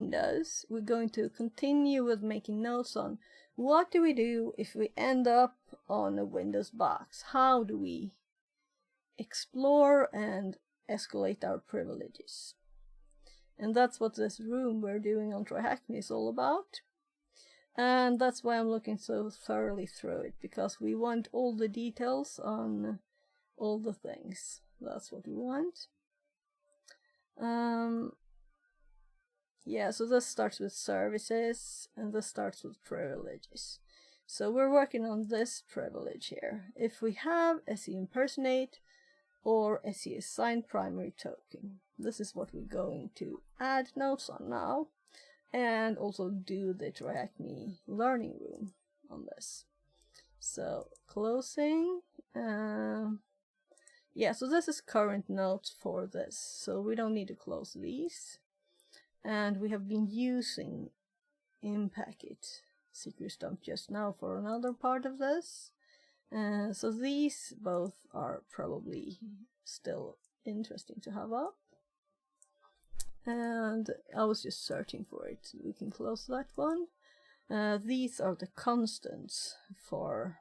Windows, we're going to continue with making notes on what do we do if we end up on a Windows box. How do we explore and escalate our privileges? And that's what this room we're doing on TryHackMe is all about. And that's why I'm looking so thoroughly through it, because we want all the details on all the things. That's what we want. Yeah, so this starts with services, and this starts with privileges. So we're working on this privilege here. If we have SE impersonate or SE assign primary token, this is what we're going to add notes on now, and also do the TryHackMe learning room on this. So closing, yeah, so this is current notes for this, so we don't need to close these. And we have been using InPacket secret stump just now for another part of this. So these both are probably still interesting to have up. And I was just searching for it. We can close that one. These are the constants for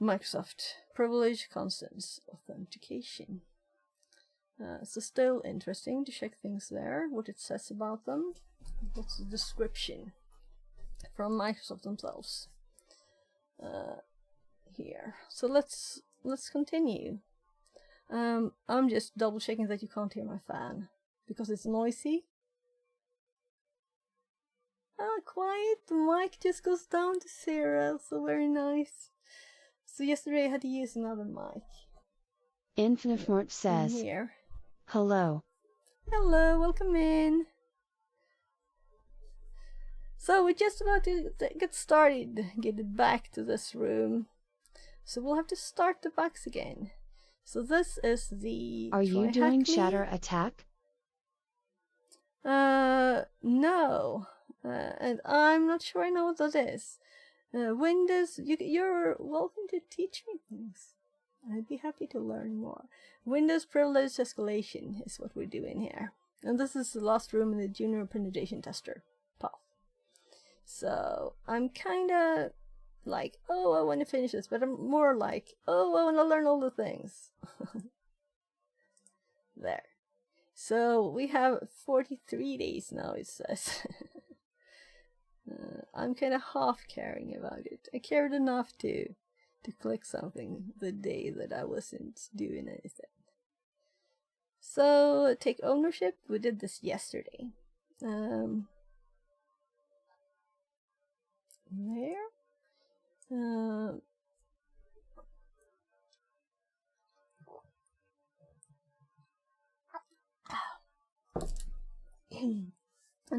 Microsoft Privilege Constants Authentication. So still interesting to check things there, what it says about them. What's the description from Microsoft themselves here. So let's continue. I'm just double checking that you can't hear my fan because it's noisy. Ah, quiet. The mic just goes down to 0, so very nice. So yesterday I had to use another mic. Infinifort says, here. Hello. Hello, welcome in. So we're just about to get started, get it back to this room. So we'll have to start the box again. So this is the Are you doing TryHackMe. shatter attack? No. And I'm not sure I know what that is. Windows, you're welcome to teach me things. I'd be happy to learn more. Windows Privilege Escalation is what we're doing here. And this is the last room in the Junior Penetration Tester path. So I'm kinda like, oh, I want to finish this, but I'm more like, oh, I want to learn all the things. There. So we have 43 days now, it says. I'm kind of half caring about it. I cared enough to click something the day that I wasn't doing anything. So take ownership. We did this yesterday. There. And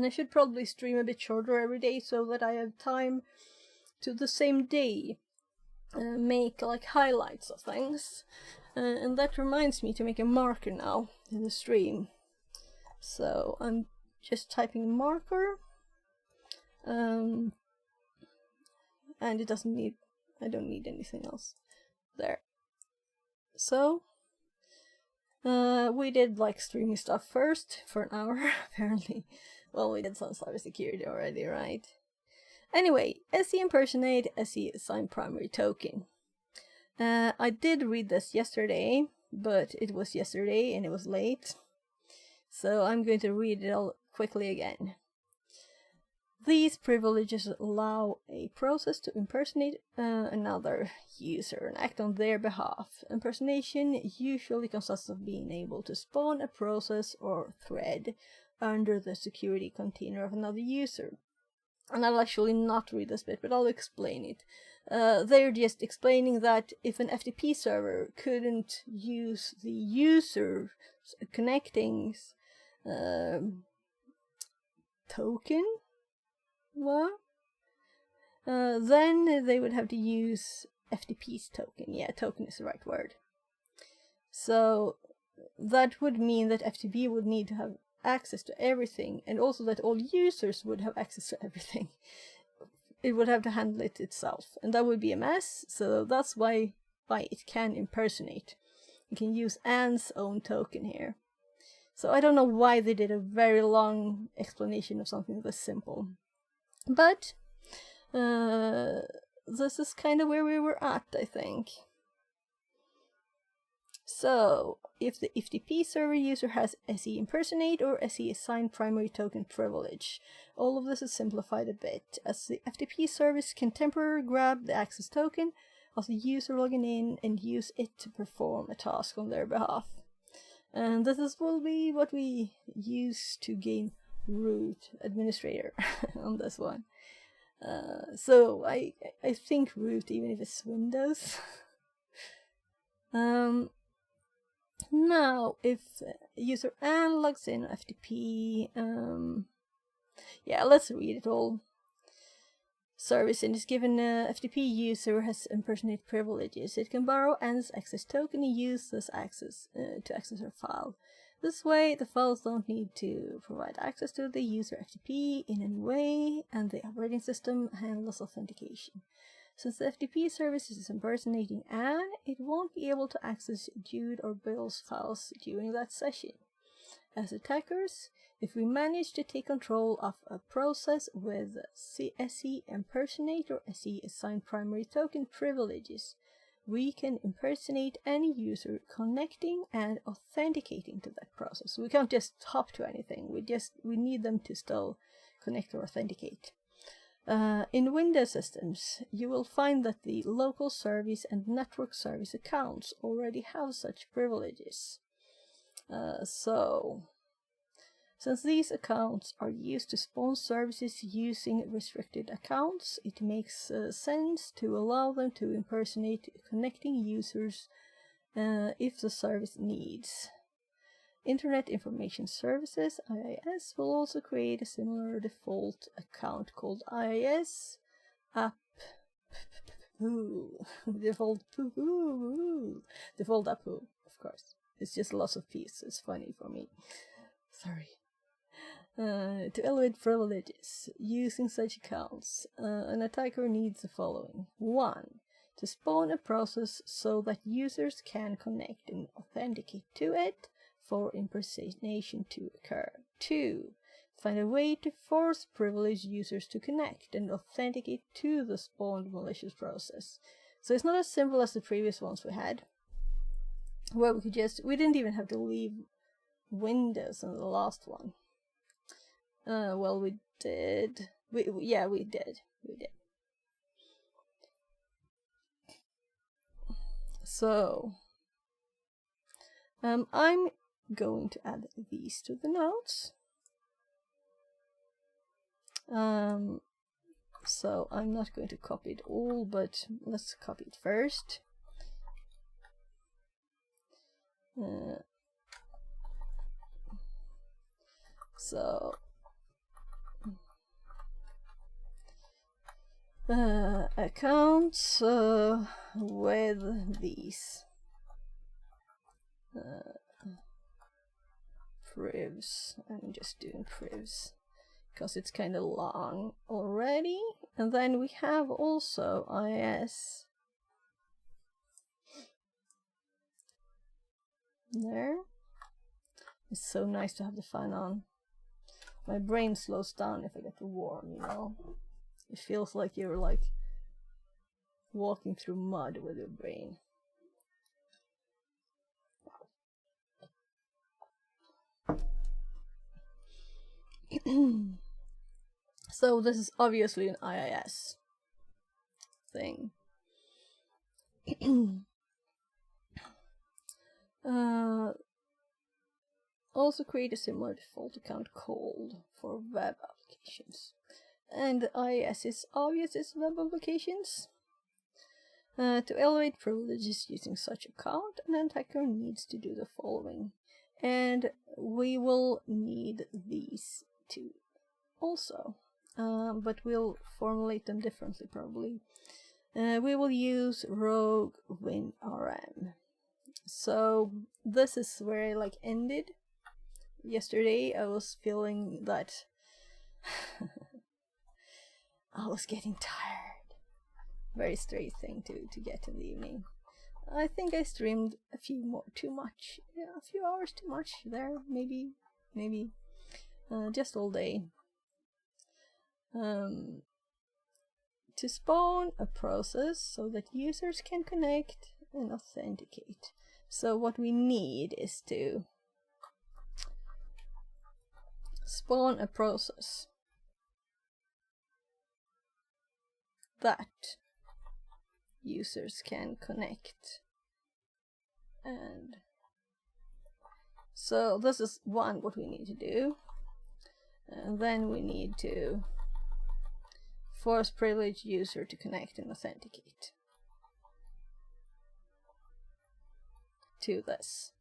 I should probably stream a bit shorter every day so that I have time to the same day make like highlights of things. And that reminds me to make a marker now in the stream. So I'm just typing marker. And it doesn't need, I don't need anything else. There. So we did like streaming stuff first for an hour, apparently. Well, we did some cybersecurity already, right? Anyway, SE impersonate, SE assign primary token. I did read this yesterday, but it was yesterday and it was late. So I'm going to read it all quickly again. These privileges allow a process to impersonate another user and act on their behalf. Impersonation usually consists of being able to spawn a process or thread under the security container of another user. And I'll actually not read this bit, but I'll explain it. They're just explaining that if an FTP server couldn't use the user connecting token, well, then they would have to use FTP's token. Yeah, token is the right word. So that would mean that FTP would need to have access to everything, and also that all users would have access to everything. It would have to handle it itself, and that would be a mess. So that's why it can impersonate. You can use Anne's own token here. So I don't know why they did a very long explanation of something this simple. But this is kind of where we were at, I think. So, if the FTP server user has SE impersonate or SE assigned primary token privilege, all of this is simplified a bit, as the FTP service can temporarily grab the access token of the user logging in and use it to perform a task on their behalf. And this will be what we use to gain root administrator on this one. So I think root, even if it's Windows. Now, if user N logs in FTP, yeah, let's read it all. Service and is given FTP user has impersonate privileges. It can borrow N's access token and use this access to access her file. This way, the files don't need to provide access to the user FTP in any way, and the operating system handles authentication. Since the FTP service is impersonating Anne, it won't be able to access Jude or Bill's files during that session. As attackers, if we manage to take control of a process with SE impersonate or SE assigned primary token privileges, we can impersonate any user connecting and authenticating to that process. We can't just hop to anything, we need them to still connect or authenticate. In Windows systems, you will find that the local service and network service accounts already have such privileges. Since these accounts are used to spawn services using restricted accounts, it makes sense to allow them to impersonate connecting users if the service needs. Internet Information Services, IIS, will also create a similar default account called IIS app. Default app, of course. It's just lots of P's, so it's funny for me. Sorry. To elevate privileges using such accounts, an attacker needs the following. 1. To spawn a process so that users can connect and authenticate to it for impersonation to occur. 2. Find a way to force privileged users to connect and authenticate to the spawned malicious process. So it's not as simple as the previous ones we had, where we didn't even have to leave Windows in the last one. Well, we did. We did. So, I'm going to add these to the notes. So I'm not going to copy it all, but let's copy it first. Accounts with these privs. I'm just doing privs because it's kind of long already. And then we have also IIS there. It's so nice to have the fan on. My brain slows down if I get too warm, you know. It feels like you're like walking through mud with your brain. So this is obviously an IIS thing. Also create a similar default account called for web applications. And IIS is obvious as web applications. To elevate privileges using such account, an attacker needs to do the following. And we will need these two also. But we'll formulate them differently probably. We will use rogue WinRM. So this is where I ended. Yesterday I was feeling that I was getting tired. Very straight thing to get in the evening. I think I streamed a few hours too much there, maybe, just all day. To spawn a process so that users can connect and authenticate. So what we need is to spawn a process that users can connect. And so this is what we need to do. And then we need to force privileged user to connect and authenticate to this.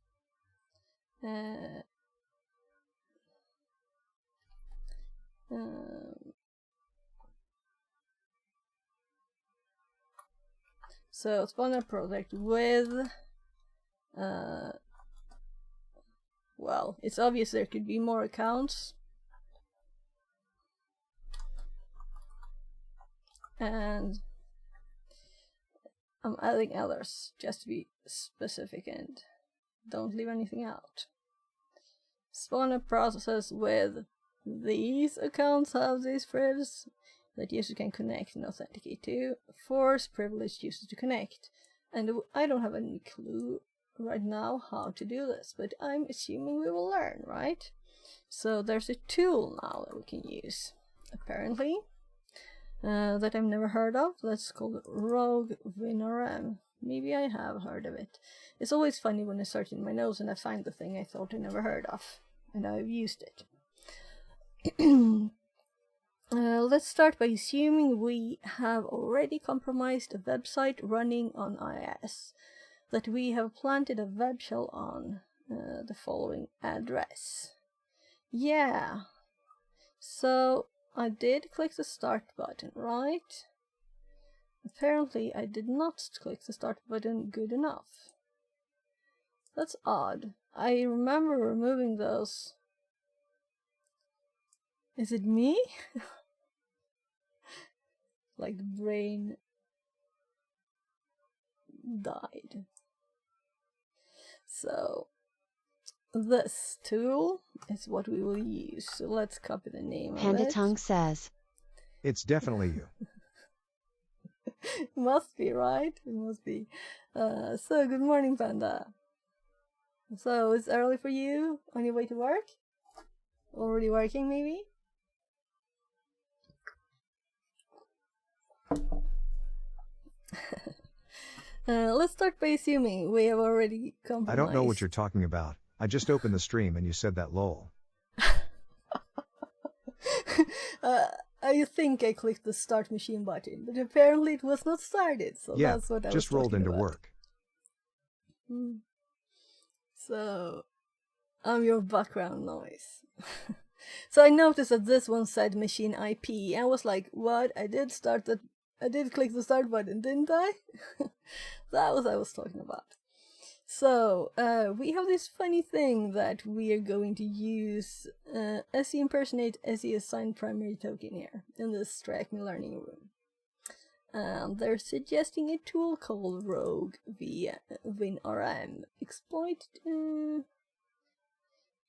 So spawn a project with well, it's obvious there could be more accounts, and I'm adding others just to be specific and don't leave anything out. Spawn a process with these accounts have these privs that users can connect and authenticate to. Force privileged users to connect. And I don't have any clue right now how to do this, but I'm assuming we will learn, right? So there's a tool now that we can use, apparently, that I've never heard of. That's called Rogue WinRM. Maybe I have heard of it. It's always funny when I search in my notes and I find the thing I thought I never heard of, and I've used it. Let's start by assuming we have already compromised a website running on IIS, that we have planted a web shell on the following address. Yeah, so I did click the start button, right? Apparently I did not click the start button good enough. That's odd. I remember removing those. Is it me? Like the brain died. So this tool is what we will use. So let's copy the name of it. Tongue says, It's definitely you. Must be, right? It must be. So good morning, Panda. So it's early for you on your way to work? Already working, maybe? Let's start by assuming we have already compromised. I don't know what you're talking about. I just opened the stream and you said that lol. I think I clicked the start machine button, but apparently it was not started, so Yeah, that's what I just was rolled into about. work. So, I'm your background noise. So I noticed that this one said machine IP, and I was like, what? I did click the start button, didn't I? That was what I was talking about. So, we have this funny thing that we are going to use SE impersonate SE assigned primary token here in this TryHackMe learning room. They're suggesting a tool called Rogue via WinRM exploit,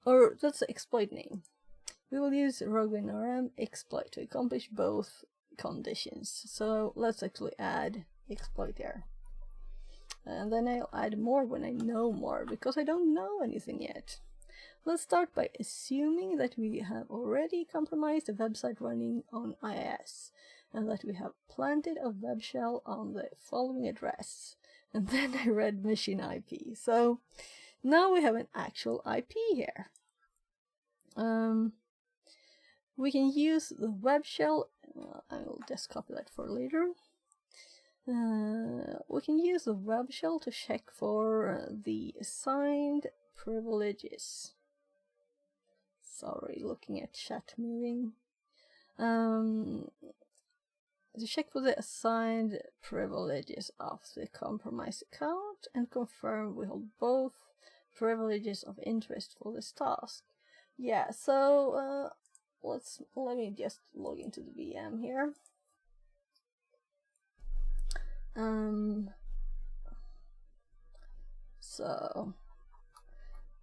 or that's the exploit name. We will use Rogue WinRM exploit to accomplish both conditions. So let's actually add exploit there. And then I'll add more when I know more, because I don't know anything yet. Let's start by assuming that we have already compromised a website running on IIS, and that we have planted a web shell on the following address. And then I read machine IP. So now we have an actual IP here. We can use the web shell. I will just copy that for later. We can use the web shell to check for the assigned privileges. Sorry, looking at chat moving. To check for the assigned privileges of the compromised account and confirm we hold both privileges of interest for this task. Yeah, so let me just log into the VM here. So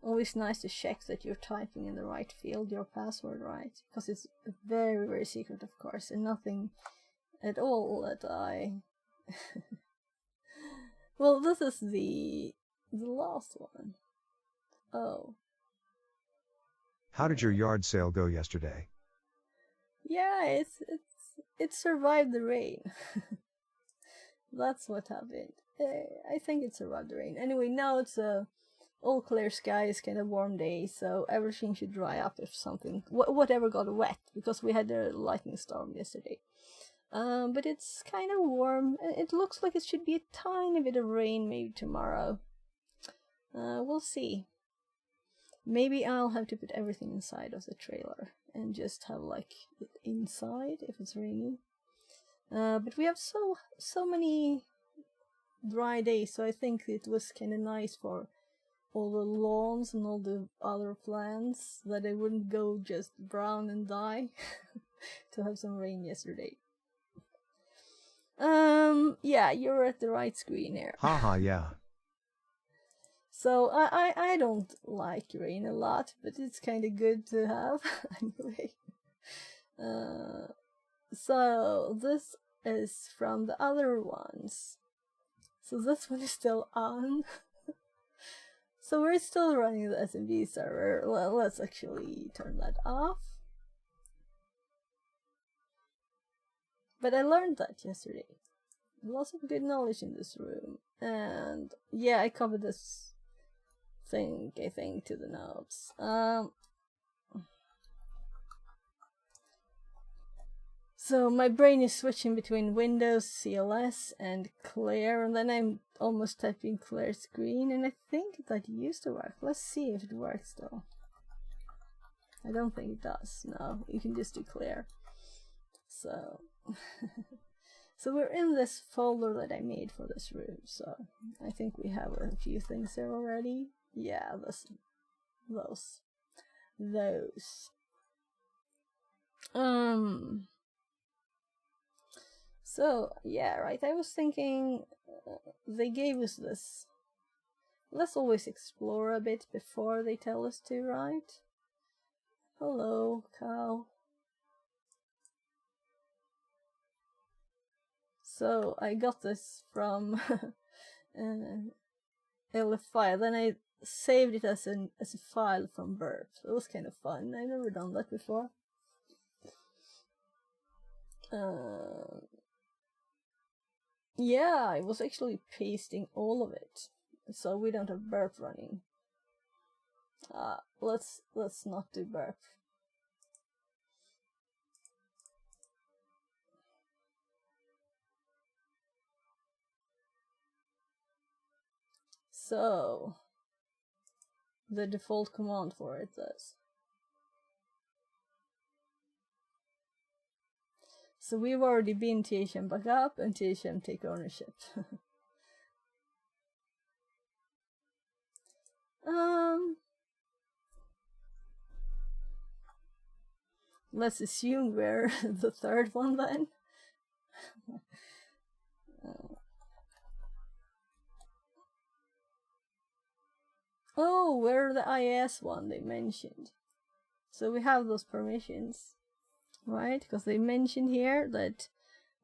always nice to check that you're typing in the right field, your password right, because it's very, very secret, of course, and nothing at all that I... Well, this is the last one. Oh. How did your yard sale go yesterday? Yeah, it survived the rain. That's what happened. I think it survived the rain. Anyway, now it's all clear skies, kind of warm day, so everything should dry up if something, whatever got wet, because we had a lightning storm yesterday. But it's kind of warm. It looks like it should be a tiny bit of rain maybe tomorrow. We'll see. Maybe I'll have to put everything inside of the trailer and just have like it inside if it's raining. But we have so many dry days, so I think it was kind of nice for all the lawns and all the other plants that they wouldn't go just brown and die to have some rain yesterday. Yeah, you're at the right screen here. Haha, yeah. So I don't like rain a lot, but it's kind of good to have anyway. So this is from the other ones. So this one is still on. So we're still running the SMB server. Well, let's actually turn that off. But I learned that yesterday. Lots of good knowledge in this room. And yeah, I covered this thing, I think, to the notes. So my brain is switching between Windows, CLS, and clear, and then I'm almost typing clear screen, and I think that used to work. Let's see if it works though. I don't think it does. No, you can just do clear. So, so we're in this folder that I made for this room. So I think we have a few things there already. Yeah, those. So, yeah, right, I was thinking they gave us this. Let's always explore a bit before they tell us to, right? Hello, cow. So, I got this from LF5, then I saved it as a file from Burp. It was kind of fun. I've never done that before. Yeah, I was actually pasting all of it, so we don't have Burp running. Let's not do Burp. So the default command for it is. So we've already been THM backup and THM take ownership. Let's assume we're the third one then. Oh, we're the IS one they mentioned. So we have those permissions, right? Because they mentioned here that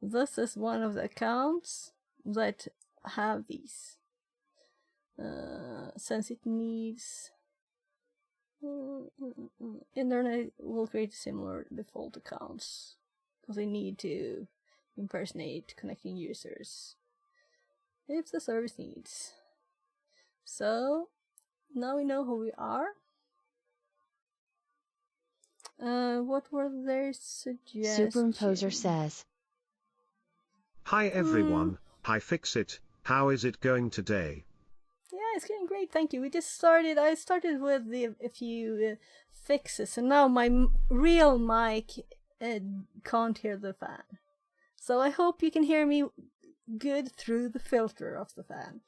this is one of the accounts that have these. Since it needs internet will create similar default accounts because they need to impersonate connecting users if the service needs. So now we know who we are. What were their suggestions? Superimposer says. Hi everyone, hi Fixit, how is it going today? Yeah, it's going great, thank you. I started with a few fixes, and now my real mic can't hear the fan. So I hope you can hear me good through the filter of the fan.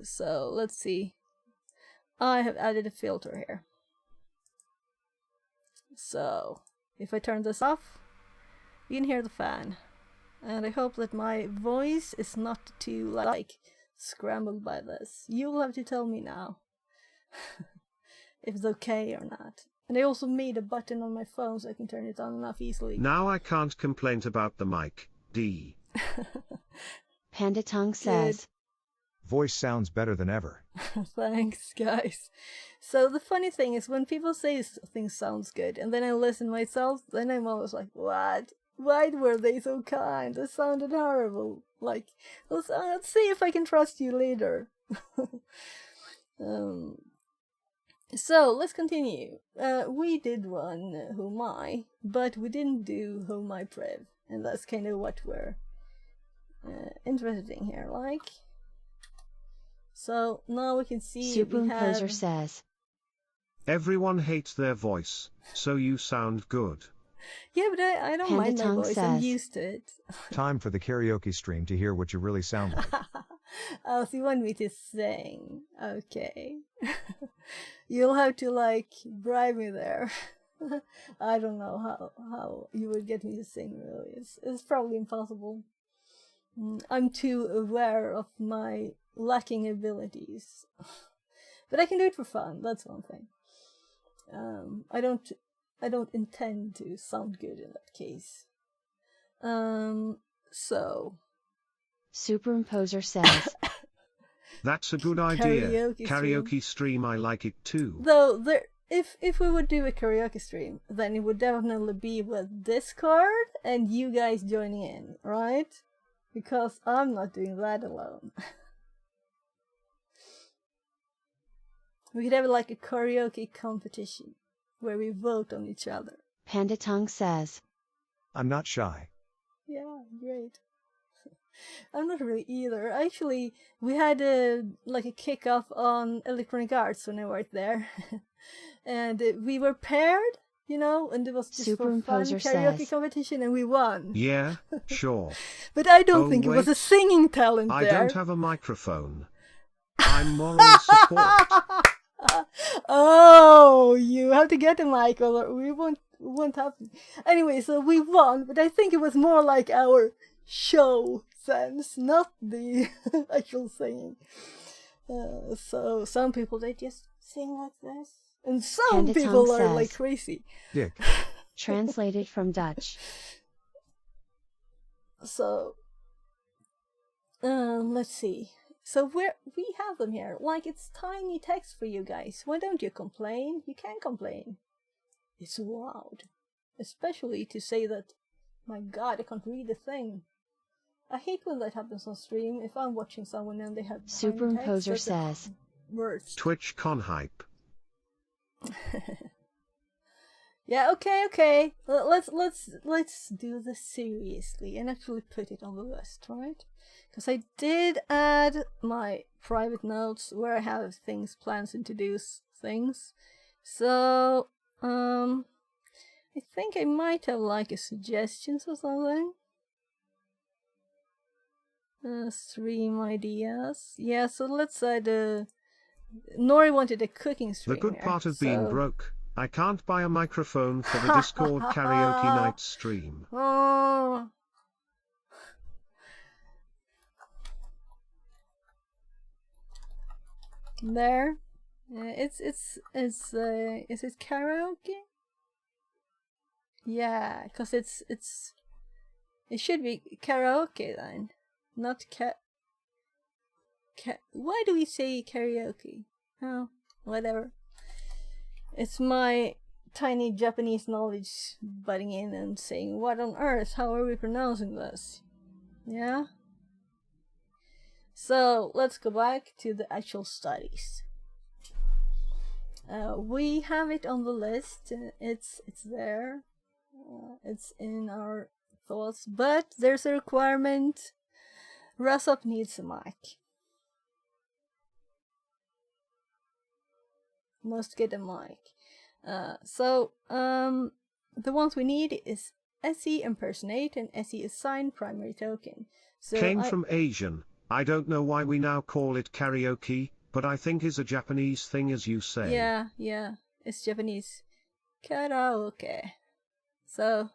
So let's see. I have added a filter here. So if I turn this off, you can hear the fan. And I hope that my voice is not too like scrambled by this. You'll have to tell me now if it's okay or not. And I also made a button on my phone so I can turn it on and off easily. Now I can't complain about the mic, D. Panda Tongue says. Voice sounds better than ever. Thanks, guys. So the funny thing is when people say things sounds good and then I listen myself, then I'm always like, what? Why were they so kind? This sounded horrible. Like, let's see if I can trust you later. So let's continue. We did one Who My, but we didn't do Who My Priv, and that's kind of what we're interested in here. Like, so now we can see. Superimposer says. Everyone hates their voice, so you sound good. Yeah, but I don't Panda mind my Tongue voice. I'm says. used to it. Time for the karaoke stream to hear what you really sound like. Oh, so you want me to sing? Okay. You'll have to, like, bribe me there. I don't know how you would get me to sing, really. It's probably impossible. I'm too aware of my lacking abilities. But I can do it for fun, that's one thing. I don't intend to sound good in that case. So... Superimposer says. That's a good idea. Karaoke Stream, I like it too. Though if we would do a karaoke stream, then it would definitely be with Discord and you guys joining in, right? Because I'm not doing that alone. We could have like a karaoke competition where we vote on each other. Panda Tongue says. I'm not shy. Yeah, great. I'm not really either. Actually, we had a kickoff on Electronic Arts when I worked there, and we were paired, and it was just for fun karaoke competition, and we won. Yeah, sure. But I don't think it was a singing talent I there. don't have a microphone. I'm moral support. Oh, you have to get a mic, or we won't have. Anyway, so we won, but I think it was more like our show sense, not the actual singing. So some people, they just sing like this, and some Panda people Tongue are says. like crazy. Dick. Translated from Dutch. So let's see. So we have them here. Like, it's tiny text for you guys. Why don't you complain? You can complain. It's loud, especially to say that, my God, I can't read a thing. I hate when that happens on stream. If I'm watching someone and they have Superimposer says. Words. Twitch con hype. Yeah, okay. Let's do this seriously and actually put it on the list, right? Because I did add my private notes where I have things, plans, and to-dos things. So, I think I might have like a suggestions or something. Stream ideas. Yeah, so let's add Nori wanted a cooking stream. The good here, part of being broke, I can't buy a microphone for the Discord karaoke night stream. Oh. There. Is it karaoke? Yeah, because it should be karaoke then, not why do we say karaoke? Oh, whatever. It's my tiny Japanese knowledge butting in and saying, what on earth, how are we pronouncing this? Yeah? So, let's go back to the actual studies. We have it on the list. It's there. It's in our thoughts. But there's a requirement. Rasop needs a mic. Must get a mic. So, the ones we need is SE impersonate and SE assign primary token. So Came from Asian. I don't know why we now call it karaoke, but I think is a Japanese thing, as you say. Yeah, it's Japanese. Karaoke. So,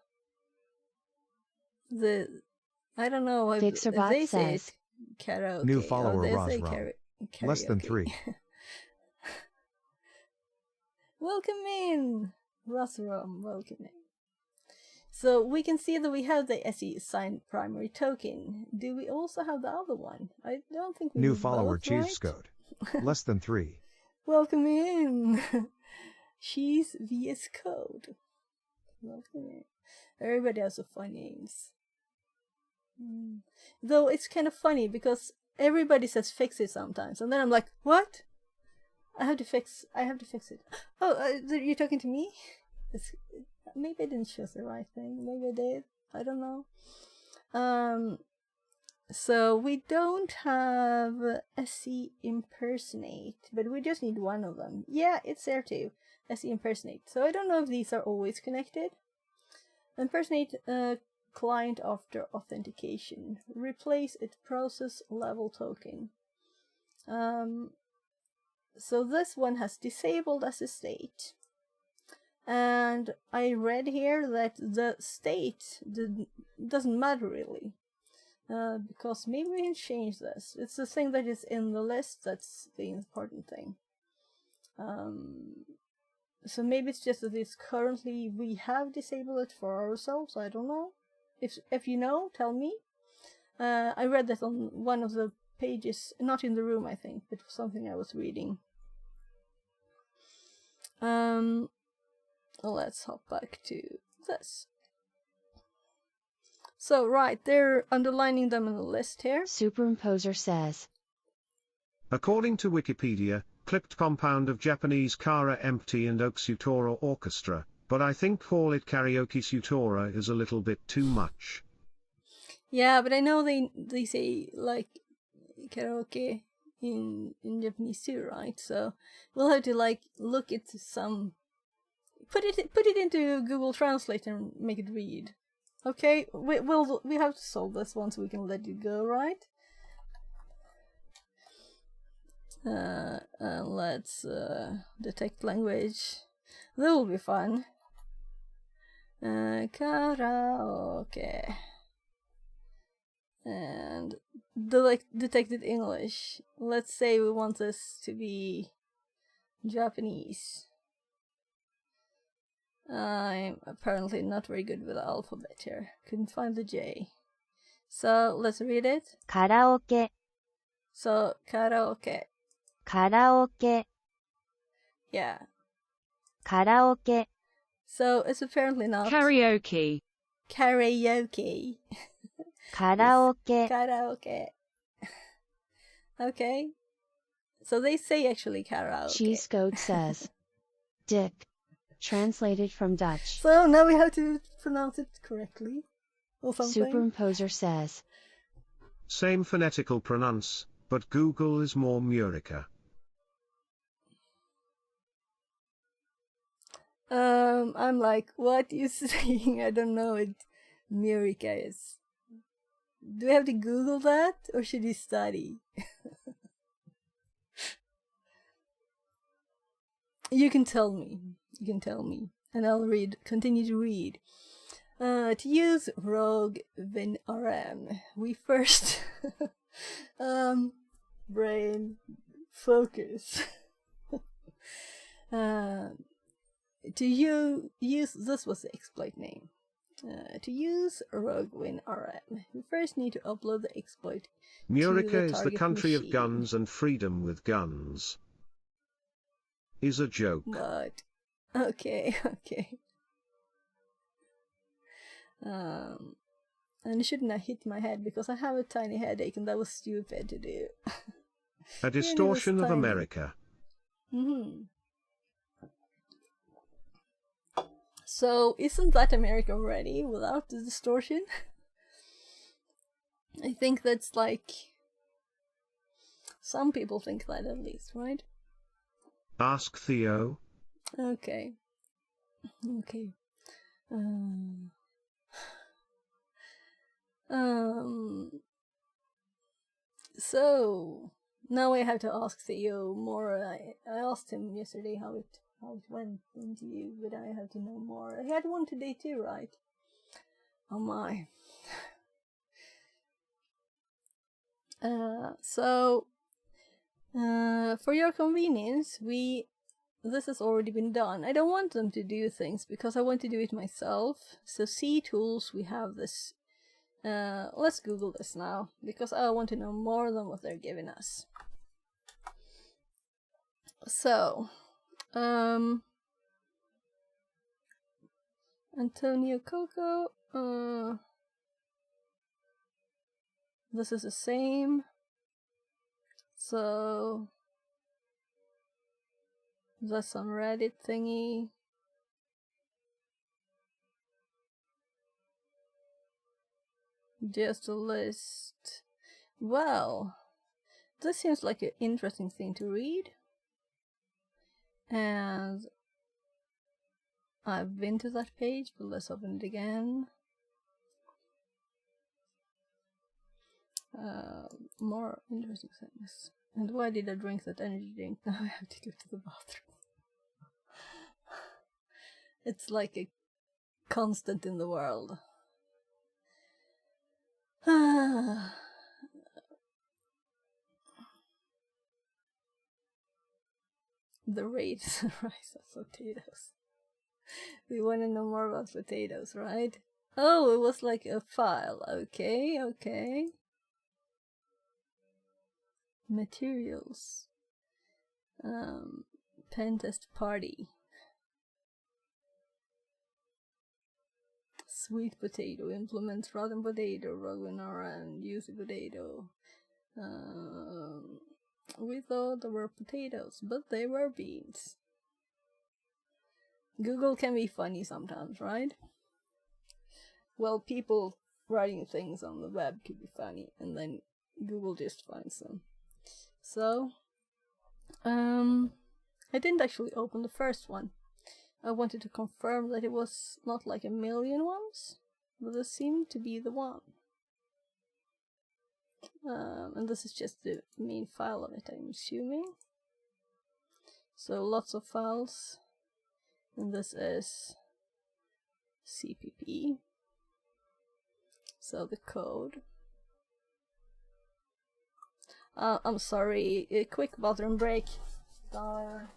I don't know if Fixerbot they say says. Karaoke. New follower they Roz say Rom. karaoke. Less than 3. Welcome in, Rosram. Welcome in. So we can see that we have the SE signed primary token. Do we also have the other one? I don't think we New do follower both, right? Cheesecode. Less than 3. Welcome in. She's VS Code. Welcome in. Everybody has so fun names. Though it's kind of funny because everybody says fix it sometimes, and then I'm like, what? I have to fix it. Oh, you're talking to me? Maybe I didn't choose the right thing. Maybe I did. I don't know. So we don't have SE impersonate, but we just need one of them. Yeah, it's there too. SE impersonate. So I don't know if these are always connected. Impersonate client after authentication. Replace it process level token. So this one has disabled as a state. And I read here that the state doesn't matter really. Because maybe we can change this. It's the thing that is in the list that's the important thing. So maybe it's just that it's currently we have disabled it for ourselves. I don't know. If you know, tell me. I read that on one of the pages, not in the room, I think, but something I was reading. Let's hop back to this. So, right, they're underlining them in the list here. Superimposer says. According to Wikipedia, clipped compound of Japanese kara empty and oxutora orchestra, but I think call it karaoke sutora is a little bit too much. Yeah, but I know they say like karaoke in Japanese too, right? So we'll have to like look at some put it into Google Translate and make it read. Okay, we have to solve this one so we can let it go, right? Let's detect language. That will be fun. Karaoke. And detected English. Let's say we want this to be Japanese. I'm apparently not very good with the alphabet here. Couldn't find the J. So let's read it. Karaoke. So karaoke. Karaoke. Yeah. Karaoke. So it's apparently not Karaoke. karaoke. Karaoke. Karaoke. Okay. So they say actually karaoke. Cheesecode says. Dick. Translated from Dutch. So now we have to pronounce it correctly. Or something. Superimposer says. Same phonetical pronounce, but Google is more Murica. I'm like, what you saying? I don't know what Murica is. Do we have to Google that, or should we study? You can tell me. And I'll continue to read. To use Rogue WinRM, we first brain focus. To use this was the exploit name. To use Rogue WinRM, we first need to upload the exploit. Murica is the target country of machine. guns and freedom with guns. Is a joke. But okay. And it shouldn't have hit my head because I have a tiny headache and that was stupid to do. A distortion of tiny. America. So isn't that America already without the distortion? I think that's like some people think that at least, right? Ask Theo. Okay. So now I have to ask Theo more. I asked him yesterday how it went into you, but I have to know more. I had one today too, right? Oh my. So for your convenience, this has already been done. I don't want them to do things because I want to do it myself. So C tools, we have this. Let's Google this now because I want to know more than what they're giving us. So, Antonio Coco, this is the same. So, that's on Reddit thingy. Just a list. Well, this seems like an interesting thing to read. And I've been to that page, but let's open it again. More interesting things. And why did I drink that energy drink? Now I have to go to the bathroom. It's like a constant in the world. The rates and rise of potatoes. We want to know more about potatoes, right? Oh, it was like a file. Okay, okay. Materials. Pen test party. Sweet potato implements rotten potato, rotten around juicy potato. We thought they were potatoes, but they were beans. Google can be funny sometimes, right? Well, people writing things on the web could be funny, and then Google just finds them. So, I didn't actually open the first one. I wanted to confirm that it was not like a million ones, but this seemed to be the one. And this is just the main file of it, I'm assuming. So lots of files, and this is CPP. So the code. I'm sorry, a quick bathroom break. Darn.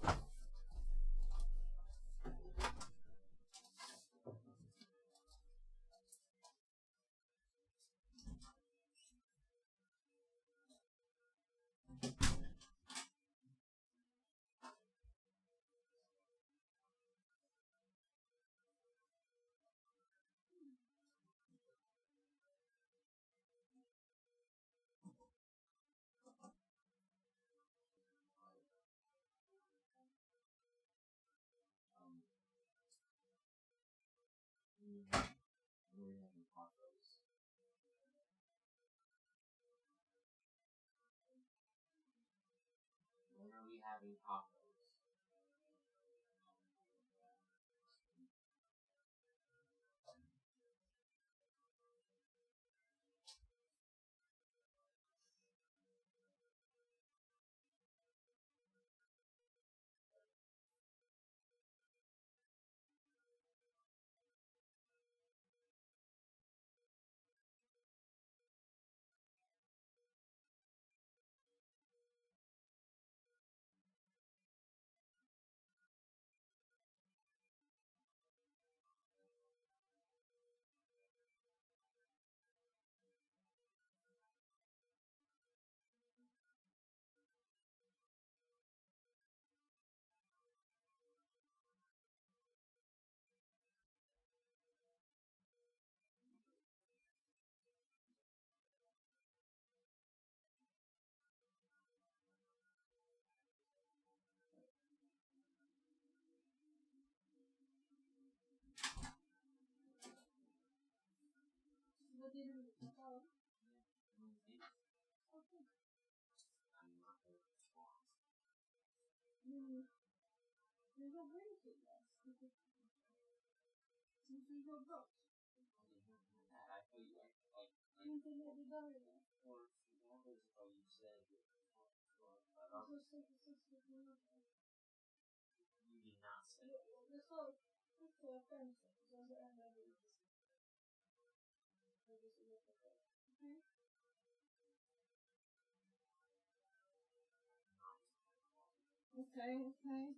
Okej, okej.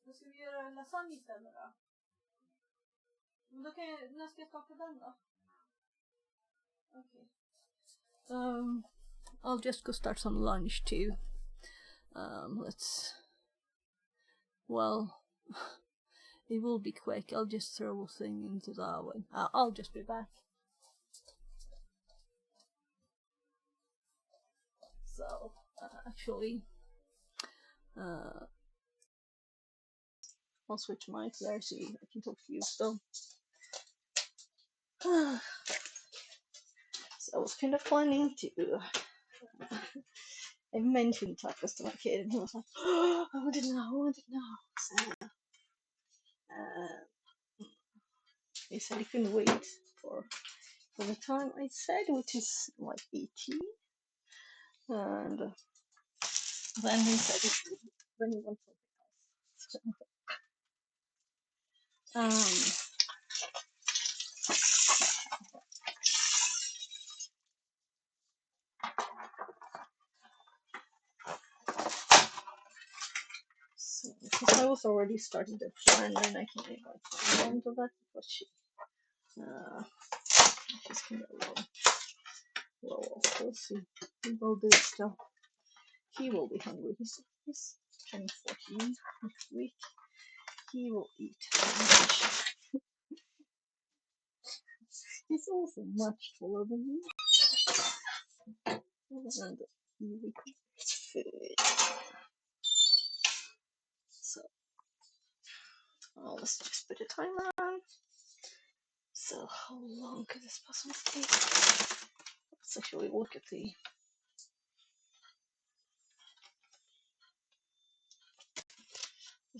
Då ska vi göra lasagne istället då. Då kan jag, när ska jag skapa den då? Okay. I'll just go start some lunch too. Well, it will be quick. I'll just throw a thing into the oven. I'll just be back. So, actually, I'll switch mics there so I can talk to you still. So I was kind of planning to. I mentioned tacos to my kid, and he was like, "Oh, I want to know." So, he said he couldn't wait for the time I said, which is like 18. And then he said then he wants something else. So, because I was already starting to plan, and I can invite her into that because she's kind of low. We'll see. We will do it still. He will be hungry. He's turning 14 next week. He will eat lunch. He's also much taller than me. And he requires food. So let's just put a timer on. So how long could this possibly take? Let's actually look at the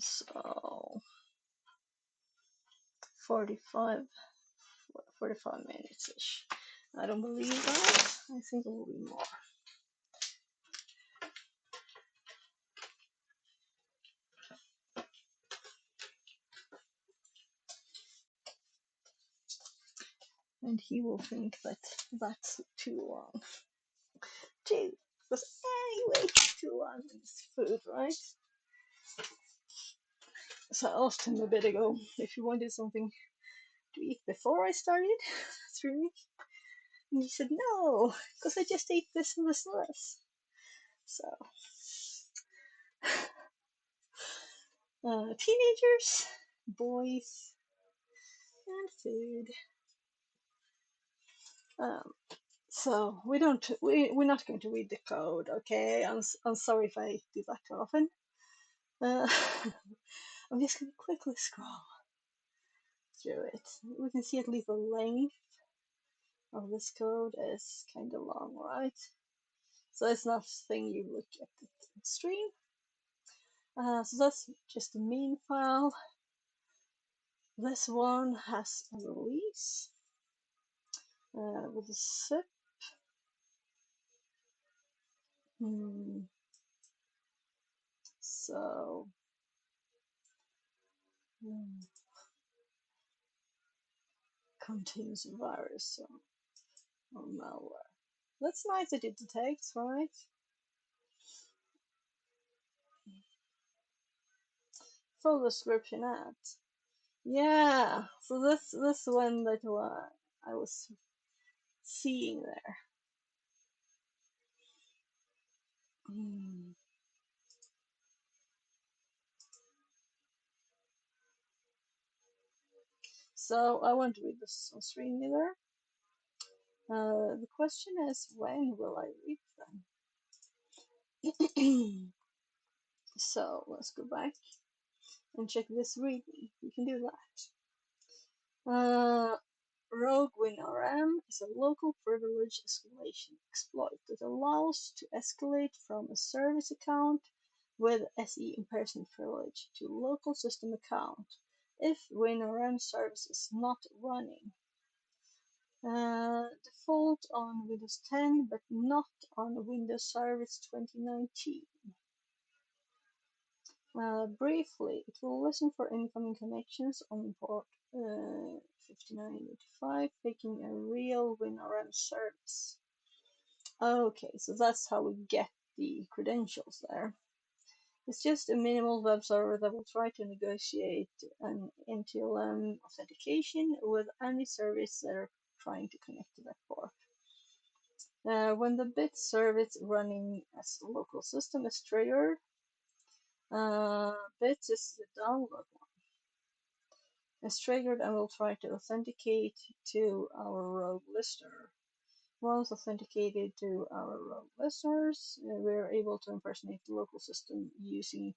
so 45 minutes ish. I don't believe that. I think it will be more. And he will think that that's too long. Too. Because anyway, too long is food, right? So I asked him a bit ago if he wanted something to eat before I started streaming. And he said no, because I just ate this and this and this. So, teenagers, boys, and food. So we're not going to read the code, okay? I'm sorry if I do that too often. I'm just gonna quickly scroll through it. We can see at least the length of this code is kind of long, right? So it's not thing you look at the stream. So that's just the main file. This one has a release with a zip. So contains virus or malware. That's nice that it detects, right? Full description ad. Yeah, so this one that I was seeing there. So I won't read this on stream either. The question is, when will I read them? So let's go back and check this readme. We can do that. Rogue WinRM is a local privilege escalation exploit that allows to escalate from a service account with SE in-person privilege to local system account if WinRM service is not running. Default on Windows 10 but not on Windows Service 2019. Briefly, it will listen for incoming connections on port 5985, picking a real WinRM service. Okay, so that's how we get the credentials there. It's just a minimal web server that will try to negotiate an NTLM authentication with any service that are trying to connect to that port. When the bit service running as a local system is triggered, bits is the download one, is triggered and will try to authenticate to our rogue listener. Once authenticated to our rogue listeners, we're able to impersonate the local system using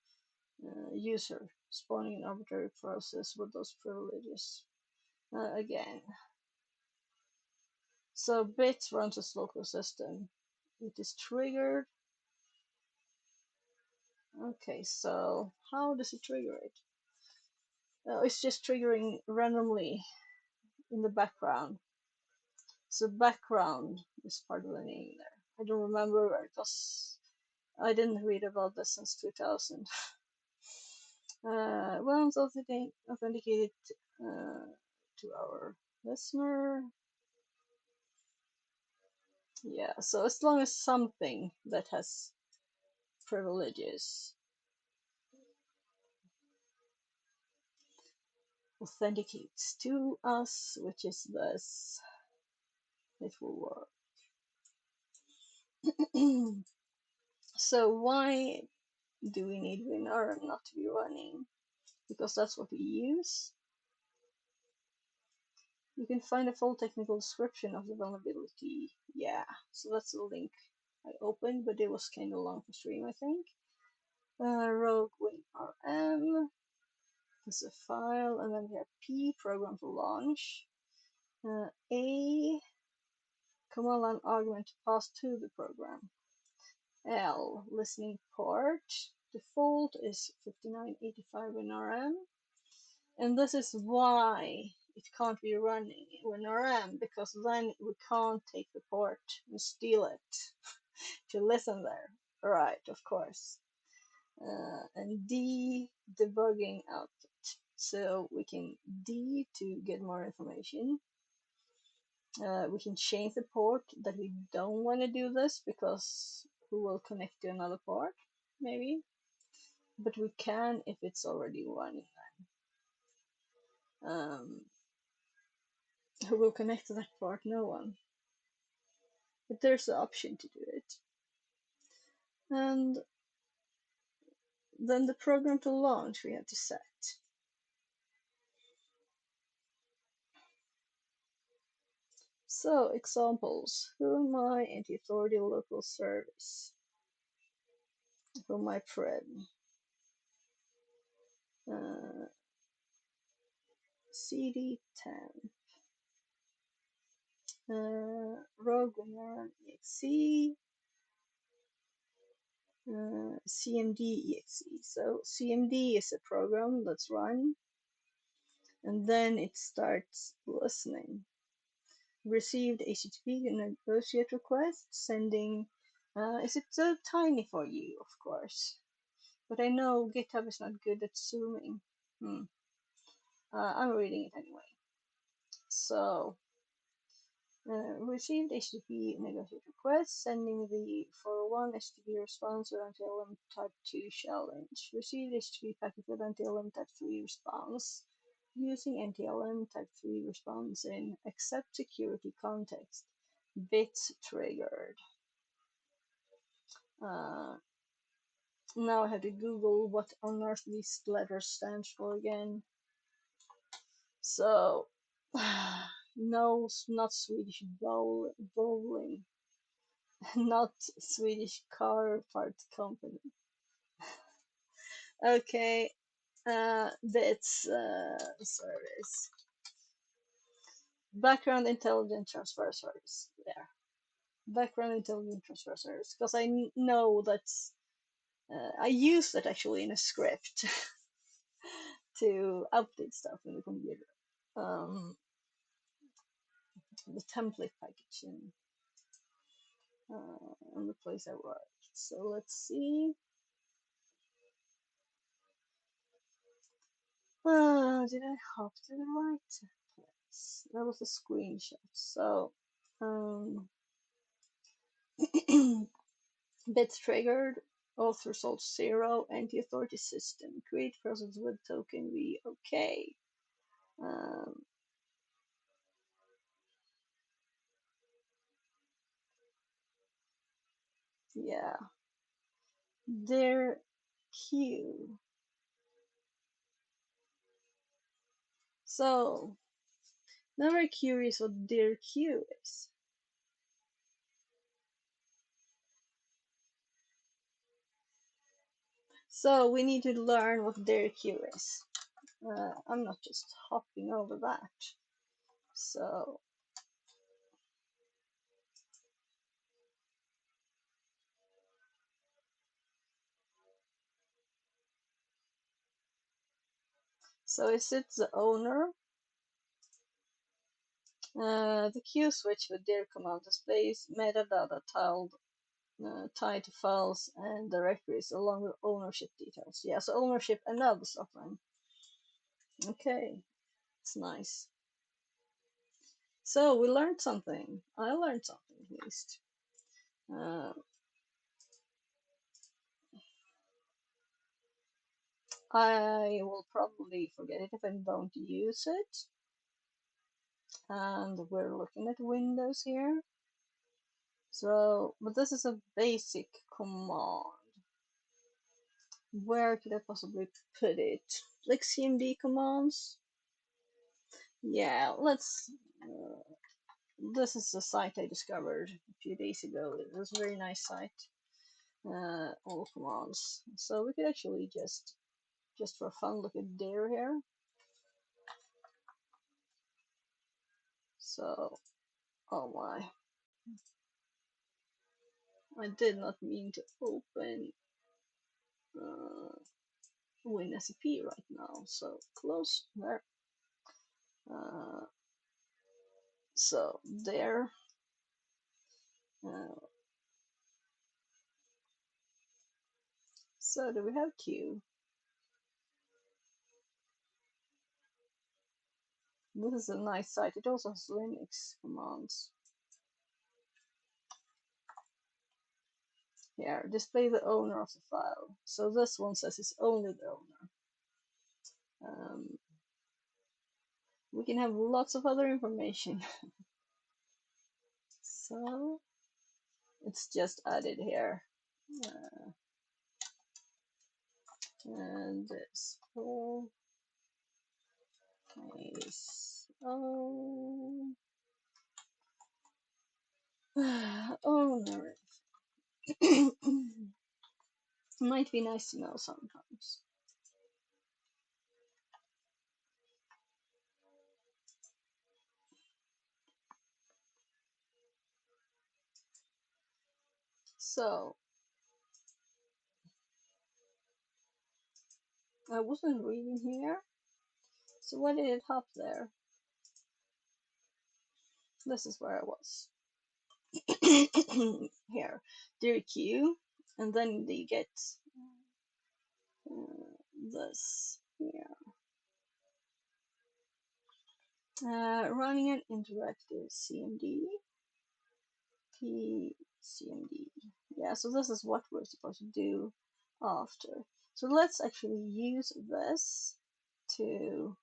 user spawning an arbitrary process with those privileges. Again, so bits runs as local system. It is triggered. Okay, so how does it trigger it? It's just triggering randomly in the background. So background is part of the name there. I don't remember where it was. I didn't read about this since 2000. Once authenticated to our listener. Yeah, so as long as something that has privileges authenticates to us, which is this, it will work. So why do we need WinRM not to be running? Because that's what we use. You can find a full technical description of the vulnerability. Yeah, so that's the link I opened, but it was kind of long for stream, I think. Rogue WinRM is a file, and then we have P, program to launch. A, command line argument to pass to the program. L, listening port. Default is 5985 WinRM. And this is why it can't be running WinRM, because then we can't take the port and steal it to listen there. Right, of course. And D, debugging output. So we can D to get more information. We can change the port that we don't want to do this because we will connect to another port, maybe. But we can if it's already running. Who will connect to that port? No one. But there's the option to do it. And then the program to launch we have to set. So examples. Who am I? Anti-authority local service. Who am I? Pred. CD10. Rogue exe. CMD exe. So CMD is a program that's run, and then it starts listening. Received HTTP negotiate request, sending. Is it so tiny for you? Of course, but I know GitHub is not good at zooming. I'm reading it anyway. So. Received HTTP negotiate request, sending the 401 HTTP response with NTLM type 2 challenge. Received HTTP packet with NTLM type 3 response. Using NTLM type 3 response in accept security context. Bits triggered. Now I have to Google what on earth these letters stand for again. So, no, not Swedish bowling. Not Swedish car parts company. Okay, bits service. Background intelligence transfer service. There. Background intelligence transfer service. Because I know that's. I use that actually in a script to update stuff in the computer. The template package in the place I work. So let's see. Did I hop to the right place? That was a screenshot. So, Bits triggered, auth results 0, anti-authority system. Create process with token V. Okay. Yeah. Their queue. So, now we're curious what their queue is. So we need to learn what their queue is. I'm not just hopping over that. So is it the owner? The queue switch with dir command displays metadata tied to files and directories along with ownership details. Yeah, so ownership and other stuff then. Okay, it's nice. So we learned something. I learned something at least. I will probably forget it if I don't use it. And we're looking at Windows here. So, but this is a basic command. Where could I possibly put it? Like CMD commands? Yeah, let's. This is a site I discovered a few days ago. It was a very nice site. All commands. So we could actually just for fun, look at dir here. So, oh my. I did not mean to open WinSCP right now. So close there. So there. So do we have Q? This is a nice site. It also has Linux commands. Here, display the owner of the file. So this one says it's only the owner. We can have lots of other information. So it's just added here. And this whole case. Owner. Might be nice to know sometimes. So I wasn't reading here. So why did it hop there? This is where I was. Here, dir queue, and then they get this here. Running an interactive CMD. PCMD. Yeah, so this is what we're supposed to do after. So let's actually use this to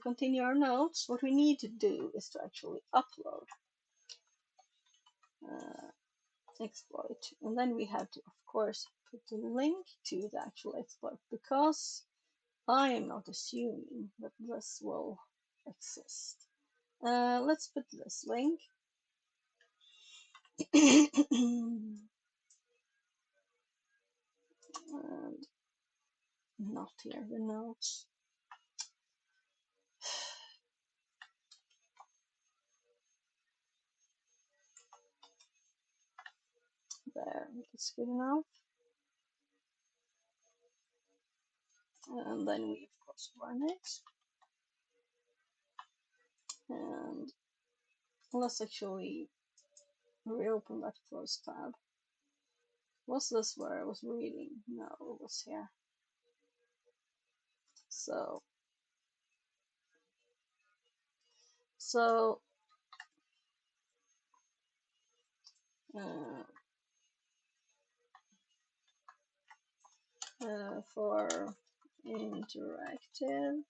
continue our notes. What we need to do is to actually upload exploit, and then we have to, of course, put the link to the actual exploit because I am not assuming that this will exist. Let's put this link. And not here, the notes. There, that's good enough. And then we, of course, run it. And let's actually reopen that first tab. Was this where I was reading? No, it was here. So for interactive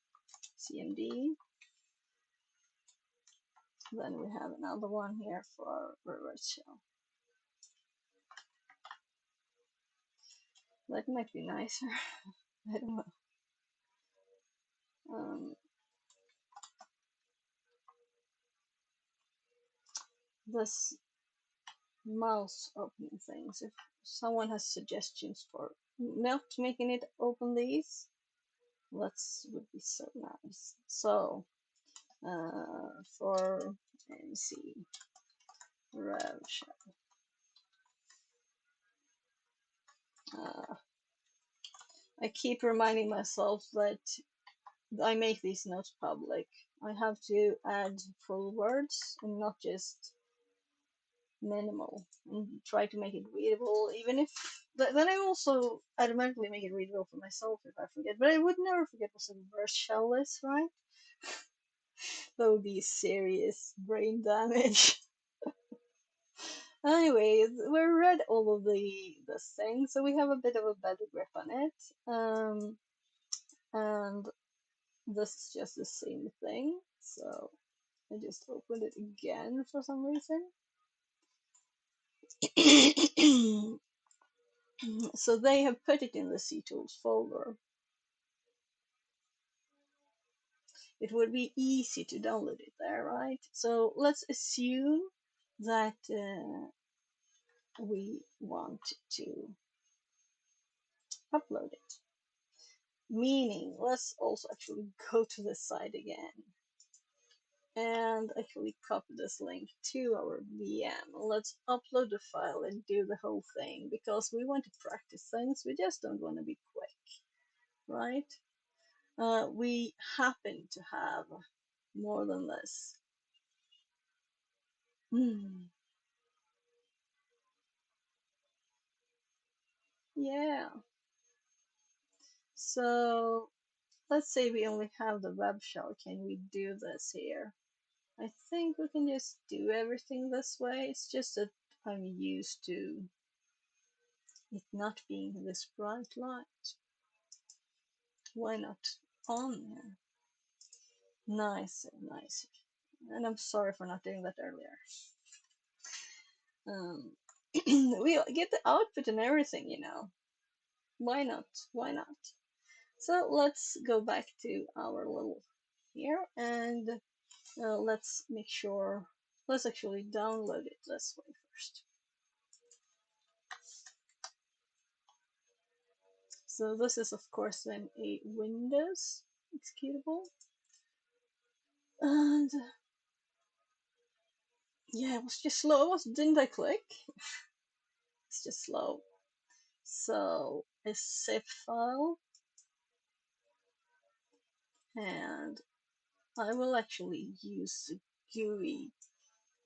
CMD. Then we have another one here for reverse shell. That might be nicer. I don't know. This mouse opening things. If someone has suggestions for not making it open these, that would be so nice. So for MC Rev Shell. I keep reminding myself that I make these notes public. I have to add full words and not just minimal, and try to make it readable, even if then I also automatically make it readable for myself if I forget. But I would never forget what a reverse shell is, right? That would be serious brain damage. Anyway, we read all of the things, so we have a bit of a better grip on it. And this is just the same thing. So I just opened it again for some reason. So they have put it in the CTools folder. It would be easy to download it there, right? So let's assume that we want to upload it. Meaning, let's also actually go to the site again and actually copy this link to our VM. Let's upload the file and do the whole thing because we want to practice things. We just don't want to be quick, right? We happen to have more than this. Yeah. So let's say we only have the web shell. Can we do this here? I think we can just do everything this way. It's just that I'm used to it not being this bright light. Why not on here? Nicer, nicer. And I'm sorry for not doing that earlier. We get the output and everything, you know. Why not? Why not? So let's go back to our little here and let's make sure, let's actually download it this way first. So this is of course then a Windows executable. And yeah, it was just slow. Didn't I click? It's just slow. So a zip file, and I will actually use the GUI.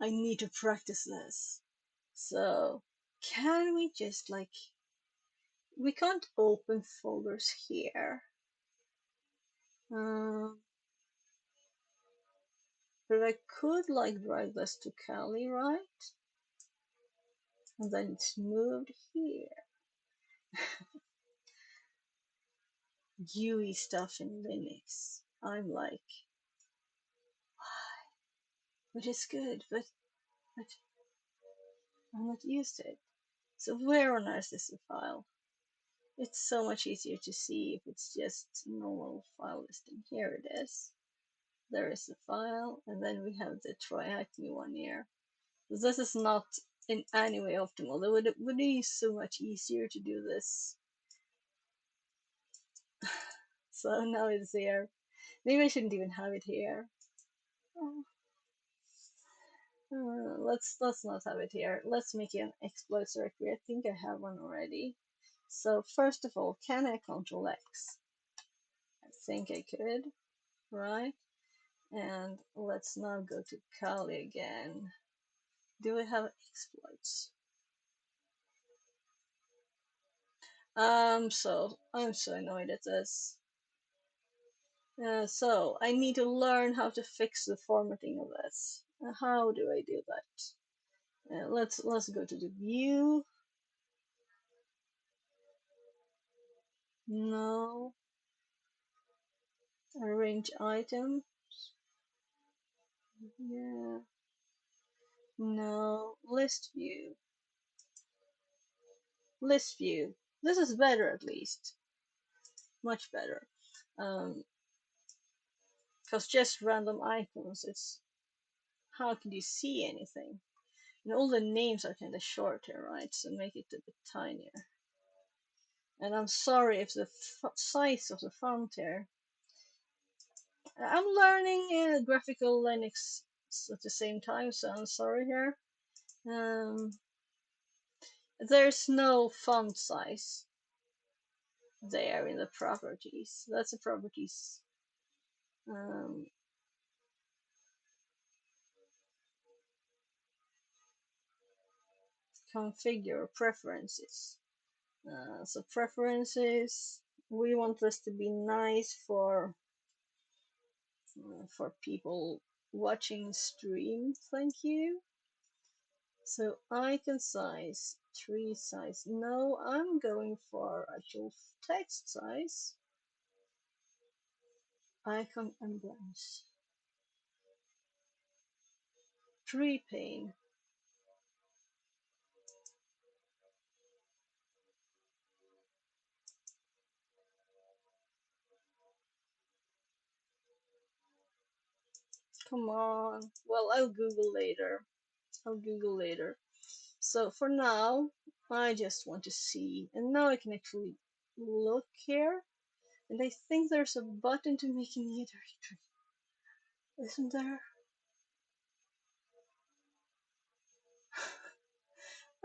I need to practice this. So can we just like, we can't open folders here. But I could like drag this to Kali, right? And then it's moved here. GUI stuff in Linux. I'm like, why? But it's good, but I'm not used to it. So where on earth is the file? It's so much easier to see if it's just normal file listing. Here it is. There is the file, and then we have the TryHackMe one here. This is not in any way optimal. It would be so much easier to do this. So now it's here. Maybe I shouldn't even have it here. Let's not have it here. Let's make an exploits directory. I think I have one already. So first of all, can I control X? I think I could, right? And let's now go to Kali again. Do we have exploits? I'm so annoyed at this. So I need to learn how to fix the formatting of this. How do I do that? Let's go to the view. No. Arrange items. Yeah. No. List view. List view. This is better at least. Much better. Because just random icons, it's how can you see anything? And all the names are kind of short here, right? So make it a bit tinier. And I'm sorry if the size of the font here. I'm learning graphical Linux at the same time, so I'm sorry here. There's no font size there in the properties. That's the properties. Configure preferences. So preferences, we want this to be nice for people watching stream. Thank you. So icon size, tree size. No, I'm going for actual text size. Icon emblems. Tree pane. Come on. Well, I'll Google later. So for now, I just want to see. And now I can actually look here. And I think there's a button to make a new directory. Isn't there?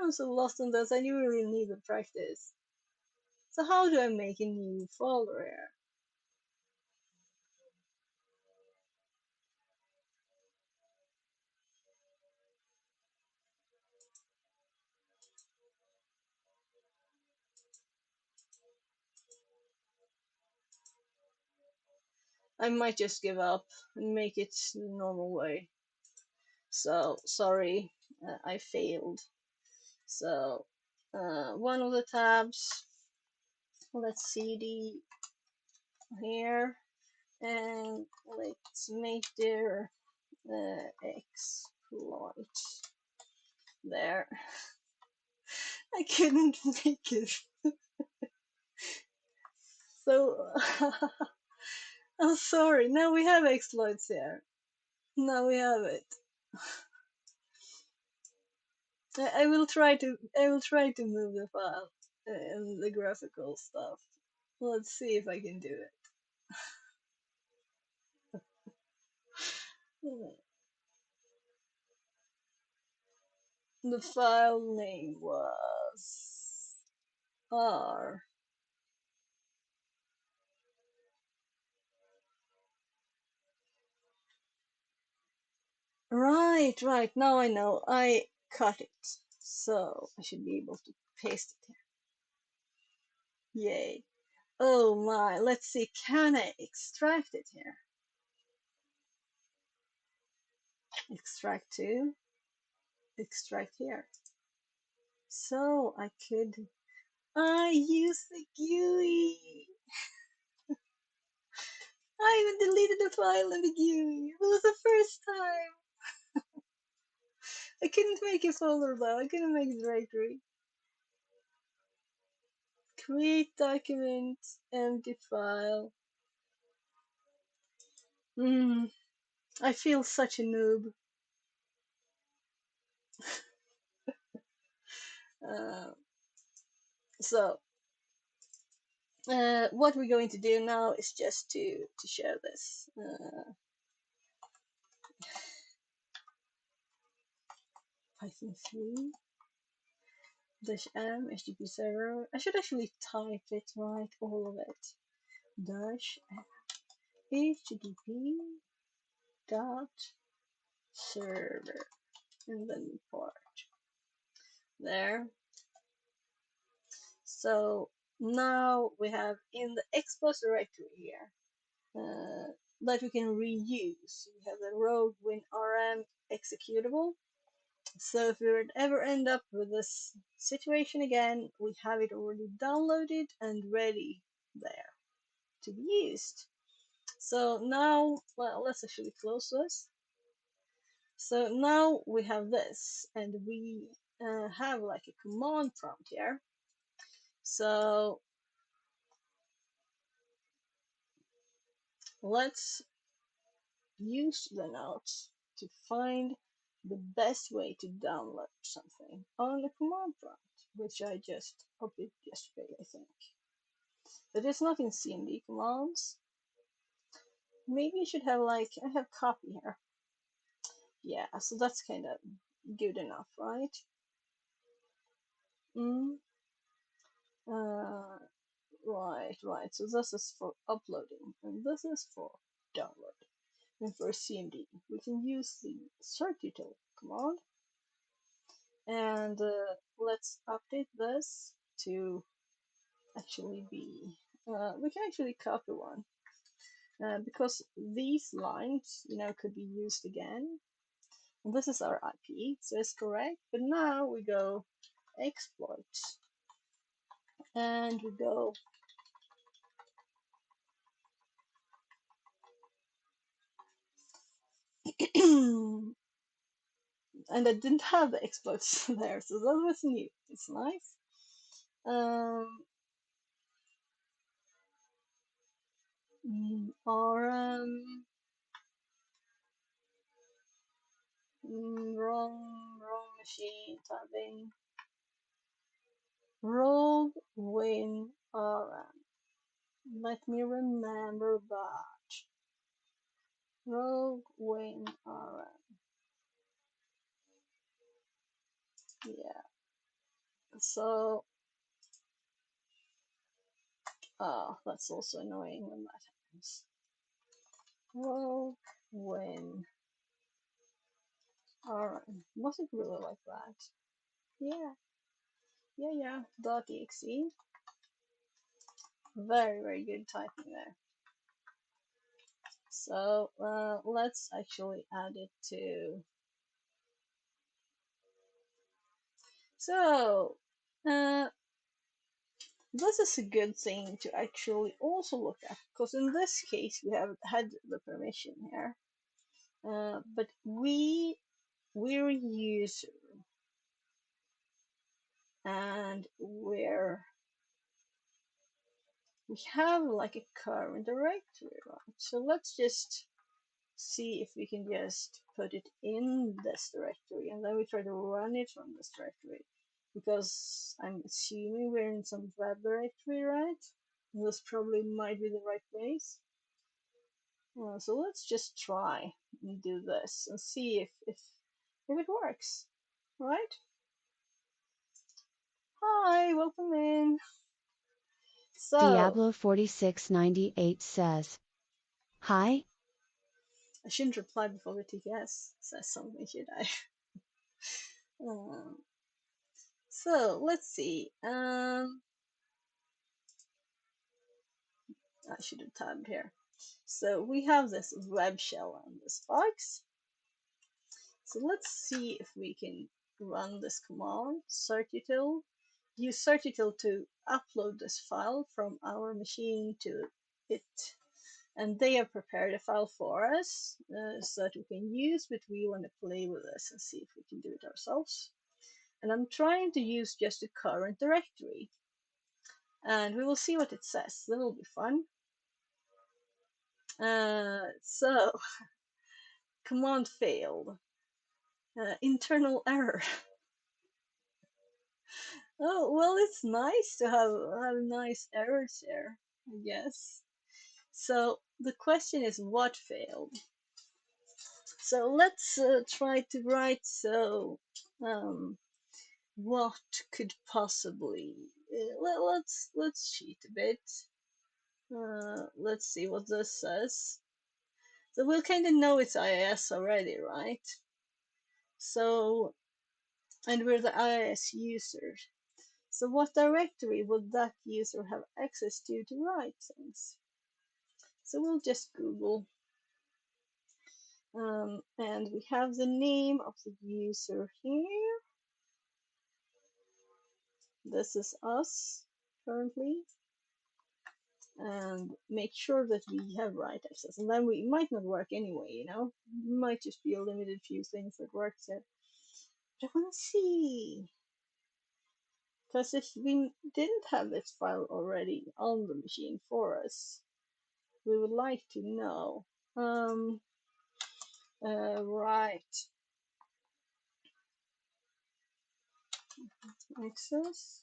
I'm so lost on this. I really need the practice. So how do I make a new folder here? I might just give up and make it the normal way. So sorry, I failed. So one of the tabs, let's cd here, and let's make their exploit there. I couldn't make it. So I'm sorry. Now we have exploits here. Now we have it. I will try to move the file and the graphical stuff. Let's see if I can do it. The file name was R. Right. Now I know. I cut it. So I should be able to paste it here. Yay. Oh my. Let's see. Can I extract it here? Extract to. Extract here. So I use the GUI. I even deleted the file in the GUI. It was the first time. I couldn't make a folder though. I couldn't make a directory. Create document, empty file. I feel such a noob. Uh, so what we're going to do now is just to show this. Python 3 -m HTTP server. I should actually type it right, all of it. -m HTTP dot server and then port there. So now we have in the expos directory here that we can reuse. We have the rogue win rm executable, So if we would ever end up with this situation again, we have it already downloaded and ready there to be used. So now, well, let's actually close this. So now we have this, and we have like a command prompt here. So let's use the notes to find the best way to download something on the command prompt, which I just copied yesterday, I think. But it's not in CMD commands. Maybe you should have like, I have copy here. Yeah, so that's kind of good enough, right? Mm. Right. So this is for uploading, and this is for downloading. And for CMD, we can use the certitle command, and let's update this to actually be. We can actually copy one because these lines, could be used again. And this is our IP, so it's correct. But now we go exploits, and we go and I didn't have the exploits there, so that was new. It's nice. RM, wrong machine, tabbing. Rogue win RM. Let me remember that. Rogue win RM. Yeah. So, that's also annoying when that happens. Rogue win RM. Was it really like that? Yeah. .exe. Very good typing there. So let's actually add it to. So this is a good thing to actually also look at, because in this case we have had the permission here, but we're a user and we have like a current directory, right? So let's just see if we can just put it in this directory, and then we try to run it from this directory, because I'm assuming we're in some web directory, right? This probably might be the right place. So let's just try and do this and see if it works, right? Hi, welcome in. So Diablo 4698 says, Hi, I shouldn't reply before the TTS says something, should I? um, so let's see. I should have tabbed here. So we have this web shell on this box. So let's see if we can run this command, certitle. Use certitle to upload this file from our machine to it. And they have prepared a file for us so that we can use, but we want to play with this and see if we can do it ourselves. And I'm trying to use just the current directory. And we will see what it says. That will be fun. So, command failed. Internal error. Oh, well, it's nice to have nice errors there, I guess. So the question is, what failed? So let's try to write. So what could possibly let's cheat a bit. Let's see what this says. So we'll kind of know it's IIS already, right? So, and we're the IIS user. So what directory would that user have access to write things? So we'll just Google. And we have the name of the user here. This is us currently. And make sure that we have right access. And then we might not work anyway, you know? Might just be a limited few things that work. So I want to see. Because if we didn't have this file already on the machine for us, we would like to know. Right. Access.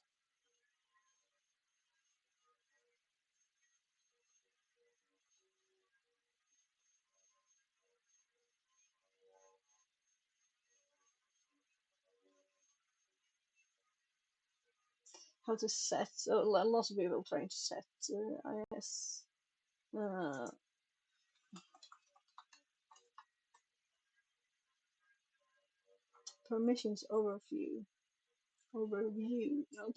How to set. So lots of people trying to set IS. Permissions overview. Overview. No,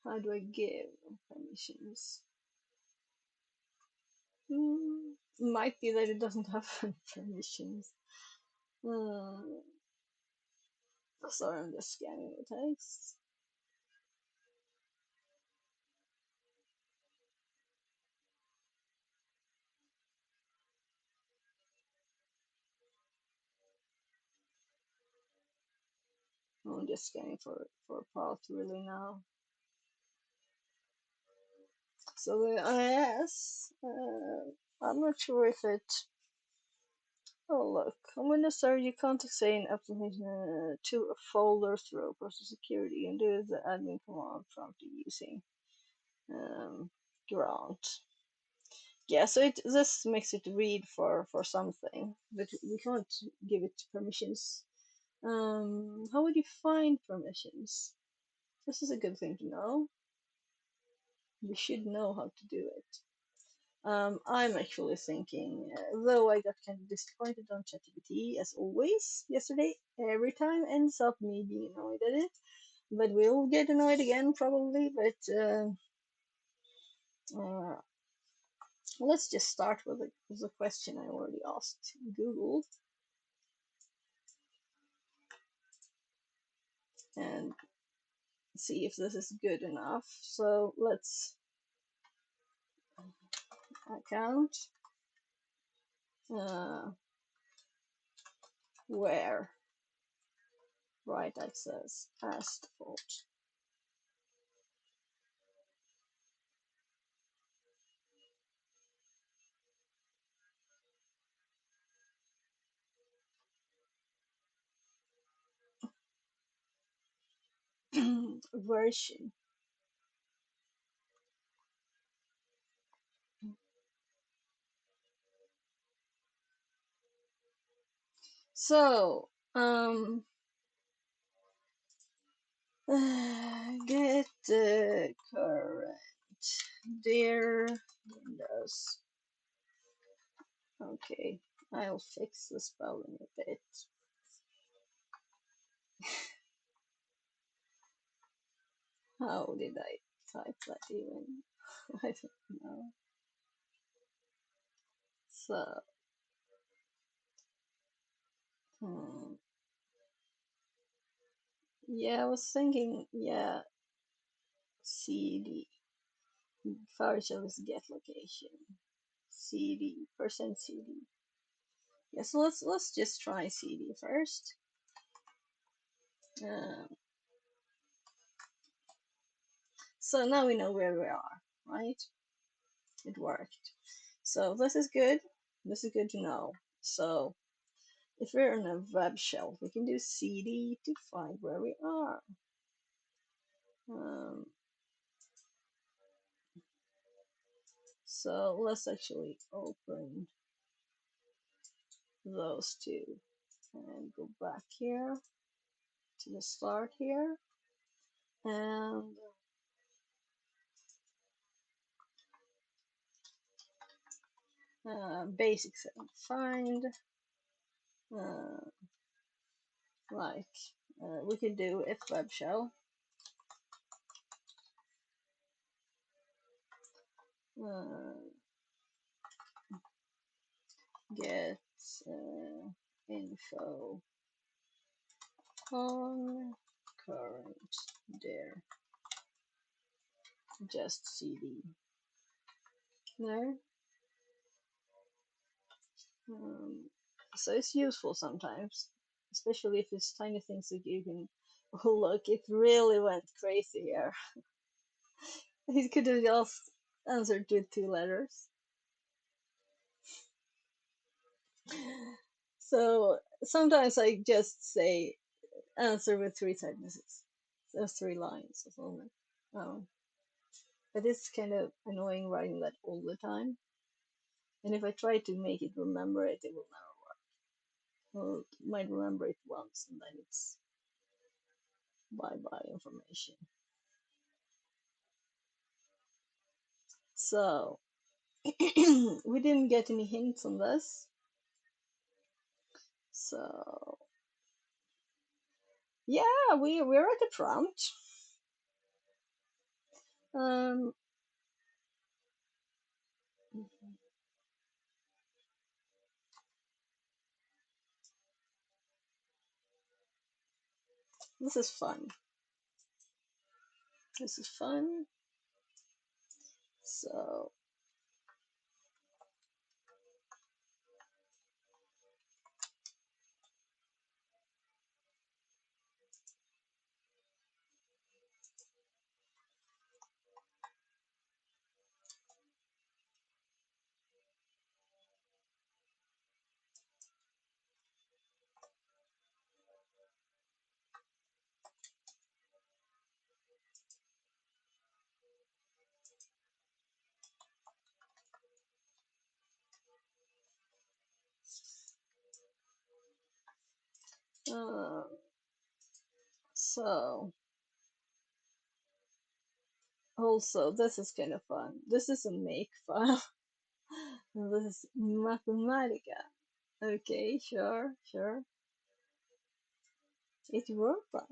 how do I give permissions? Might be that it doesn't have permissions. Sorry, I'm just scanning the text. I'm just scanning for a path really now. So the IS, I'm not sure if it. Oh look, on Windows Server you can't assign application to a folder through process security and do the admin command prompt using grant. Yeah, so this makes it read for something, but we can't give it permissions. How would you find permissions? This is a good thing to know. We should know how to do it. I'm actually thinking, though I got kind of disappointed on ChatGPT as always yesterday, every time ends up me being annoyed at it. But we'll get annoyed again probably. But let's just start with a question I already asked Google, and see if this is good enough. So let's account where right access as default. Version. So get the current dear Windows. Okay, I'll fix the spelling a bit. How did I type that even? I don't know. So, yeah, I was thinking, yeah, CD, PowerShell is get location, CD, %CD. Yeah, so let's just try CD first. So now we know where we are, right? It worked. So this is good. This is good to know. So if we're in a web shell, we can do cd to find where we are. So let's actually open those two and go back here to the start here, and basics and find like we can do if web shell Get info on current there. Just cd there. So it's useful sometimes, especially if it's tiny things that you can. Oh look, it really went crazy here. He could have just answered with 2 letters. So sometimes I just say answer with 3 sentences, so 3 lines or something. But it's kind of annoying writing that all the time. And if I try to make it remember it, it will never work. Well, it might remember it once and then it's bye-bye information. So we didn't get any hints on this. So yeah, we're at the prompt. This is fun. This is fun. So uh, so also this is kind of fun. This is a make file. This is Mathematica. Okay, sure. It worked like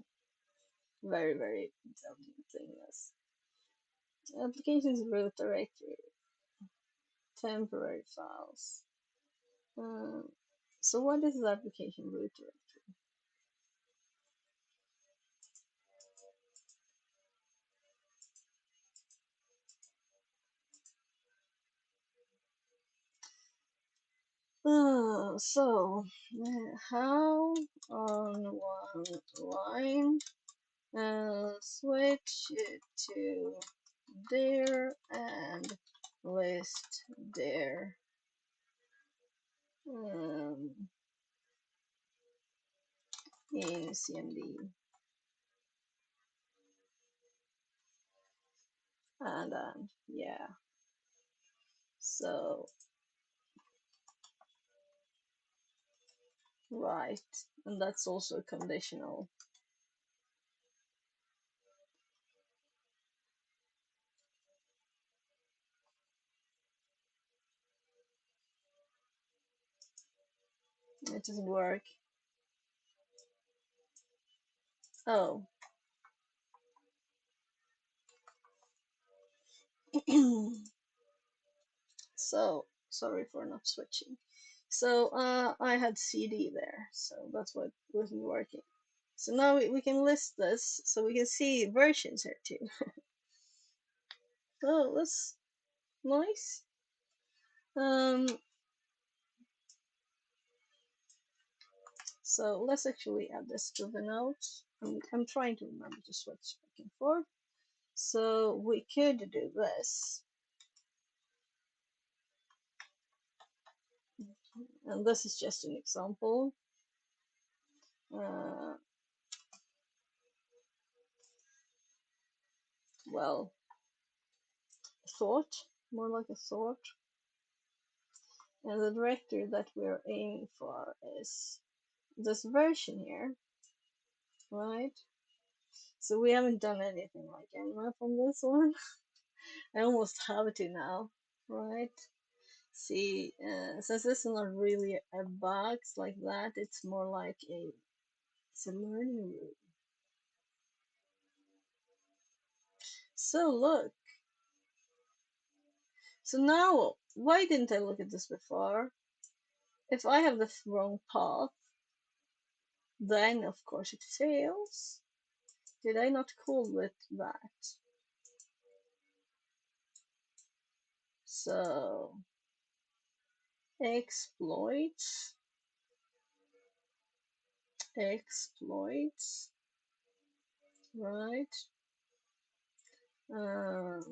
very intelligent thing. Yes. Applications root directory, temporary files. So what is the application root directory? So how on one line switch it to there and list there in CMD and yeah. So right, and that's also conditional. It doesn't work. Oh. So sorry for not switching. So I had CD there, so that's what wasn't working. So now we can list this, so we can see versions here too. Oh, that's nice. So let's actually add this to the notes. I'm trying to remember to switch back and forth. So we could do this. And this is just an example. Well, thought, more like a thought. And the directory that we're aiming for is this version here, right? So we haven't done anything like nmap on this one. I almost have to now, right? See, since this is not really a box like that, it's more like it's a learning room. So look, So now, why didn't I look at this before? If I have the wrong path, then of course it fails. Did I not call it that? So, exploits, right? Um,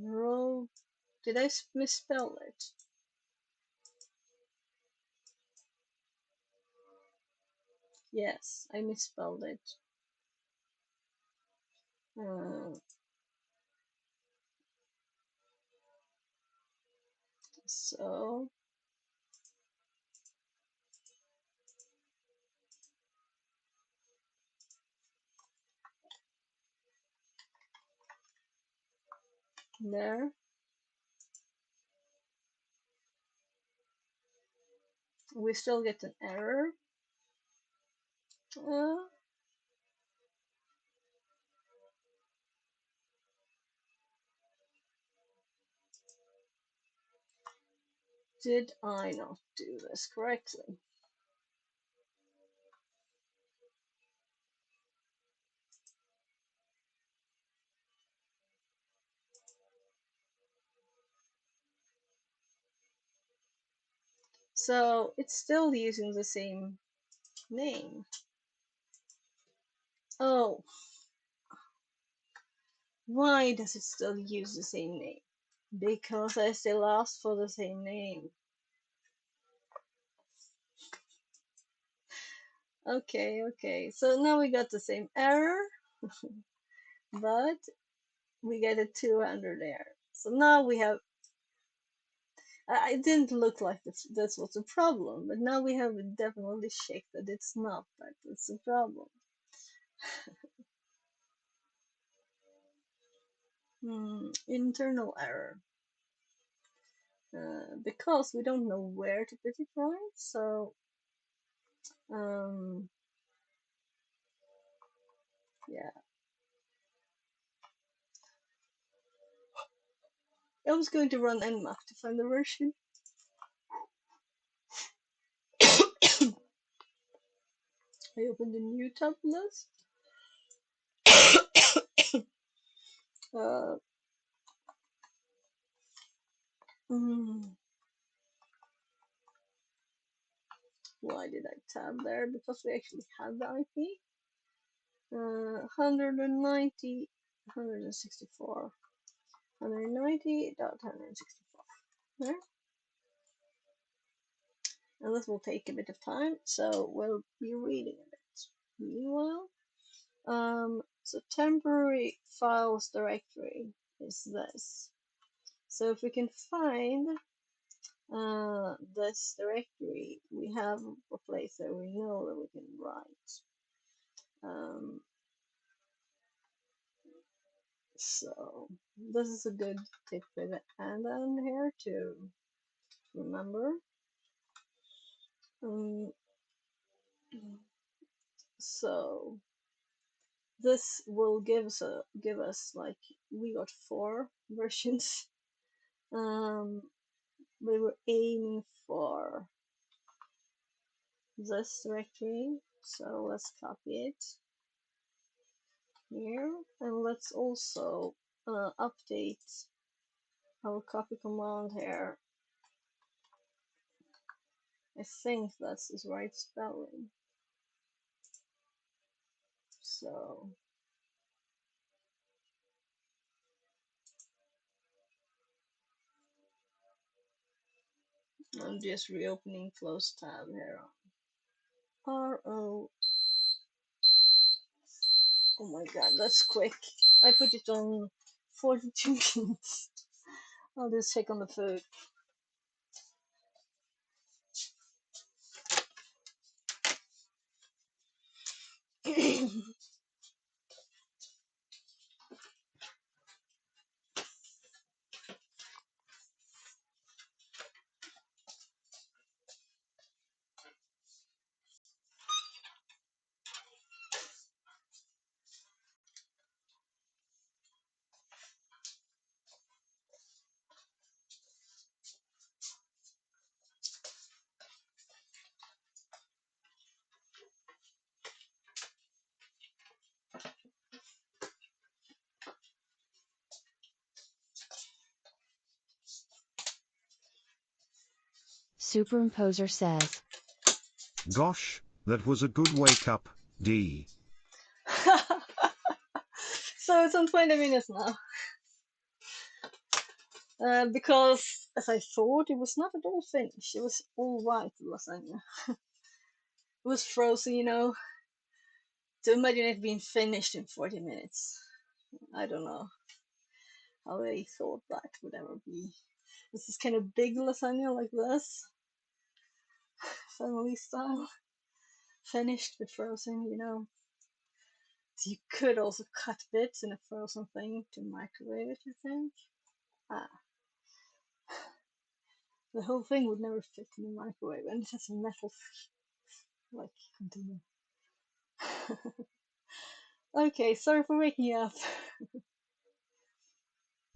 row. Did I misspell it? Yes, I misspelled it. So there, we still get an error. Uh, did I not do this correctly? So it's still using the same name. Oh, why does it still use the same name? Because I still asked for the same name. Okay. So now we got the same error, but we get a 200 error. So now we have. It didn't look like this was a problem, but now we have definitely checked that it's not that it's a problem. Internal error. Because we don't know where to put it, right? So, yeah. I was going to run nmap to find the version. I opened a new tab list. uh, why did I tab there? Because we actually had the IP. 190, 164, 190.164. There. And this will take a bit of time, so we'll be reading a bit. Meanwhile, so temporary files directory is this. So if we can find this directory, we have a place that we know that we can write. So this is a good tip with the and on here to remember. So this will give us like we got 4 versions. We were aiming for this directory, so let's copy it here, and let's also update our copy command here. I think that's his right spelling. So I'm just reopening close tab here. RO. Oh my god, that's quick. I put it on 42 minutes. I'll just check on the food. Superimposer says. Gosh, that was a good wake up, D. So it's on 20 minutes now. Because, as I thought, it was not at all finished. It was all white lasagna. It was frozen, you know. To imagine it being finished in 40 minutes. I don't know how they thought that would ever be. This is kind of big lasagna like this. Family style. Finished but frozen, you know. So you could also cut bits in a frozen thing to microwave it, I think. Ah. The whole thing would never fit in the microwave, and it has a metal like container. Okay, sorry for waking you up.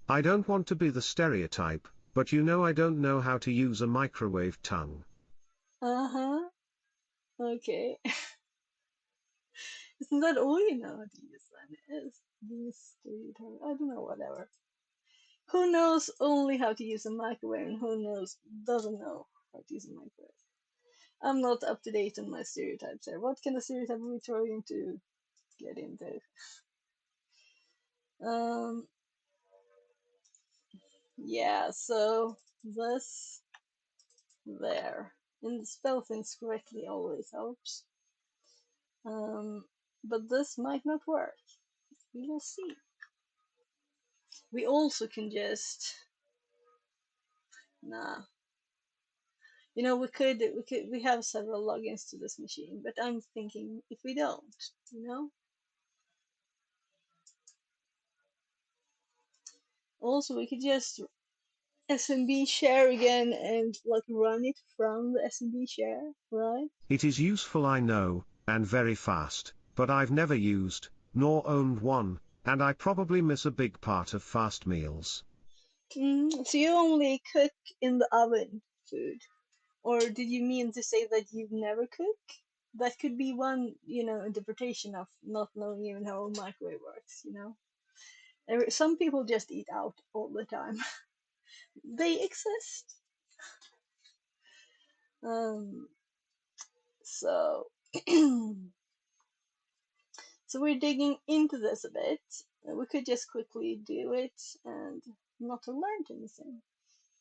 I don't want to be the stereotype, but you know I don't know how to use a microwave tongue. Uh-huh. Okay. Isn't that all you know how to use then? Is this stereotype? I don't know, whatever. Who knows only how to use a microwave and who knows doesn't know how to use a microwave? I'm not up to date on my stereotypes here. What kind of stereotype are we trying to get into? Um, yeah, so this there. And spell things correctly always helps. But this might not work. We will see. We also can just nah. You know, we have several logins to this machine, but I'm thinking if we don't, you know. Also, we could just SMB share again and like run it from the SMB share, right? It is useful, I know, and very fast, but I've never used, nor owned one, and I probably miss a big part of fast meals. So you only cook in the oven food, or did you mean to say that you've never cooked? That could be one, you know, interpretation of not knowing even how a microwave works, you know. Some people just eat out all the time. They exist. Um, so, so we're digging into this a bit. We could just quickly do it and not to learn anything.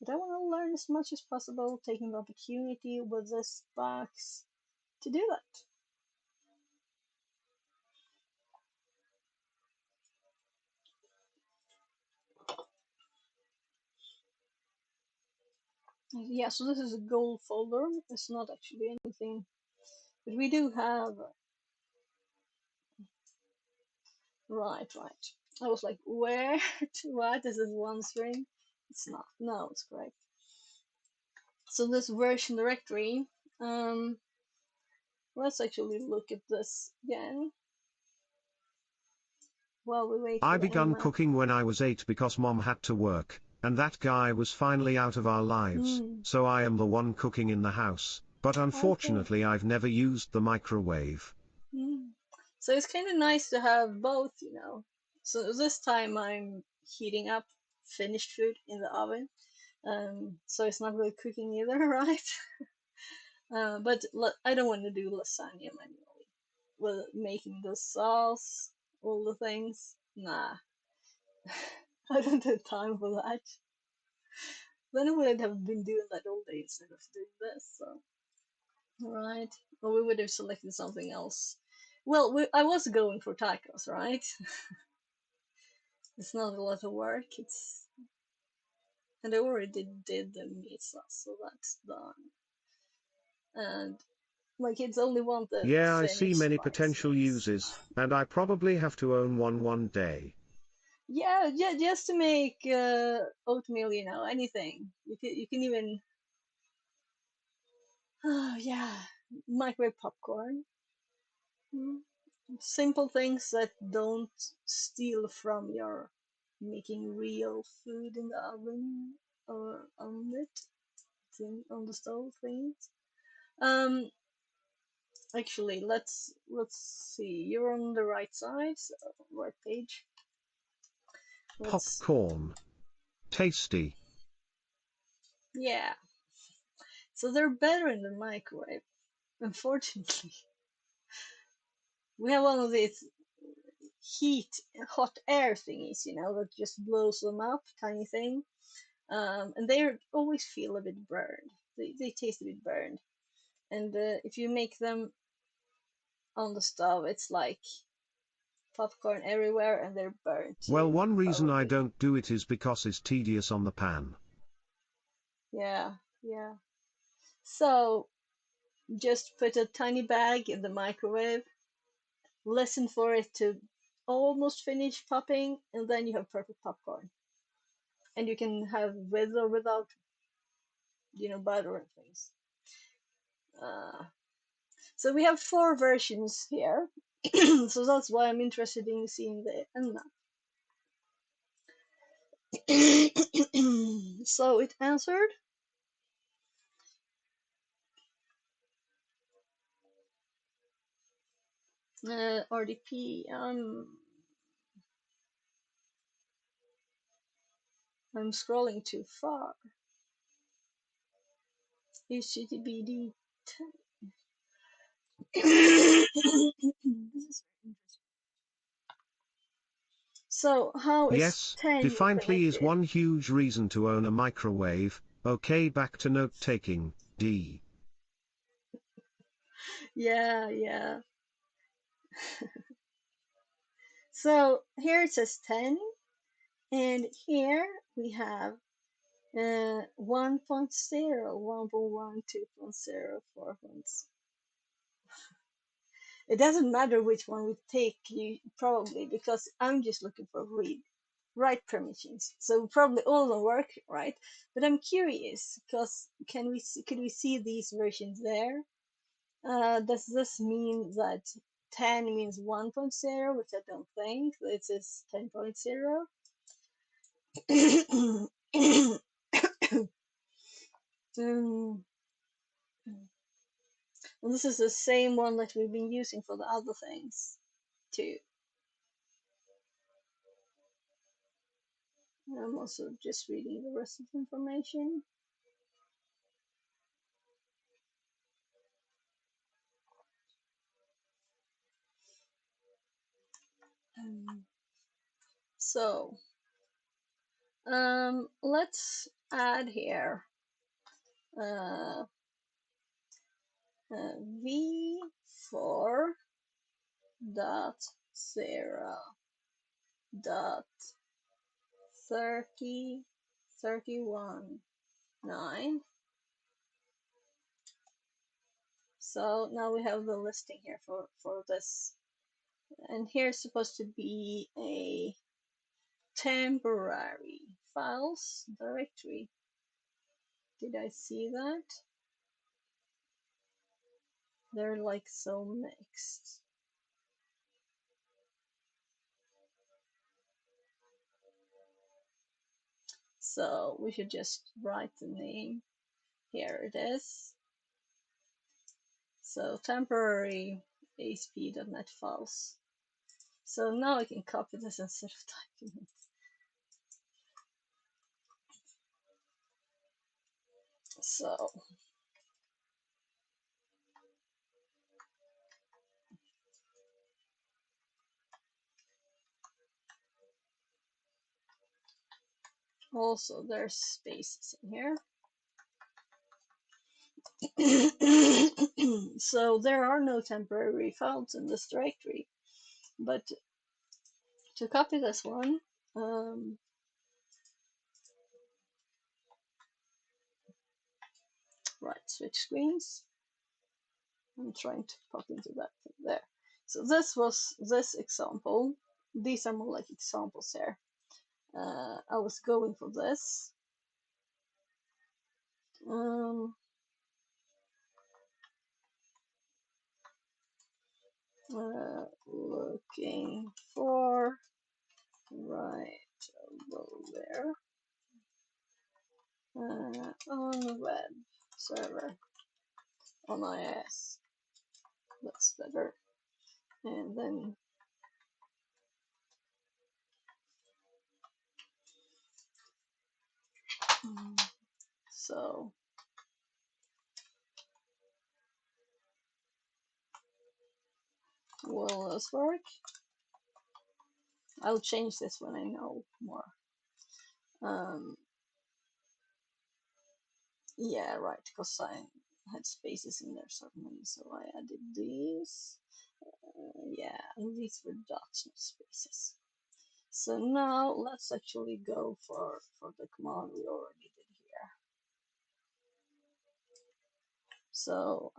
But I want to learn as much as possible, taking the opportunity with this box to do that. Yeah, so this is a gold folder. It's not actually anything, but we do have. Right, right. I was like, where? What? Is this one string? It's not. No, it's correct. So this version directory, um, let's actually look at this again while we wait I for the began internet. cooking when I was 8 because mom had to work, and that guy was finally out of our lives, so I am the one cooking in the house, but Okay. unfortunately I've never used the microwave. So it's kind of nice to have both, you know. So this time I'm heating up finished food in the oven, so it's not really cooking either, right? But I don't want to do lasagna manually. With making the sauce, all the things, nah. I don't have time for that. Then I would have been doing that all day instead of doing this, so. Right. Or we would have selected something else. Well, I was going for tacos, right? It's not a lot of work. And I already did the meat sauce, so that's done. And my kids only want the Yeah, I see finished many potential spices. uses, and I probably have to own one day. Yeah, just to make oatmeal, you know, anything. You can even oh yeah, microwave popcorn. Mm. Simple things that don't steal from your making real food in the oven or on it thing on the stove things. Um, actually, let's see. You're on the right side, so right page. Let's Popcorn. Tasty. yeah. So they're better in the microwave. Unfortunately, we have one of these hot air thingies, you know, that just blows them up, tiny thing. And they always feel a bit burned. They taste a bit burned. And if you make them on the stove, it's like popcorn everywhere, and they're burnt Well, too, one reason I probably. don't do it is because it's tedious on the pan. Yeah, yeah. So just put a tiny bag in the microwave, listen for it to almost finish popping, and then you have perfect popcorn. And you can have with or without, you know, butter and things. Uh, so we have 4 versions here. So that's why I'm interested in seeing the end map. So it answered RDP. I'm scrolling too far. HTTPD. So how is Yes, 10 defiantly is implemented? one huge reason to own a microwave. Okay, back to note taking. D. Yeah, yeah. So here it says 10, and here we have 1.0, 1.1, 2.0, 4. It doesn't matter which one we take, you probably, because I'm just looking for write permissions. So probably all of them work, right? But I'm curious because could we see these versions there? Does this mean that 10 means 1.0, which I don't think. It says 10.0. um, and this is the same one that we've been using for the other things too. I'm also just reading the rest of the information. So let's add here uh, v4 dot 0 dot 30 31 9. So now we have the listing here for this, and here's supposed to be a temporary files directory. Did I see that? They're like so mixed. So we should just write the name. Here it is. So temporary ASP.NET files. So now I can copy this instead of typing it. So also there's spaces in here. So there are no temporary files in this directory. But to copy this one, right, switch screens. I'm trying to pop into that thing there. So this was this example. These are more like examples here. I was going for this. Looking for right over there on the web server on IIS. That's better. And then so Will this work? I'll change this when I know more. Yeah, right, because I had spaces in there suddenly, so I added these. Yeah, and these were dots, not spaces. So now let's actually go for the command we already did here. So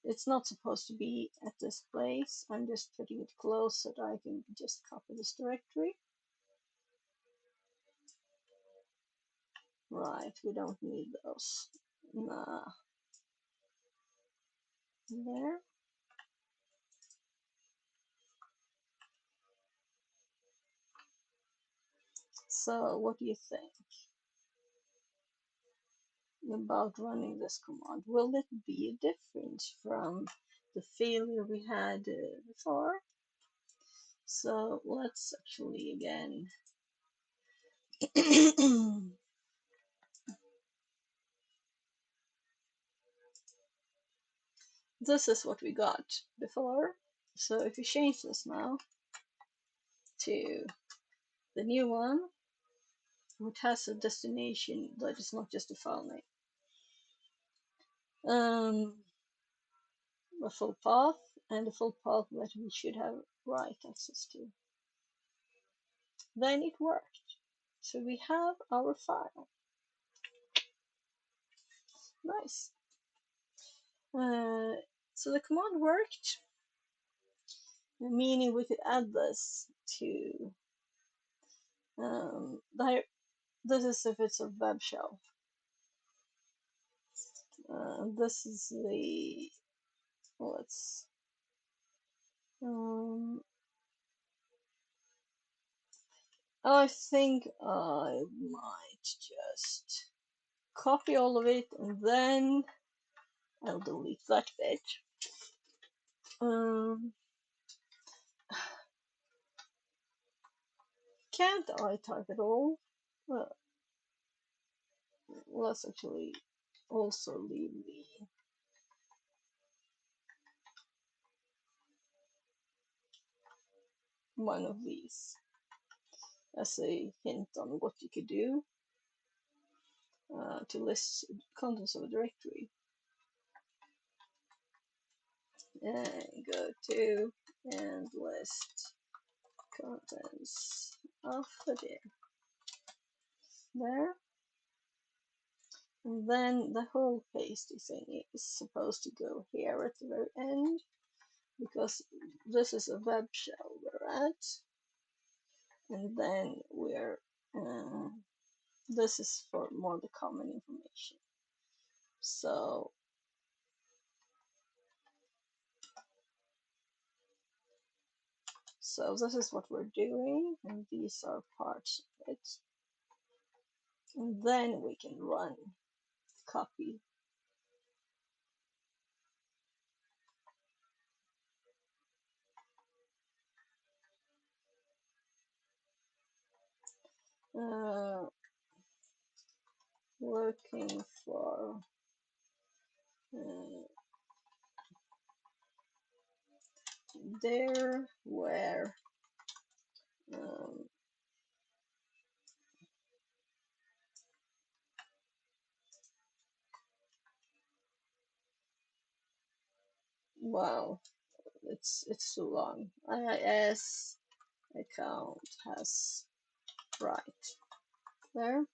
it's not supposed to be at this place. I'm just putting it close so that I can just copy this directory. Right, we don't need those. Nah. There. So what do you think about running this command? Will it be a difference from the failure we had before? So let's actually again this is what we got before. So if you change this now to the new one, which has a destination that is not just a file name, a full path, and a full path that we should have write access to, then it worked. So we have our file. Nice. So the command worked, meaning we could add this to this is if it's a web shell. This is the let's I think I might just copy all of it and then I'll delete that bit. Can't I type it all? Well, let's actually also leave the one of these as a hint on what you could do to list contents of a directory. And go to and list contents of the div. There. And then the whole pasty thing is supposed to go here at the very end, because this is a web shell we're at. And then this is for more the common information. So this is what we're doing, and these are parts of it. And then we can run copy. Looking for there where wow, it's too long. IIS account has right there.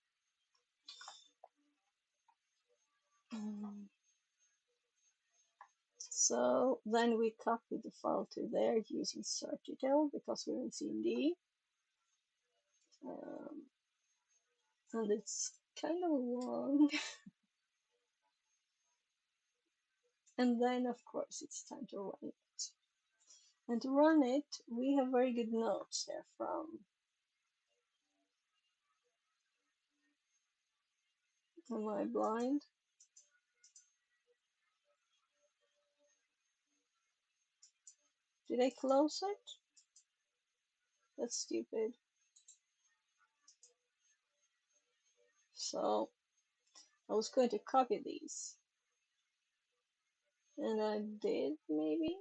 So then we copy the file to there using certdetail because we're in CMD. And it's kind of long. And then of course it's time to run it. And to run it, we have very good notes here from Am I blind? Did I close it? That's stupid. So I was going to copy these. And I did, maybe?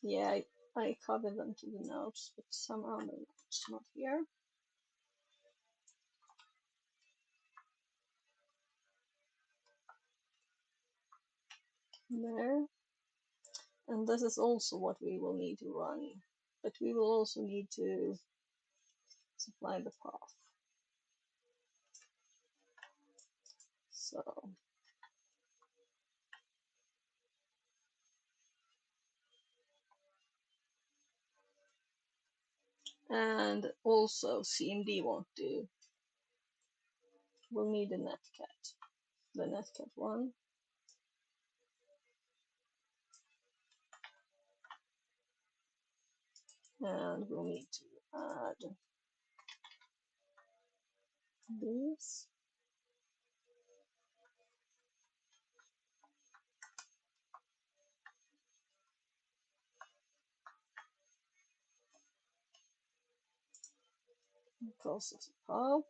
Yeah, I copied them to the notes, but somehow it's not here. There. And this is also what we will need to run. But we will also need to supply the path. So, and also CMD won't do. We'll need a netcat. The netcat one. And we'll need to add this. Process path.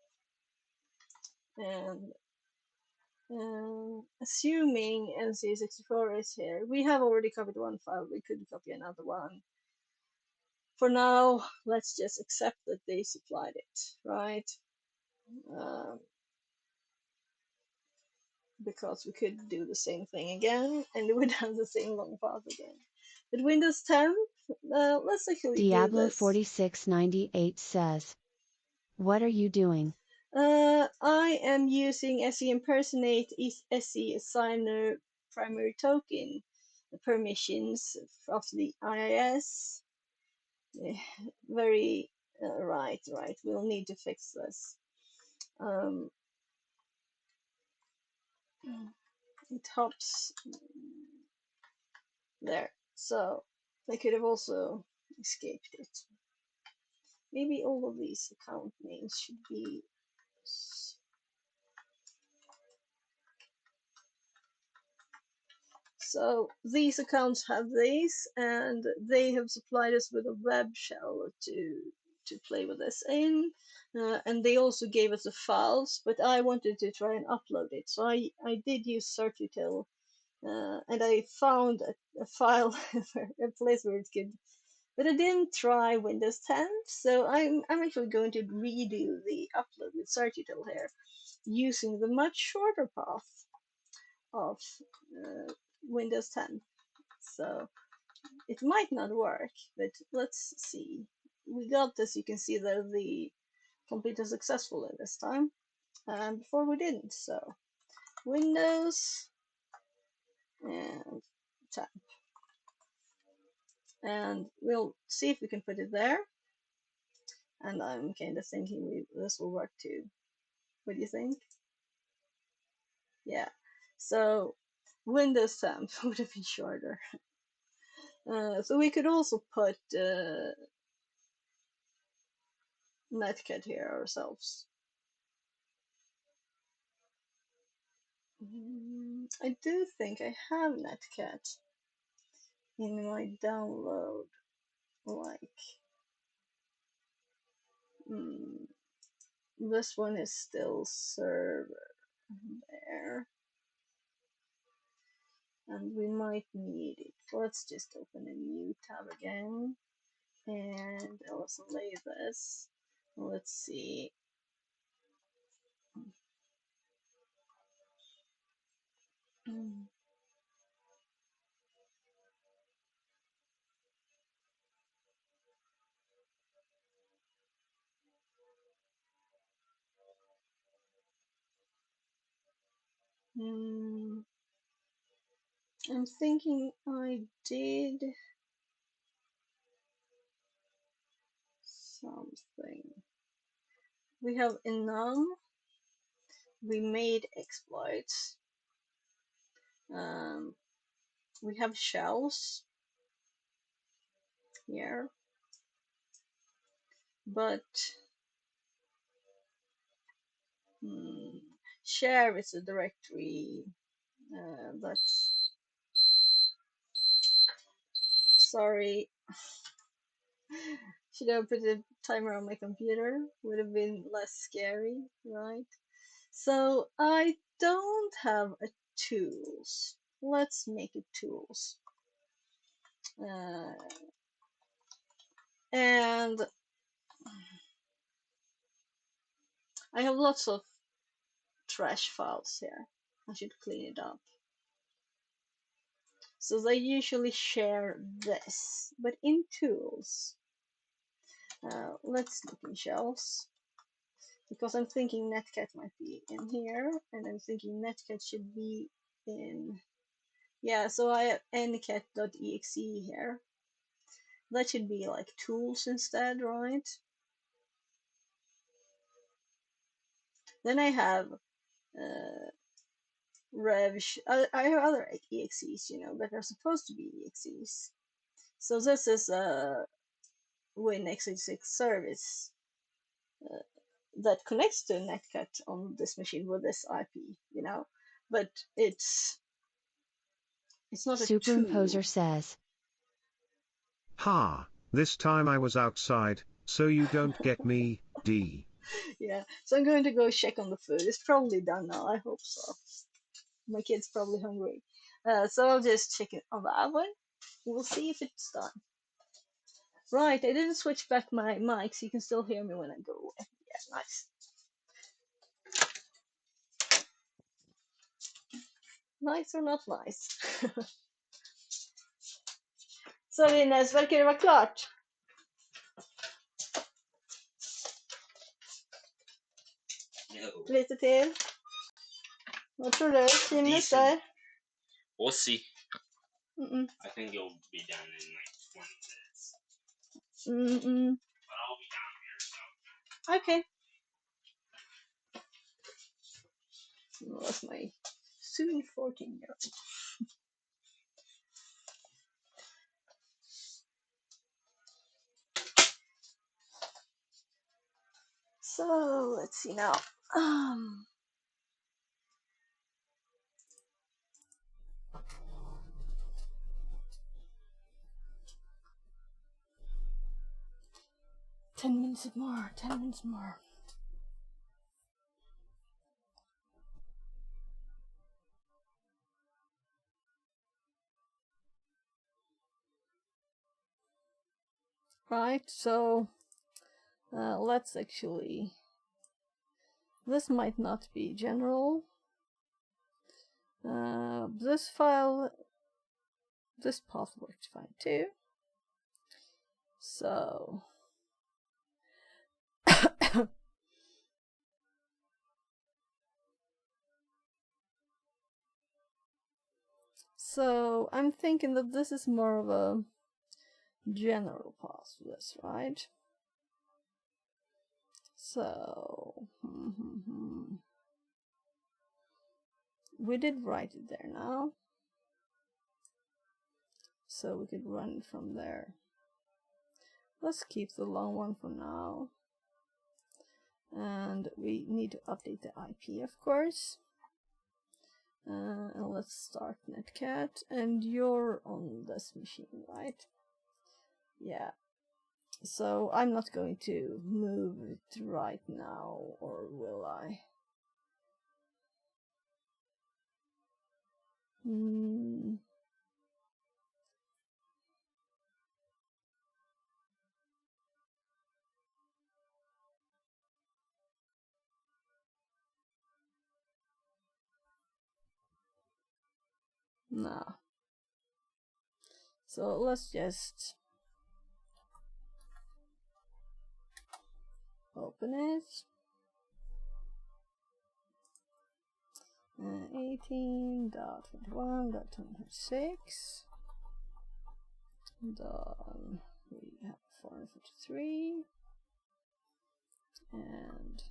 And assuming NC64 is here, we have already copied one file, we could copy another one. For now, let's just accept that they supplied it, right? Because we could do the same thing again and it would have the same long path again. But Windows 10, let's actually do Diablo this. 4698 says, what are you doing? I am using SE impersonate SE assigner primary token permissions of the IIS. Very right. We'll need to fix this. It hops there, so I could have also escaped it. Maybe all of these account names should be. So these accounts have these, and they have supplied us with a web shell to play with this in, and they also gave us the files. But I wanted to try and upload it, so I did use searchutil, and I found a file, a place where it could. But I didn't try Windows 10, so I'm actually going to redo the upload with searchutil here, using the much shorter path of Windows 10. So it might not work, but let's see. We got this, you can see that the computer is successful in this time, and before we didn't. So Windows and 10. And we'll see if we can put it there. And I'm kind of thinking this will work too. What do you think? Yeah. So Windows 10 would have been shorter. So we could also put Netcat here ourselves. I do think I have Netcat in my download. Like, this one is still server there, and we might need it. Let's just open a new tab again, and also lay this. Let's see. I'm thinking I did something. We have enum. We made exploits. We have shells here, but share is a directory that. Sorry, should I put a timer on my computer? Would have been less scary, right? So I don't have a tools. Let's make it tools. And I have lots of trash files here. I should clean it up. So they usually share this, but in tools, let's look in shelves, because I'm thinking Netcat might be in here, and I'm thinking Netcat should be in, yeah, so I have ncat.exe here. That should be like tools instead, right? Then I have I have other exes, that are supposed to be exes. So this is a Win x86 service that connects to Netcat on this machine with this IP, but it's not a tool. Superimposer says, Ha, this time I was outside, so you don't get me, D. Yeah, so I'm going to go check on the food. It's probably done now. I hope so. My kid's probably hungry. So I'll just check it on that one. We'll see if it's done. Right, I didn't switch back my mic, so you can still hear me when I go away. Yeah, nice. Nice or not nice? Så Linus, verkar det vara klart? No. Lite till? Vad tror du? 10 minuter? We'll see. Mm-mm. I think it'll be done in like 20 minutes. Mm-mm. But I'll be down here, so. Okay. That's my soon 14-year-old. So let's see now. 10 minutes more, 10 minutes more. Right, so let's actually, this might not be general. This file, this path works fine too. So so I'm thinking that this is more of a general path for this, right? So we did write it there now, so we could run it from there. Let's keep the long one for now, and we need to update the IP, of course. And let's start Netcat, and you're on this machine, right? Yeah. So I'm not going to move it right now, or will I? No. So let's just open it. 18.21.26. Done. We have 453. And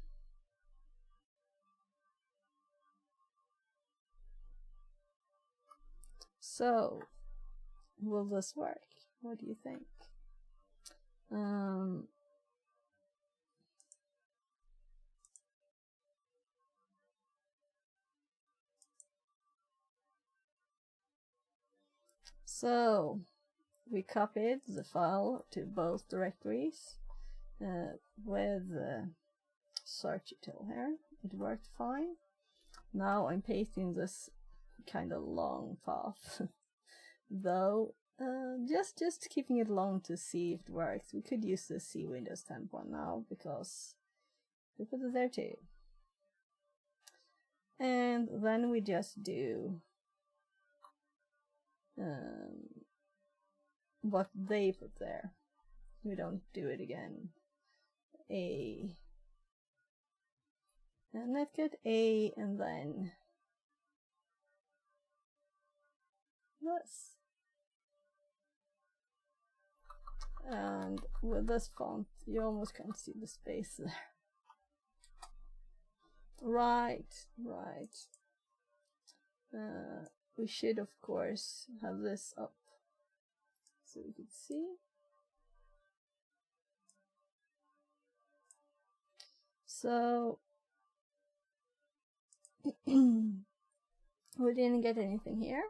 so, will this work? What do you think? So we copied the file to both directories with search util here. It worked fine. Now I'm pasting this kind of long path, though Just keeping it long to see if it works. We could use the C Windows temp one now because we put it there too. And then we just do what they put there. We don't do it again. A netcat A, and then this. And with this font, you almost can't see the space there. Right. We should, of course, have this up so we can see. So we didn't get anything here.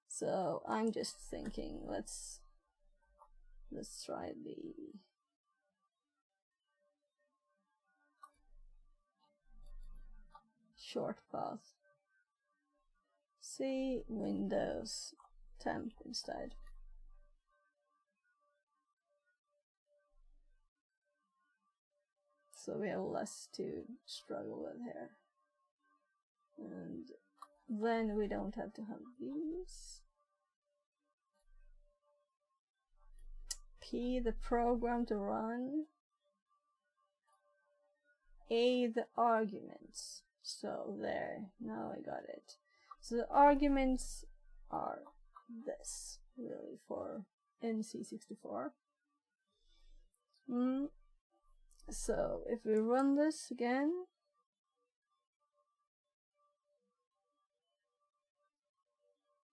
So I'm just thinking, let's try the short path. C Windows temp instead. So we have less to struggle with here. And then we don't have to have these. P, the program to run. A, the arguments. So there, now I got it. So the arguments are this, really, for NC64. So if we run this again,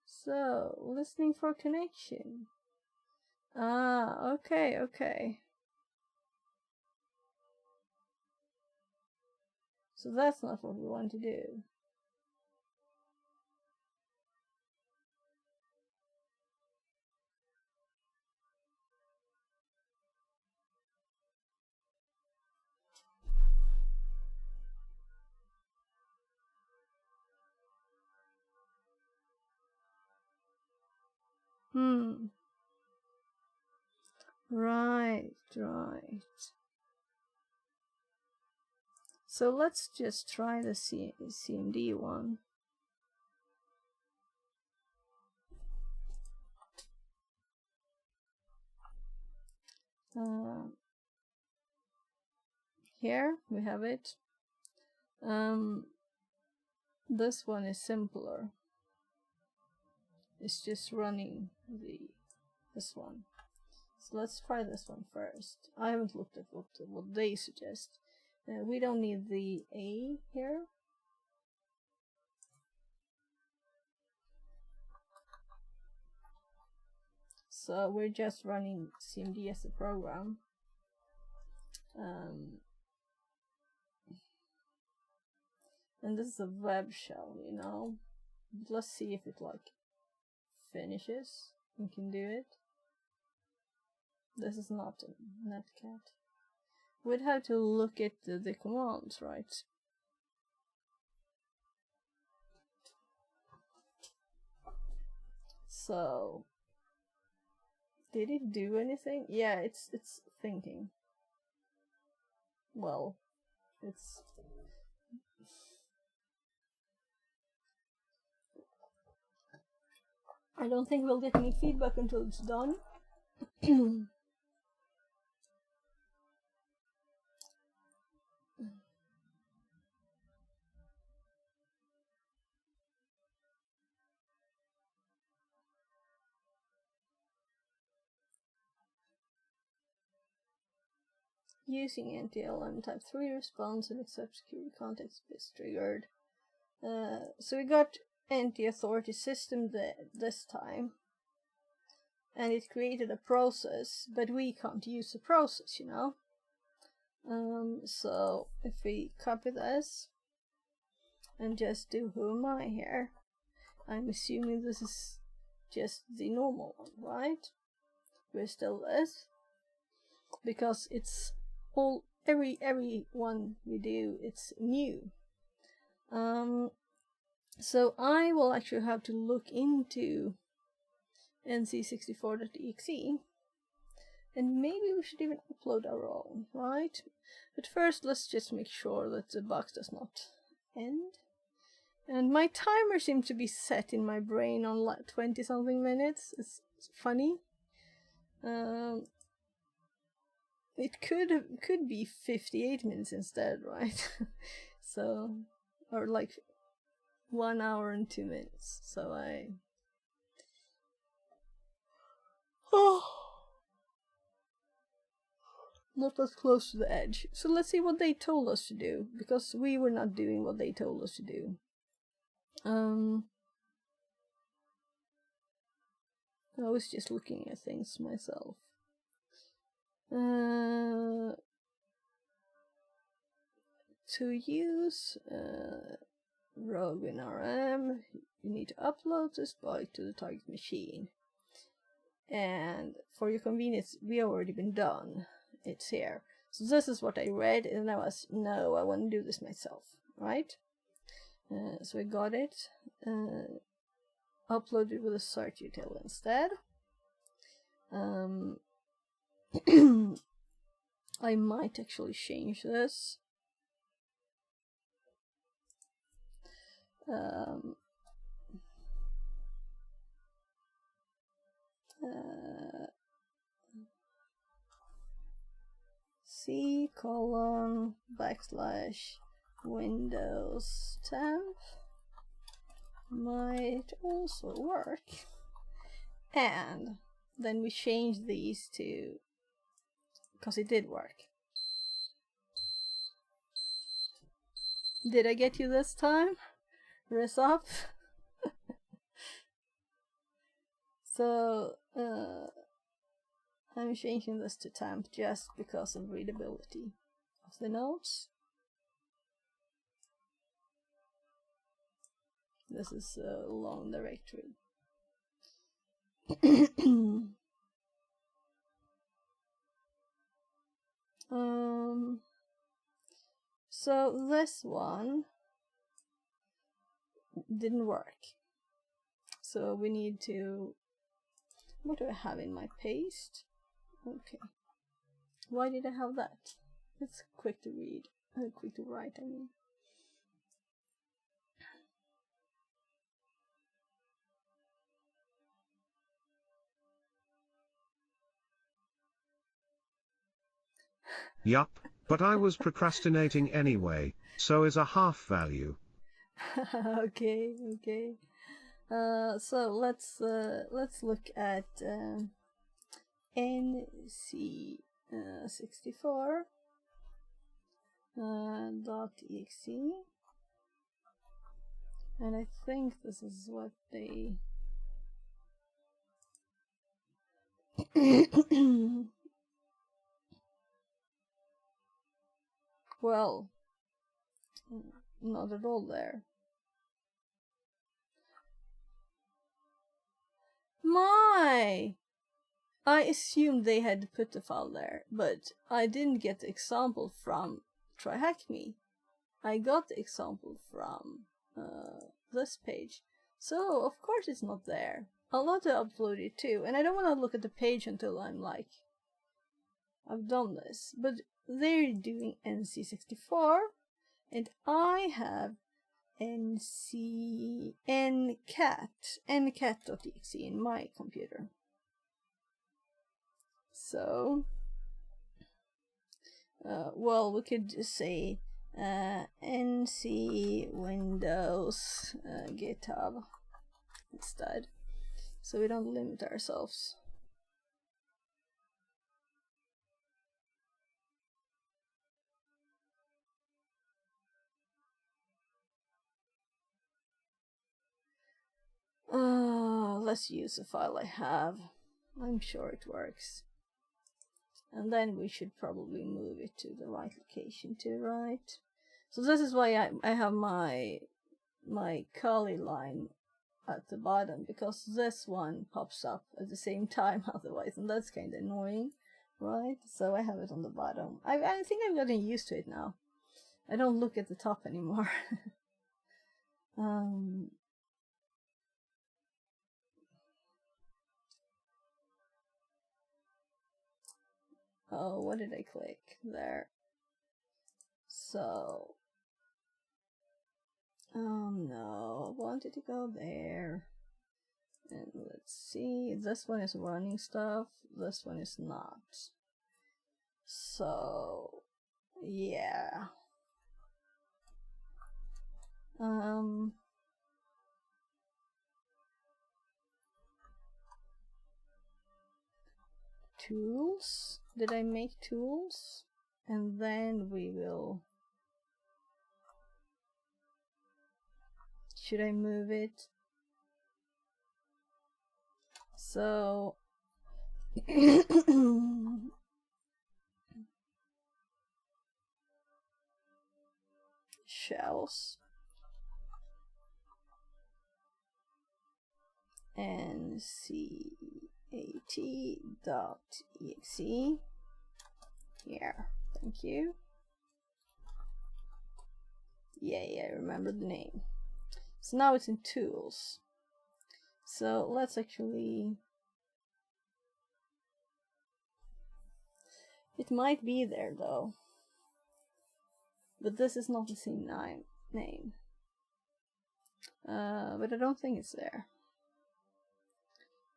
so listening for connection. Okay. So that's not what we want to do. Right. So let's just try the CMD one. Here we have it. This one is simpler. It's just running this one. So let's try this one first. I haven't looked at what they suggest. We don't need the A here. So we're just running CMD as a program. And this is a web shell, you know. But let's see if it like finishes. We can do it. This is not a netcat. We'd have to look at the commands, right? So did it do anything? Yeah, it's thinking. Well, it's I don't think we'll get any feedback until it's done. Using anti-LM type 3 response and accept security context is triggered. So we got anti-authority system this time. And it created a process, but we can't use the process, you know. So if we copy this and just do who am I here, I'm assuming this is just the normal one, right? We're still this, because it's all every one we do, it's new. So I will actually have to look into nc64.exe. And maybe we should even upload our own, right? But first, let's just make sure that the box does not end. And my timer seems to be set in my brain on like 20 something minutes. It's funny. It could be 58 minutes instead, right? So, or like 1 hour and 2 minutes. So not as close to the edge. So let's see what they told us to do, because we were not doing what they told us to do. I was just looking at things myself. To use Rogue WinRM, you need to upload this byte to the target machine. And for your convenience, we have already been done. It's here. So this is what I read, and I was, no, I want to do this myself, right? So I got it. Uploaded with a search util instead. I might actually change this. C:\/ Windows temp might also work. And then we change these to, because it did work. Did I get you this time? Res up. So I'm changing this to temp just because of readability of the notes. This is a long directory. So this one didn't work. So we need to, what do I have in my paste? Okay. Why did I have that? It's quick to read, quick to write, I mean. Yup, but I was procrastinating anyway, so is a half value. Okay. So let's look at nc64 .exe, and I think this is what they well, not at all there. I assumed they had put the file there, but I didn't get the example from TryHackMe. I got the example from this page. So, of course it's not there. I'll have to upload it too, and I don't want to look at the page until I'm like, I've done this. But they're doing nc64, and I have ncat.exe in my computer. So, well, we could just say nc windows github instead, so we don't limit ourselves. Let's use the file I have. I'm sure it works. And then we should probably move it to the right location too, right? So this is why I have my curly line at the bottom, because this one pops up at the same time otherwise, and that's kind of annoying, right? So I have it on the bottom. I think I've gotten used to it now. I don't look at the top anymore. Oh, what did I click there? So, oh no, I wanted to go there. And let's see, this one is running stuff, this one is not. So, yeah. Tools? Did I make tools? And then we will... Should I move it? So... shells. ncat.exe. Here, thank you. Yay, I remember the name. So now it's in tools. So let's actually... It might be there though. But this is not the same name. But I don't think it's there.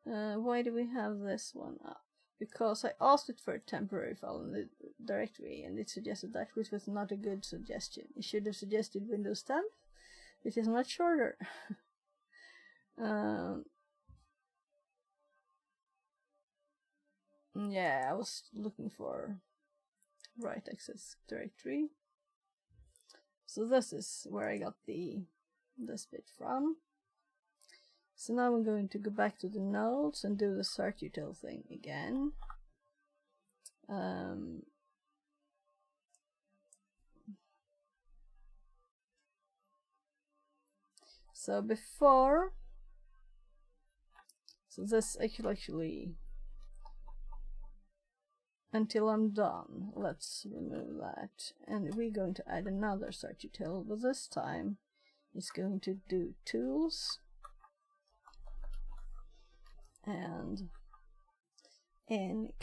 Why do we have this one up? Because I asked it for a temporary file in the directory and it suggested that, which was not a good suggestion. It should have suggested Windows temp, which is much shorter. Yeah, I was looking for right access directory. So this is where I got this bit from. So now I'm going to go back to the nodes and do the search util thing again. So before, so this actually, until I'm done, let's remove that. And we're going to add another search util, but this time it's going to do tools and ncat.exe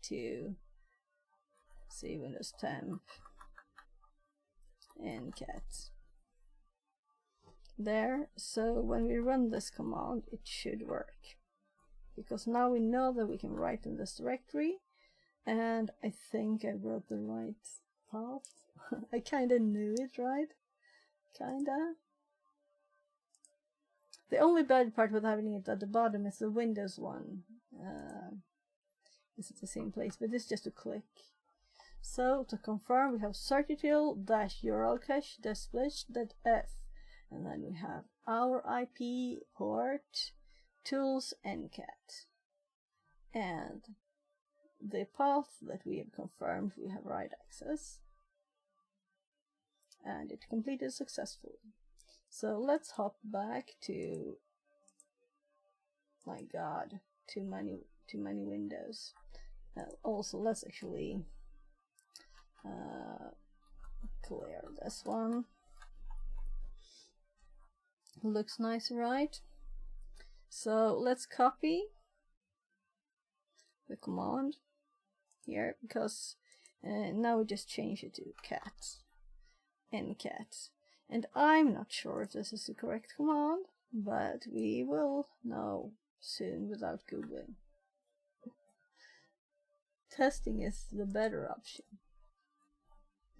to say Windows temp ncat. There, so when we run this command it should work, because now we know that we can write in this directory, and I think I wrote the right path. I kinda knew it, right? Kinda. The only bad part with having it at the bottom is the Windows one. Is it the same place? But it's just a click. So to confirm, we have certutil -url cache -splish.f, and then we have our IP port, tools ncat, and the path that we have confirmed we have right access, and it completed successfully. So let's hop back to, my god, too many windows. Also, let's actually clear this one. Looks nice, right? So let's copy the command here, because now we just change it to cat, ncat. And I'm not sure if this is the correct command, but we will know soon without googling. Testing is the better option,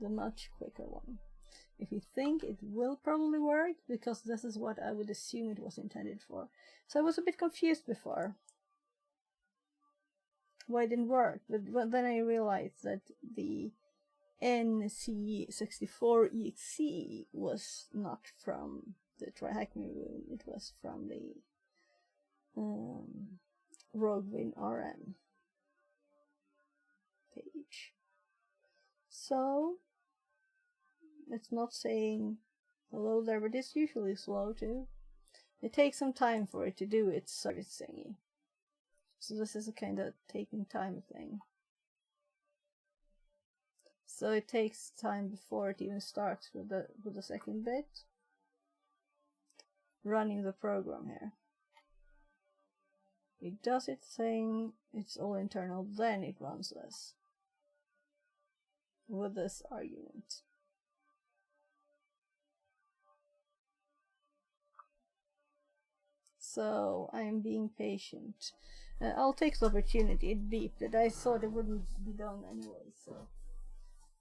the much quicker one. If you think it will probably work, because this is what I would assume it was intended for. So I was a bit confused before why it didn't work, but then I realized that the NC64EXE was not from the TryHackMe room, it was from the Roguewin RM page. So it's not saying hello there, but it's usually slow too. It takes some time for it to do its service thingy. So this is a kind of taking time thing. So it takes time before it even starts with the second bit. Running the program here. It does its thing, it's all internal, then it runs less. With this argument. So I am being patient. I'll take the opportunity. It beeped it. I thought it wouldn't be done anyway, so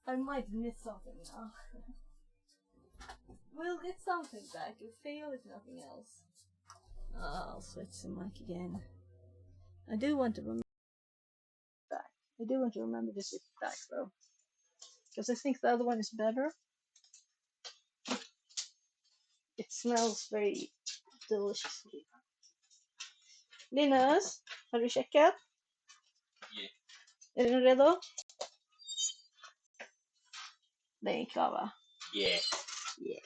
I might miss something now. We'll get something back. If fail, if nothing else. I'll switch the mic again. I do want to remember back. I do want to remember this is back though, because I think the other one is better. It smells very deliciously. Linus, har du checkat? Yeah. Är du redo? Det är klar va? Yeah. Yeah.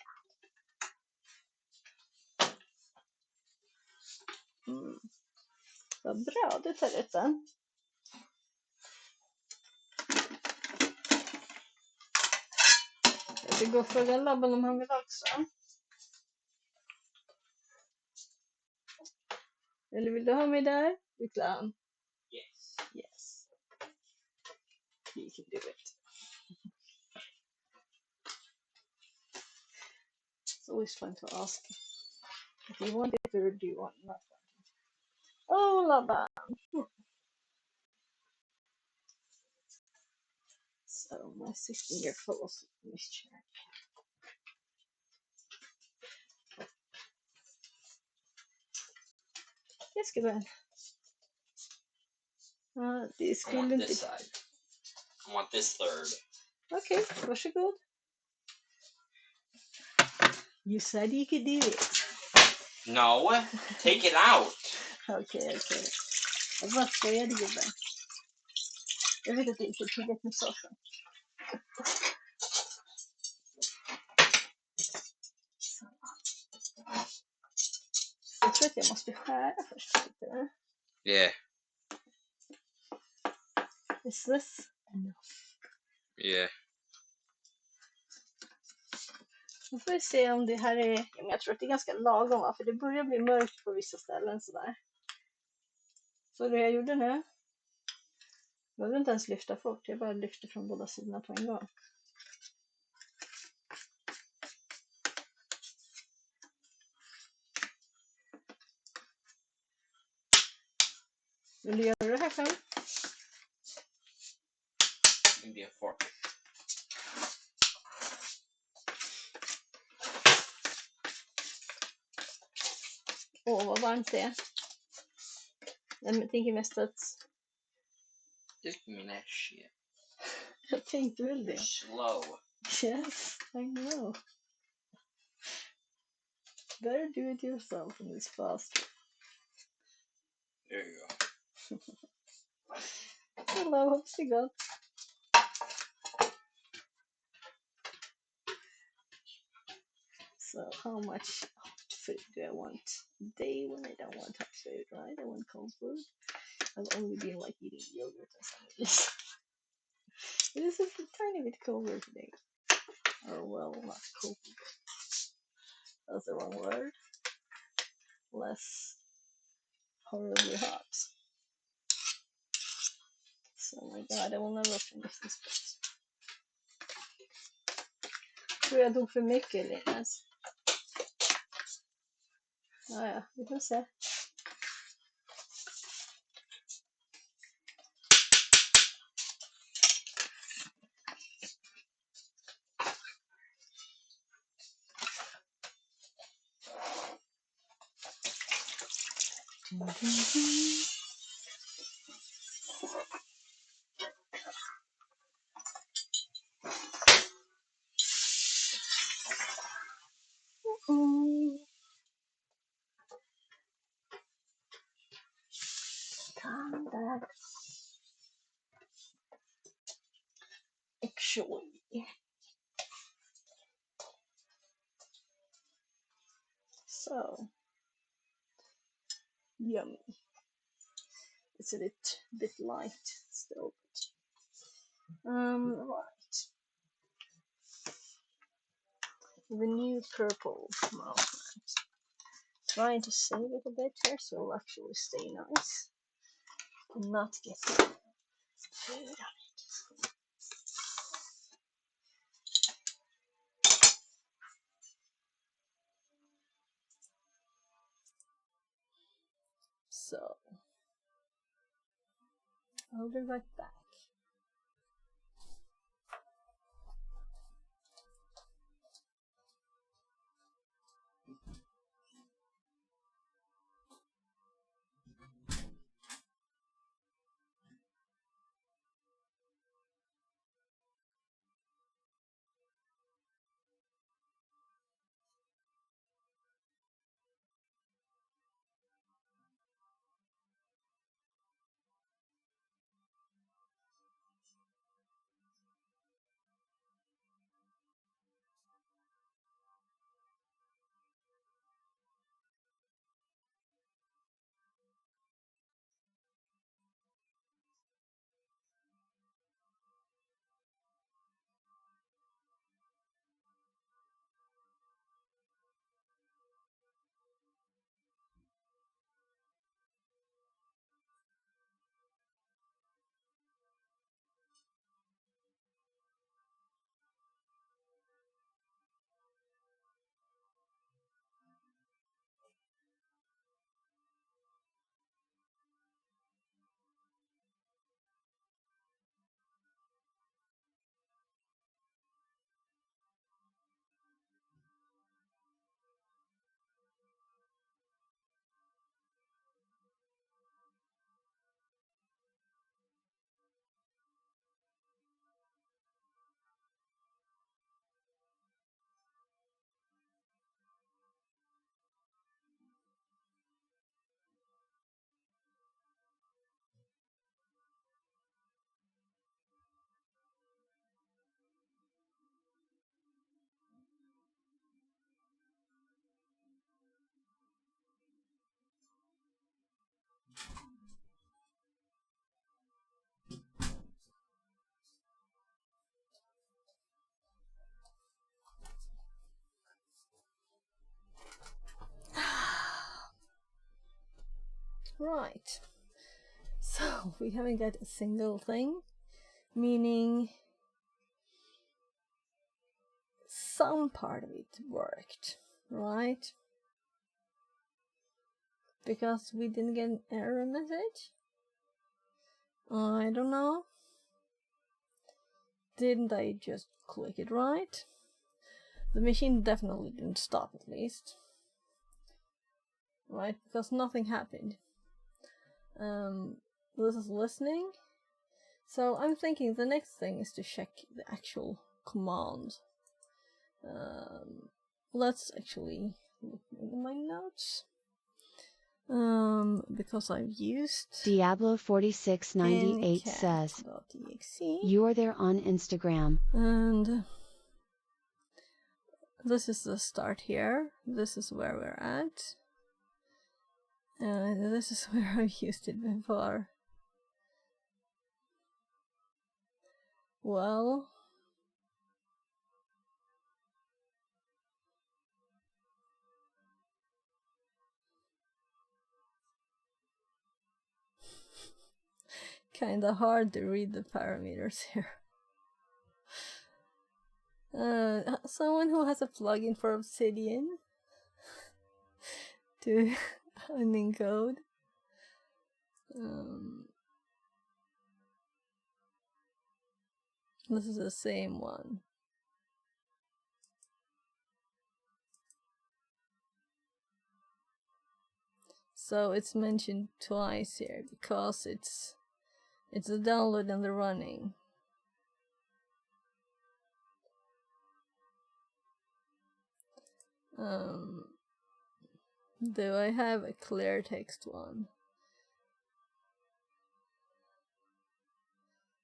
Vad bra, du tar rätt sen. Jag ska gå och fråga labben om han vill också. Eller vill du ha mig där? Du clown. Yes. Yes. You can do it. It's always fun to ask. Do you want it or do you want not? Oh, labban. So my 16-year-old was mischief. Yes, gubben. Det I want skulle this inte... side. I want this third. Okej, varsågod. You said you could do it. No, take it out. Okej. Jag bara skojade, gubben. Jag vet att det inte är tillräckligt med såsen. Jag tror att jag måste skära först. Yeah. Is this enough? Yeah. Nu får vi se om det här är... Jag tror att det är ganska lagom, va? För det börjar bli mörkt på vissa ställen sådär. Så det jag gjorde nu. Jag behöver inte ens lyfta fort. Jag bara lyfter från båda sidorna på en gång. Vill du göra det här själv? Maybe a fork. Åh, vad varmt det är. Jag tänker mest att... Just give me that shit. Jag tänkte väl det. Slow. Yes, I know. Better do it yourself and it's faster. There you go. Hello, hoppas det gott. So how much hot food do I want today when I don't want hot food, right? I want cold food. I've only been like eating yogurt and sandwiches. It is a tiny bit colder today. Or well, not cold. That's the wrong word. Less horribly hot. So my god, I will never finish this bit. Tror jag tog för mycket, Linus. Ja, vi får se. Come back. Actually. So. Yummy. It's a bit light still. Right. The new purple. Well, trying to save it a bit here so it'll actually stay nice and not get food on it. So I'll be right back. Right, so we haven't got a single thing, meaning some part of it worked, right? Because we didn't get an error message? I don't know. Didn't I just click it right? The machine definitely didn't stop, at least. Right? Because nothing happened. This is listening. So I'm thinking the next thing is to check the actual command. Let's actually look in my notes. Because I've used Diablo 4698 says, you are there on Instagram. And this is the start here. This is where we're at. And this is where I've used it before. Well, kinda hard to read the parameters here. Someone who has a plugin for Obsidian to unencode. This is the same one. So it's mentioned twice here because it's the download and the running. Do I have a clear text one?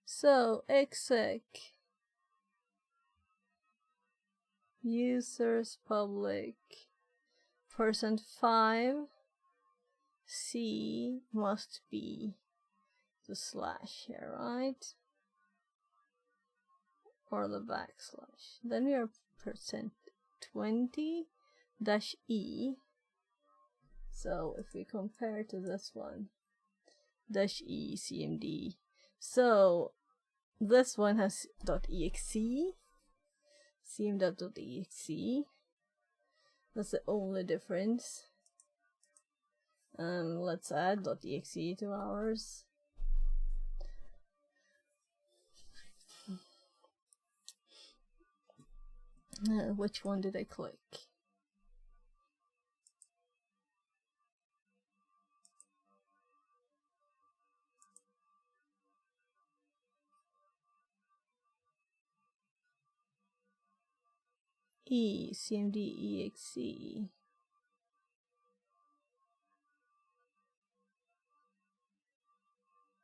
So exec users public %5 C must be the slash here, right? Or the backslash. Then we are %20 -E So if we compare to this one, -e cmd. So this one has .exe, cm.exe. That's the only difference. Let's add .exe to ours. Which one did I click? cmd.exe.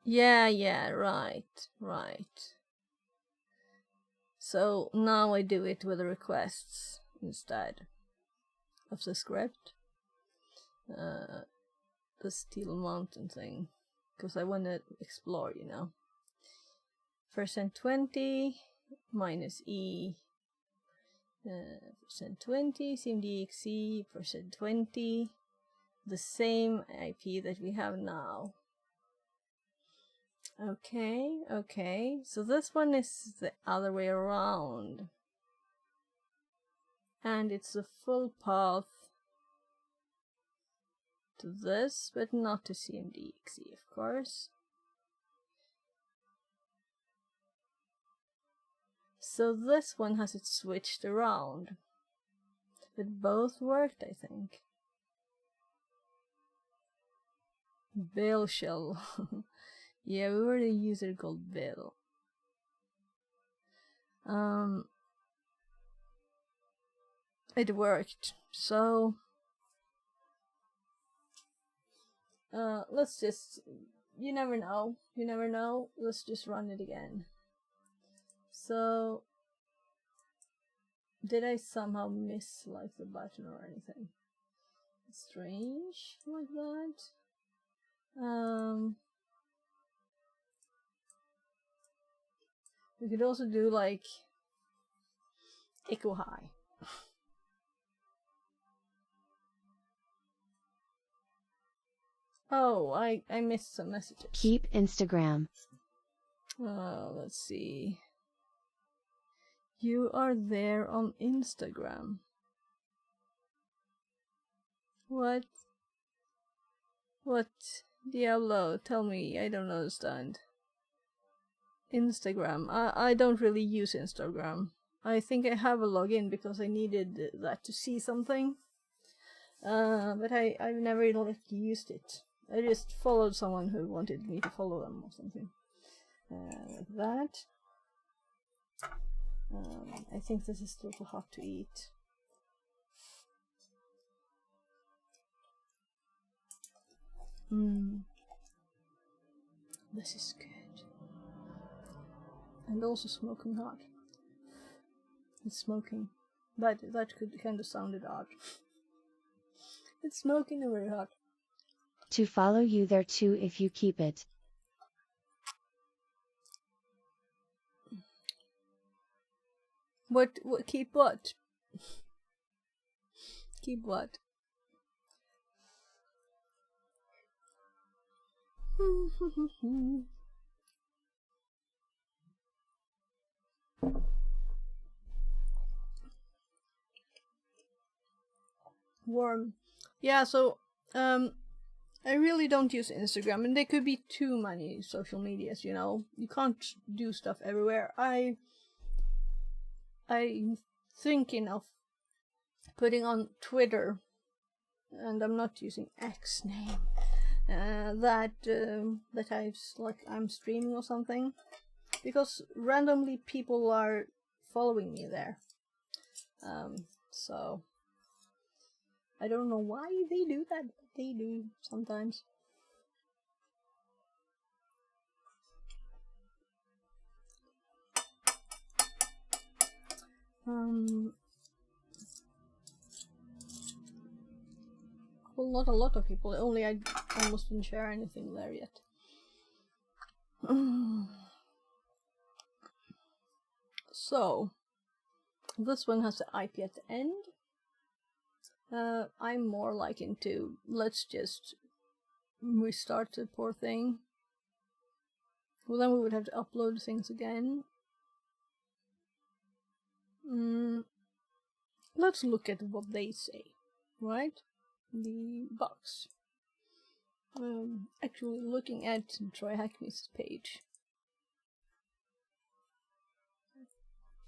Yeah, right. So now I do it with the requests instead of the script. The Steel Mountain thing, because I want to explore, you know. %20 minus e %20 cmd.exe %20, the same IP that we have now. Okay, so this one is the other way around, and it's the full path to this, but not to cmd.exe, of course. So this one has it switched around, but both worked, I think. Bill shell. Yeah, we were the user called Bill. It worked. So let's just, you never know. Let's just run it again. So did I somehow miss like the button or anything? Strange like that. We could also do like echo high. Oh, I missed some messages. Keep Instagram. Let's see. You are there on Instagram. What? Diablo, tell me, I don't understand. Instagram. I don't really use Instagram. I think I have a login because I needed that to see something. But I've never really used it. I just followed someone who wanted me to follow them or something. Like that. I think this is still too hot to eat. This is good. And also smoking hot. It's smoking. That could kind of sounded odd. It's smoking and very hot. To follow you there too if you keep it. What keep what? Keep what? Warm. Yeah, so I really don't use Instagram, and there could be too many social medias, you know. You can't do stuff everywhere. I'm thinking of putting on Twitter, and I'm not using X name. That I'm streaming or something, because randomly people are following me there. So I don't know why they do that, but they do sometimes. Well, not a lot of people, only I almost didn't share anything there yet. So, this one has the IP at the end. I'm more like into, let's just restart the poor thing. Well, then we would have to upload things again. Let's look at what they say, right? The box. Actually looking at TryHackMe's page.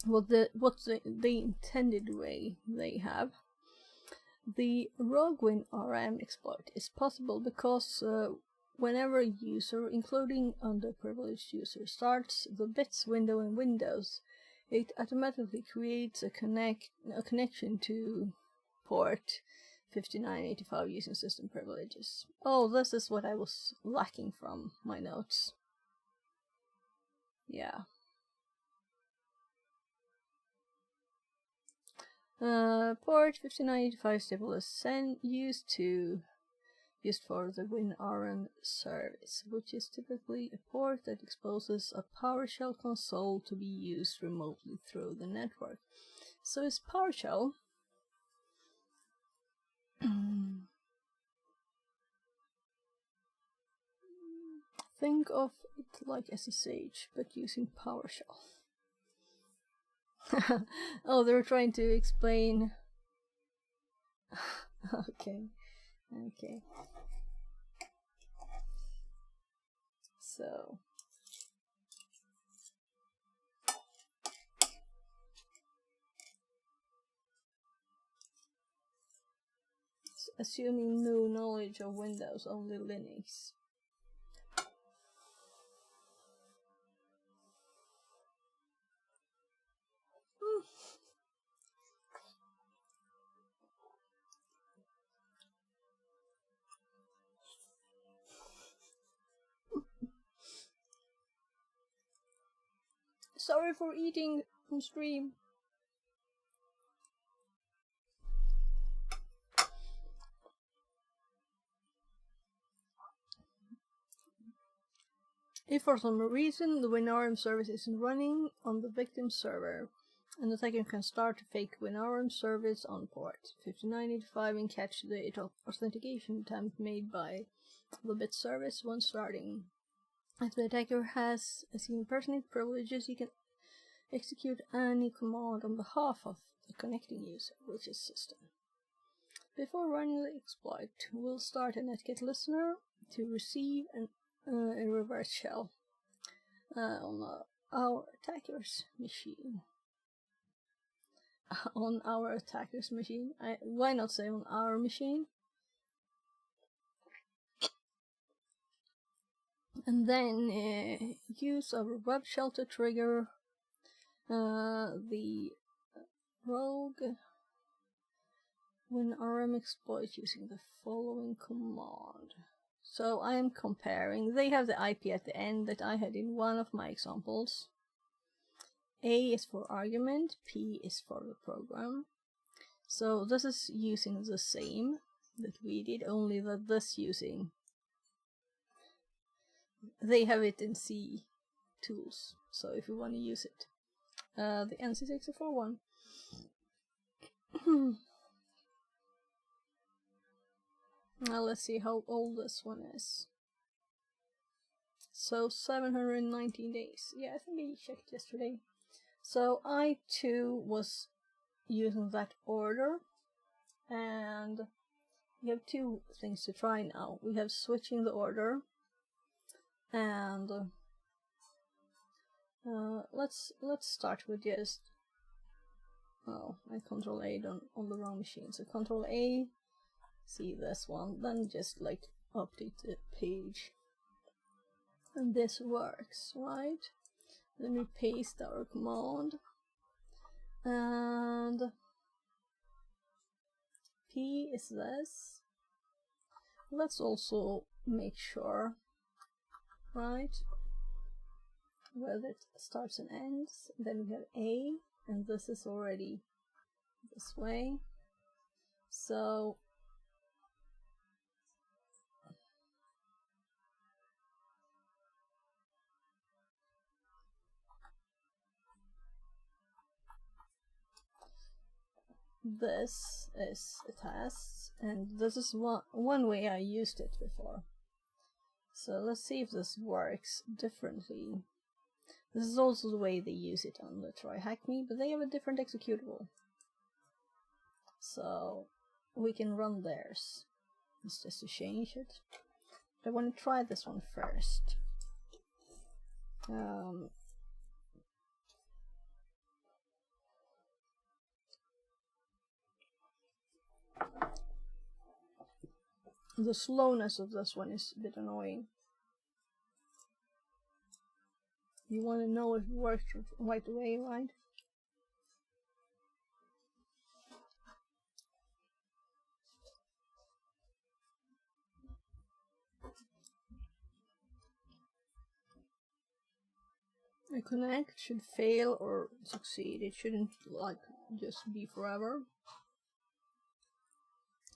What's the intended way they have. The rogue WinRM exploit is possible because whenever a user, including underprivileged user, starts the bits window in Windows, it automatically creates a connection to port 5985 using system privileges. Oh, this is what I was lacking from my notes. Yeah. Port 5985 stable is used for the WinRM service, which is typically a port that exposes a PowerShell console to be used remotely through the network. So is PowerShell think of it like SSH, but using PowerShell. Oh, they're trying to explain. Okay. So. Assuming no knowledge of Windows, only Linux. Sorry for eating on stream. If for some reason the WinRM service isn't running on the victim server, an attacker can start a fake WinRM service on port 5985 and catch the authentication attempt made by the bit service when starting. If the attacker has impersonate privileges, he can execute any command on behalf of the connecting user, which is system. Before running the exploit, we'll start a netget listener to receive a reverse shell on our attacker's machine. On our attacker's machine? Why not say on our machine? And then use our web shell to trigger the rogue WinRM exploit using the following command. So I am comparing. They have the IP at the end that I had in one of my examples. A is for argument, P is for the program. So this is using the same that we did, only that this using. They have it in C tools, so if you want to use it. The NC641. Now let's see how old this one is. So 719 days. Yeah, I think I checked yesterday. So I too was using that order, and we have two things to try now. We have switching the order, and let's start with just I Control A on the wrong machine. So Control A, see this one, then just like update the page, and this works, right? Then we paste our command, and P is this. Let's also make sure, right, where it starts and ends. Then we have A, and this is already this way. So this is a test, and this is one way I used it before. So let's see if this works differently. This is also the way they use it on the TryHackMe, but they have a different executable. So we can run theirs. It's just to change it. I want to try this one first. The slowness of this one is a bit annoying. You want to know if it works right away, right? A connect should fail or succeed. It shouldn't like just be forever.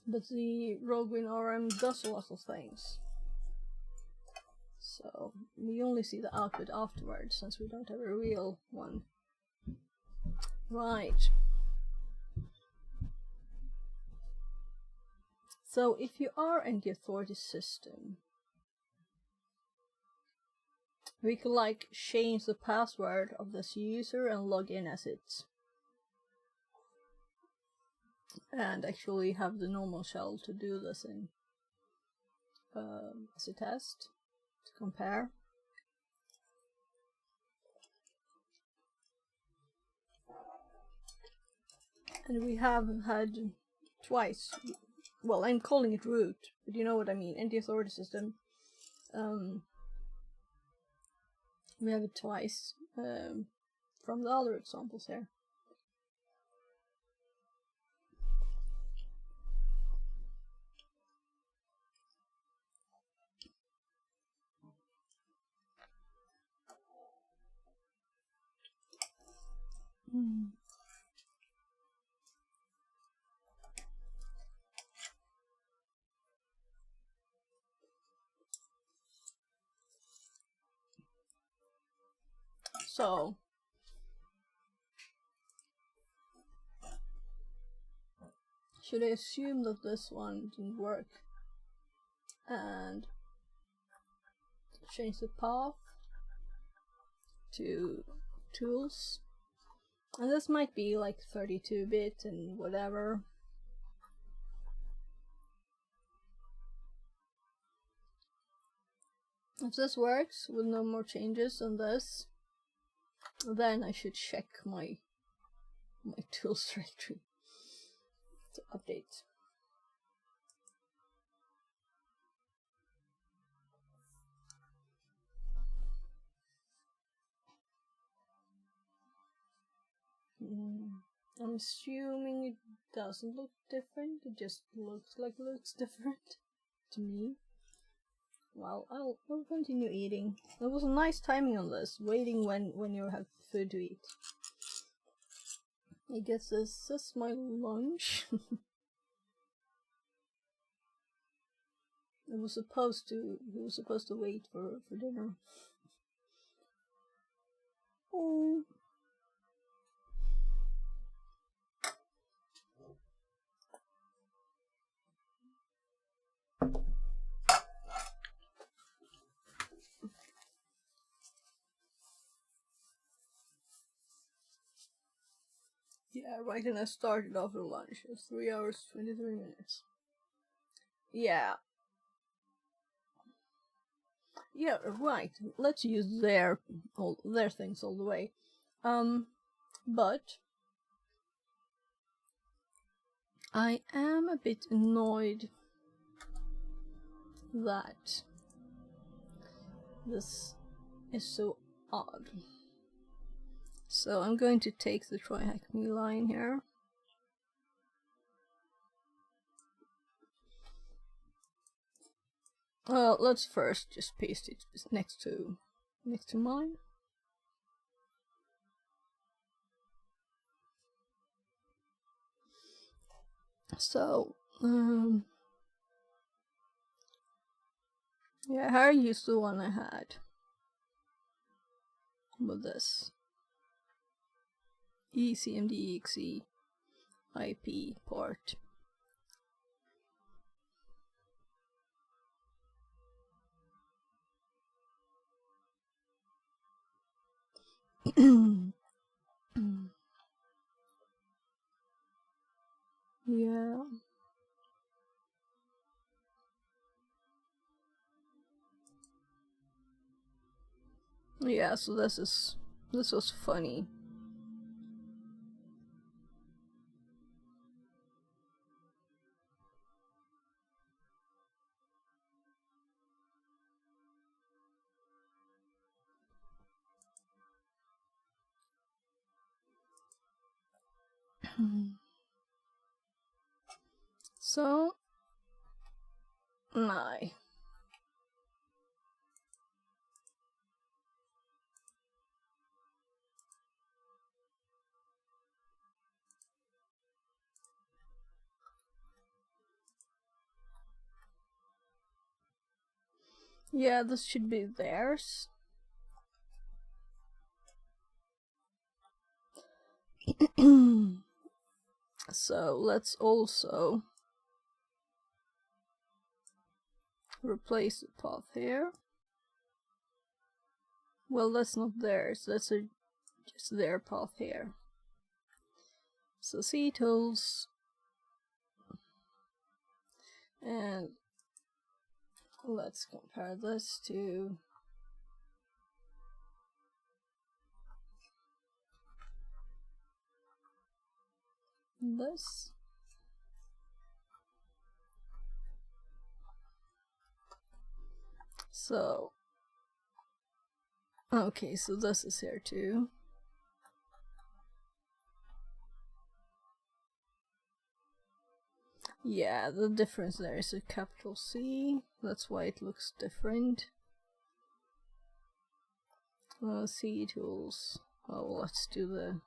But the Roguin RM does a lot of things. So we only see the output afterwards, since we don't have a real one. Right. So if you are in the authority system, we can like change the password of this user and log in as it. And actually have the normal shell to do this in as a test to compare. And we have had twice. Well, I'm calling it root, but you know what I mean. In the authority system, we have it twice from the other examples here. So should I assume that this one didn't work and change the path to tools? And this might be like 32-bit and whatever. If this works with no more changes on this, then I should check my tools directory to update. I'm assuming it doesn't look different, it just looks like it looks different to me. Well, I'll continue eating. There was a nice timing on this, waiting when you have food to eat. I guess this is my lunch. He was supposed to wait for dinner. Oh. Yeah, right, and I started after lunch. It's 3 hours, 23 minutes. Yeah. Yeah, right. Let's use their things all the way. But I am a bit annoyed that this is so odd. So I'm going to take the TryHackMe line here. Let's first just paste it next to mine. So, yeah, I used the one I had with this eCMD.exe IP port. Yeah. Yeah, so this was funny. So, nej. Yeah, this should be theirs. So let's also replace the path here. Well, that's not theirs, that's just their path here. So C tools, and let's compare this to this. So, okay, so this is here too. Yeah, the difference there is a capital C, that's why it looks different. C tools, oh, let's do the,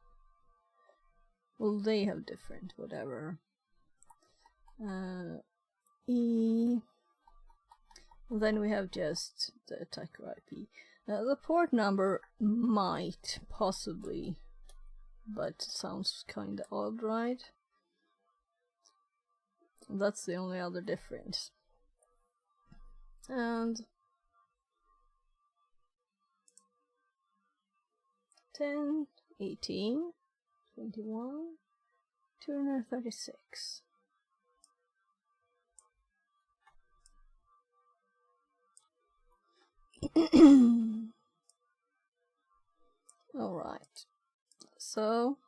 well, they have different, whatever. E, then we have just the attacker IP. The port number might, possibly, but sounds kinda odd, right? That's the only other difference. And 10, 18, 21, 236. Alright, so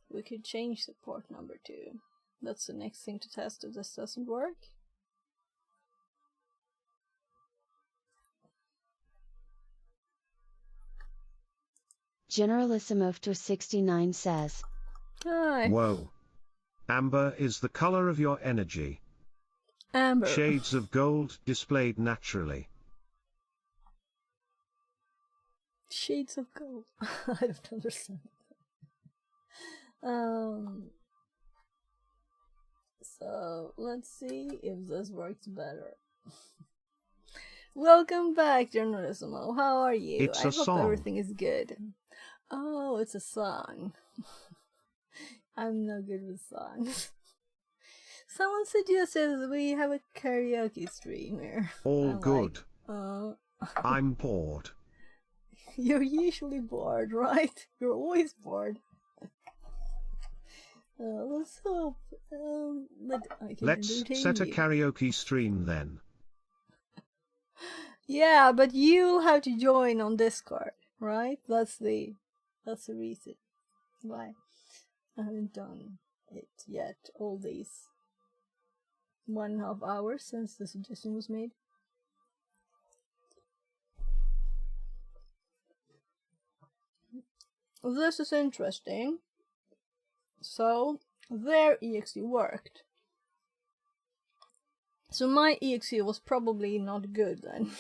we could change the port number too. That's the next thing to test if this doesn't work. Generalissimo69 says, Hi. Whoa. Amber is the color of your energy. Amber. Shades of gold displayed naturally. Shades of gold. I don't understand. So let's see if this works better. Welcome back, Journalismo. How are you? It's I a hope song. everything is good. Oh, it's a song. I'm no good with songs. Someone suggested we have a karaoke stream here. All good. Like, I'm bored. You're usually bored, right? You're always bored. Let's hope. But I can Let's set a karaoke stream then. Yeah, but you'll have to join on Discord, right? That's the reason why I haven't done it yet. All these 1.5 hours since the suggestion was made. This is interesting. So their exe worked. So my exe was probably not good then.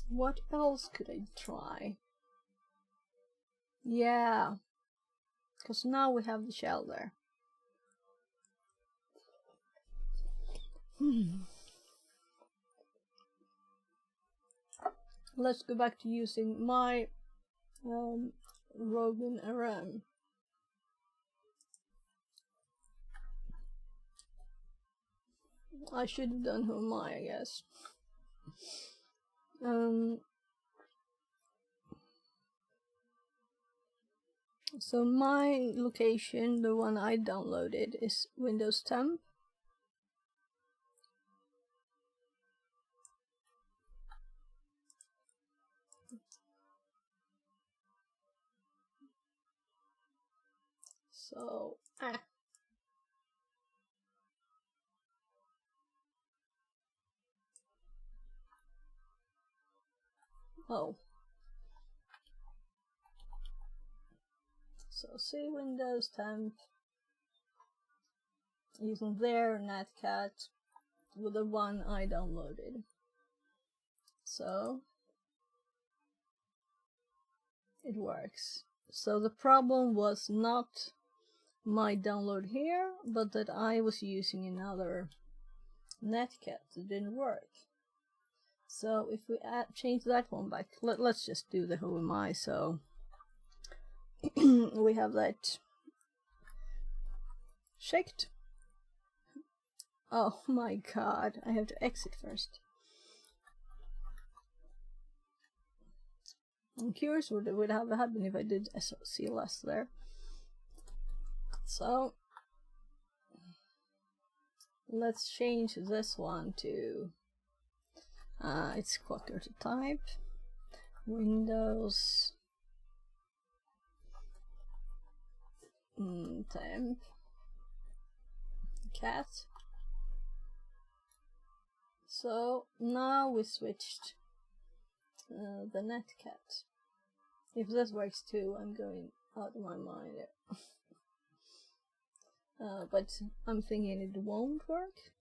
What else could I try? Yeah, because now we have the shell there. Let's go back to using my Rogan Aram. I should have done Who Am I guess. So my location, the one I downloaded, is Windows 10. So, oh. So see Windows 10 using their netcat with the one I downloaded. So it works. So the problem was not my download here, but that I was using another netcat that didn't work. So if we change that one back, let's just do the Who Am I. So we have that checked. Oh my god, I have to exit first. I'm curious what would have happened if I did CLS there. So let's change this one to it's quicker to type. Windows temp cat. So now we switched the netcat. If this works too, I'm going out of my mind. But I'm thinking it won't work.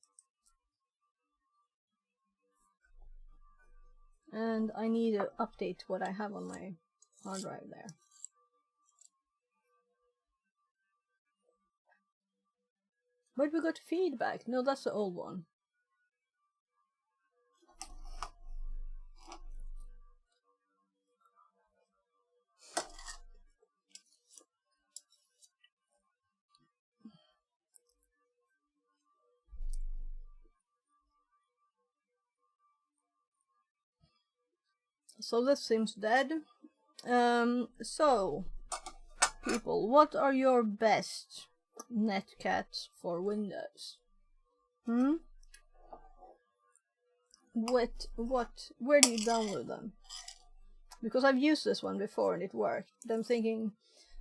And I need to update what I have on my hard drive there. But we got feedback. No, that's the old one. So this seems dead. So, people, what are your best netcats for Windows? Where do you download them? Because I've used this one before and it worked. But I'm thinking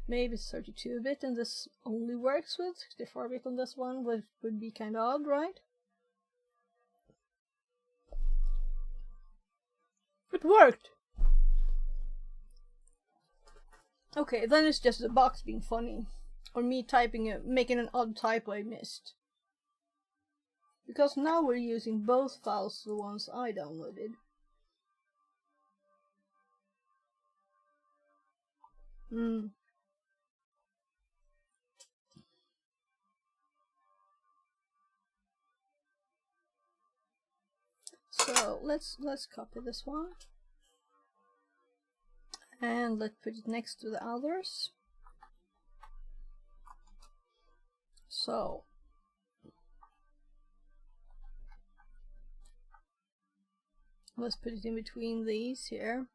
maybe it's 32-bit and this only works with 64-bit on this one, which would be kind of odd, right? It worked! Okay, then it's just the box being funny. Or me making an odd typo I missed. Because now we're using both files, the ones I downloaded. So let's copy this one. And let's put it next to the others. So let's put it in between these here.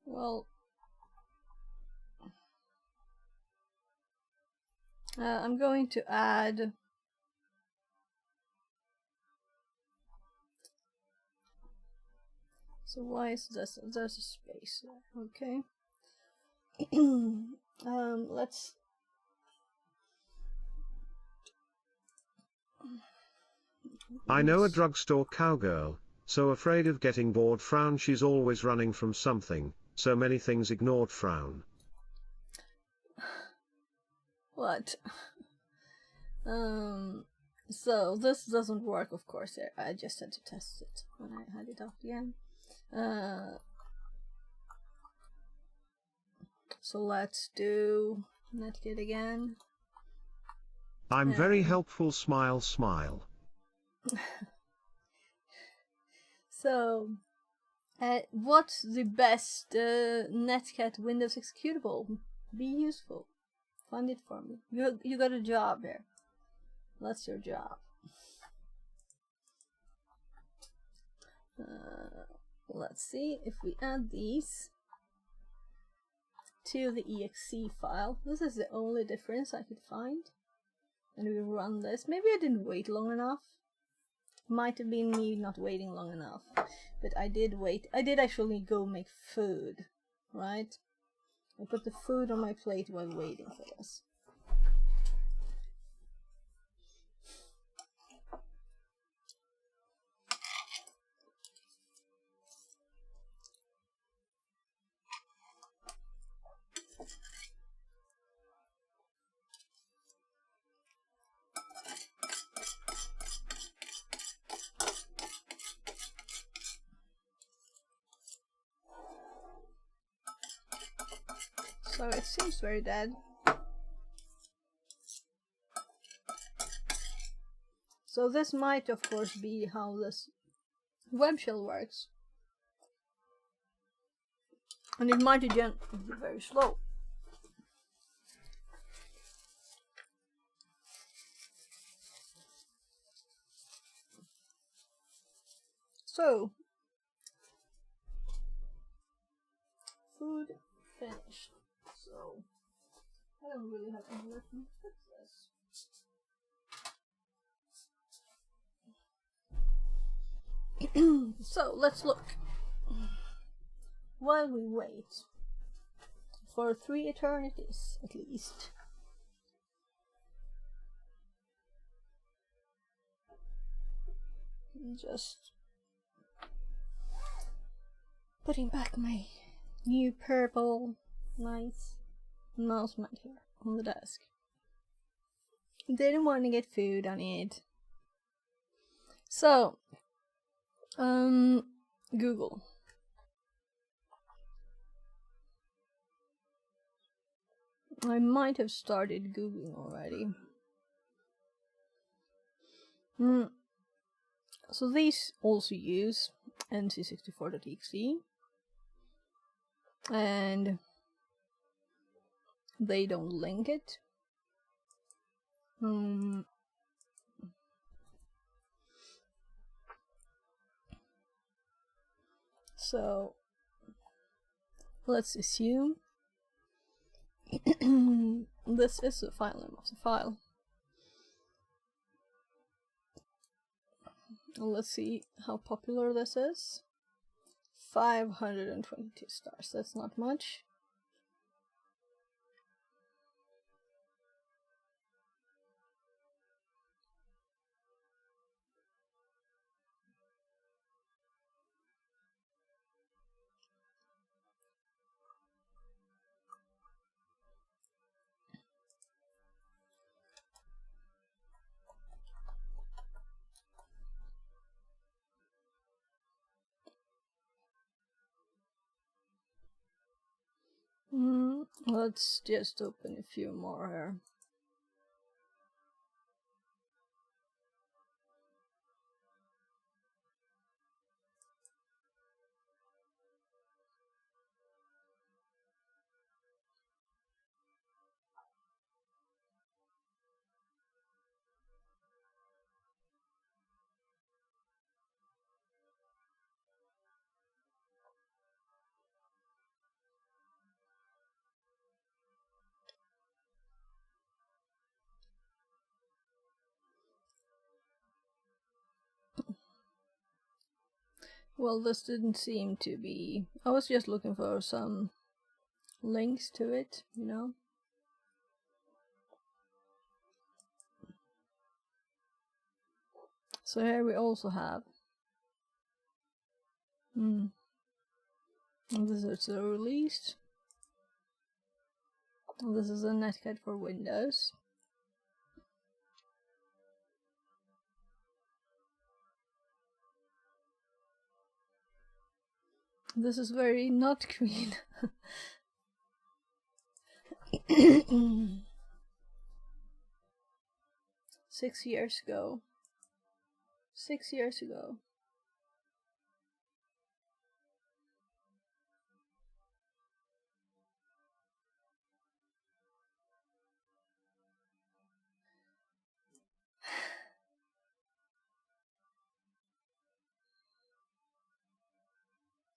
Well, I'm going to add so why is this? There's a space there, okay. Let's I know a drugstore cowgirl, so afraid of getting bored frown she's always running from something, so many things ignored frown. What? So this doesn't work, of course. I just had to test it when I had it up again. So let's do Netkit again. I'm very helpful, smile, smile. So, what's the best Netcat Windows executable? Be useful. Find it for me. You got a job here. That's your job. Let's see if we add these to the exe file. This is the only difference I could find. And we run this. Maybe I didn't wait long enough. Might have been me not waiting long enough. But I did wait. I did actually go make food. Right? I put the food on my plate while waiting for this. So it seems very dead. So this might of course be how this web shell works. And it might again be very slow. So food finished. So I don't really have to let me fix this. So let's look. While we wait for 3 eternities at least. Just putting back my new purple nice mouse mat here on the desk. Didn't want to get food on it. So Google. I might have started Googling already. So these also use nc64.exe and they don't link it. So let's assume this is the file name of the file. Let's see how popular this is. 522 stars. That's not much. Let's just open a few more here. Well, this didn't seem to be... I was just looking for some links to it, you know? So here we also have... And this is the release. And this is a netcat for Windows. This is very not green. 6 years ago. 6 years ago.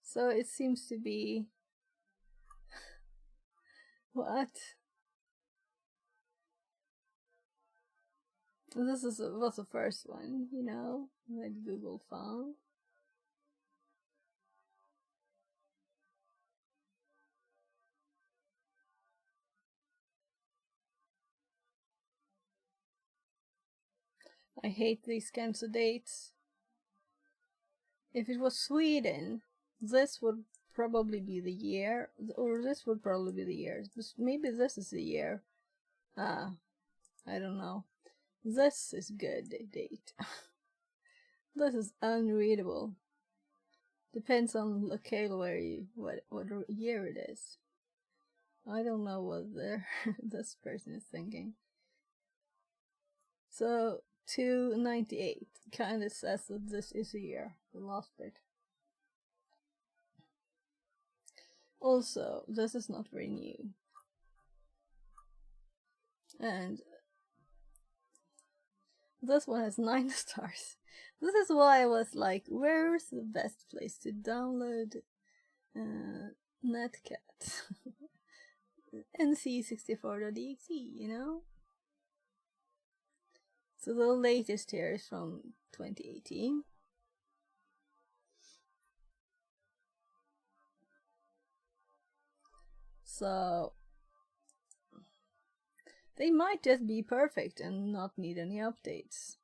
So it seems to be... What? This was the first one, you know, that Google found. I hate these kinds of dates. If it was Sweden, this would probably be the year, or this would probably be the year. Maybe this is the year. I don't know. This is good date. This is unreadable. Depends on locale where you what year it is. I don't know what this person is thinking. So 298 kind of says that this is a year, the last bit. Also, this is not very new. And this one has 9 stars. This is why I was like, where's the best place to download Netcat? NC64.exe, you know? So the latest here is from 2018. So they might just be perfect and not need any updates.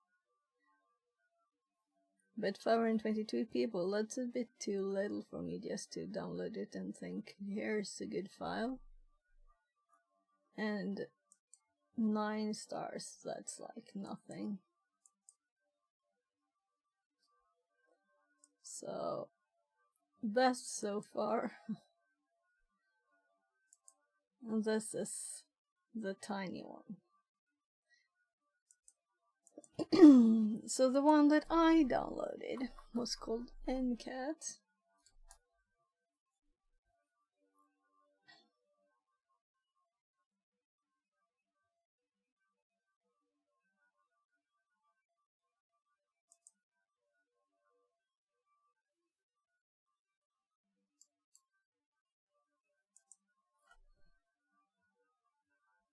But 522 people, that's a bit too little for me just to download it and think, here's a good file. And 9 stars, that's like nothing. So, best so far. And this is the tiny one. So the one that I downloaded was called NCAT.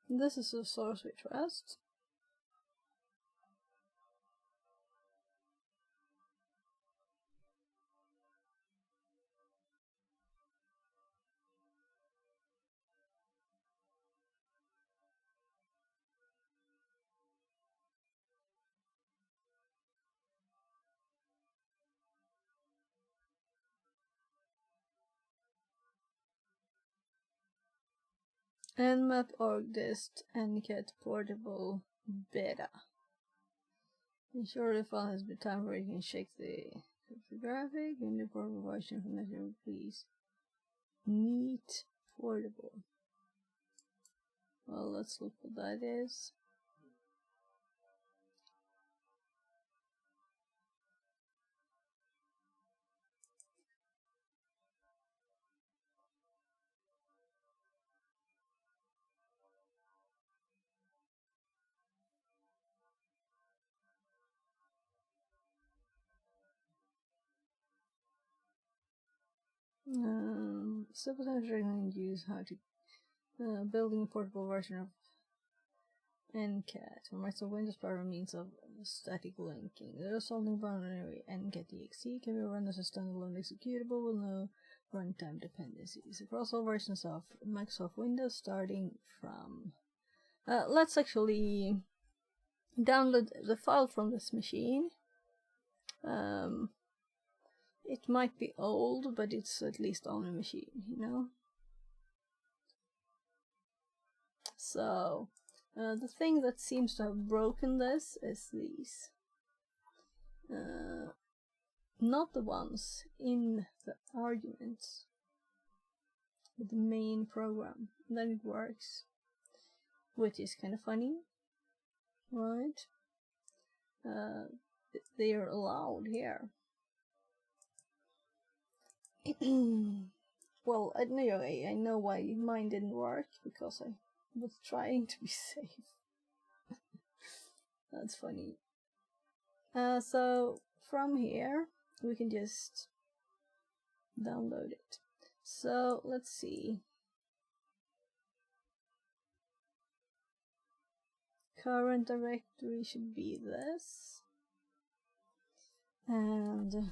This is a source we trust. Nmap.org dist NCAT portable beta. Ensure the file has been time where you can check the cryptographic and the portable version from network, please. Neat portable. Well, let's look what that is. Sometimes recommend use how to building a portable version of NCAT or Microsoft Windows by means of static linking. The resulting binary NCAT.exe can be run as a standalone executable with no runtime dependencies across all versions of Microsoft Windows starting from... let's actually download the file from this machine. It might be old, but it's at least on a machine, you know? So, the thing that seems to have broken this is these. Not the ones in the arguments with the main program. And then it works, which is kind of funny, right? They are allowed here. Well, anyway, I know why mine didn't work, because I was trying to be safe. That's funny. So from here we can just download it. So let's see. Current directory should be this. And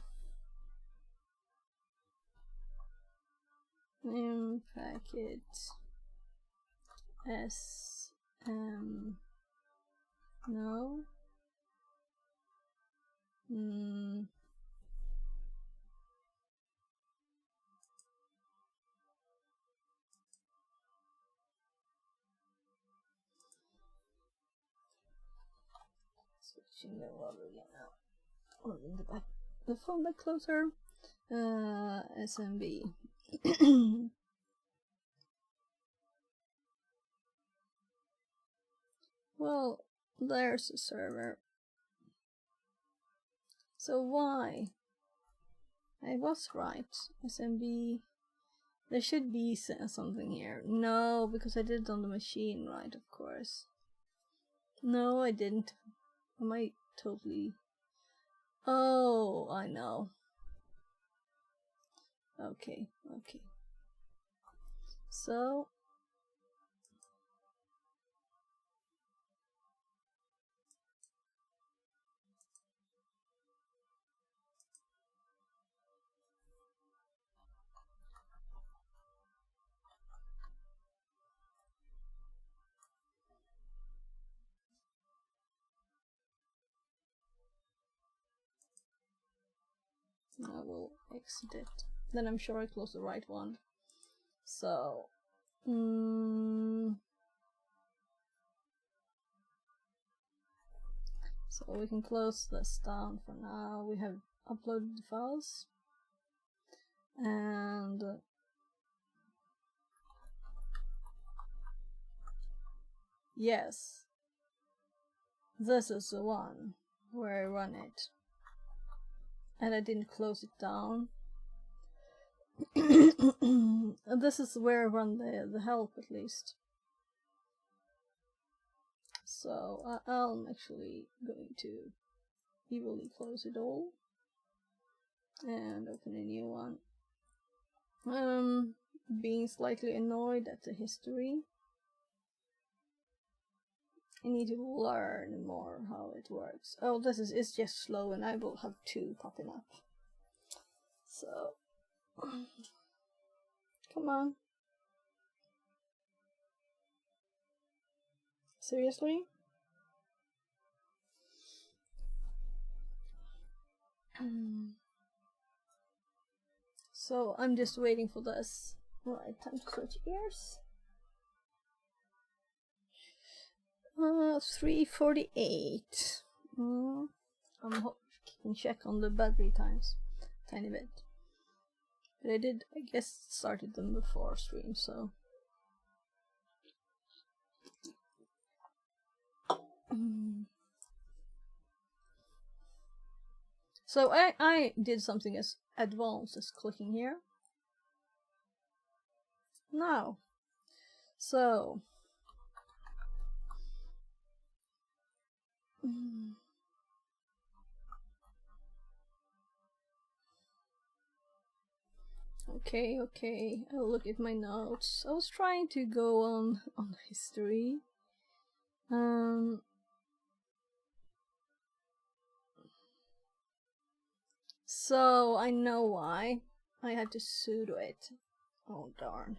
in packet no. Switching the water again now. Moving the phone back closer. SMB. Well, there's a server. So why? I was right. SMB. There should be something here. No, because I did it on the machine, right? Of course. No, I didn't. Am I totally... Oh, I know. Okay. So... I will exit it. Then I'm sure I close the right one. So... So we can close this down for now. We have uploaded the files. And... yes. This is the one where I run it. And I didn't close it down. And this is where I run the help, at least. So I'm actually going to evilly close it all and open a new one. Being slightly annoyed at the history. I need to learn more how it works. Oh, this is just slow, and I will have two popping up. So, come on. Seriously? So I'm just waiting for this. Alright, time to switch ears. 3:48. I'm keeping check on the battery times, tiny bit. But I guess, started them before stream, so. So I did something as advanced as clicking here. Now, so. Okay, I'll look at my notes. I was trying to go on history. So I know why. I had to sudo it. Oh darn.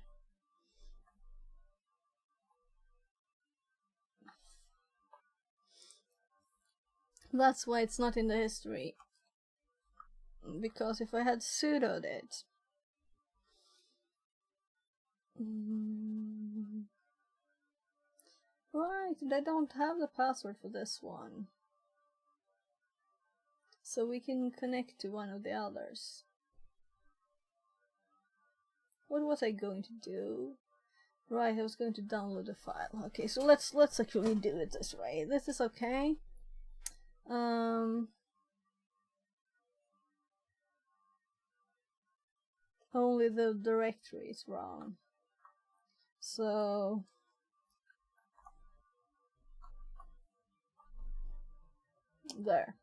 That's why it's not in the history. Because if I had sudoed it... Right, and I don't have the password for this one. So we can connect to one of the others. what was I going to do? Right, I was going to download the file. Okay, so let's actually do it this way. This is okay. Only the directory is wrong. So there.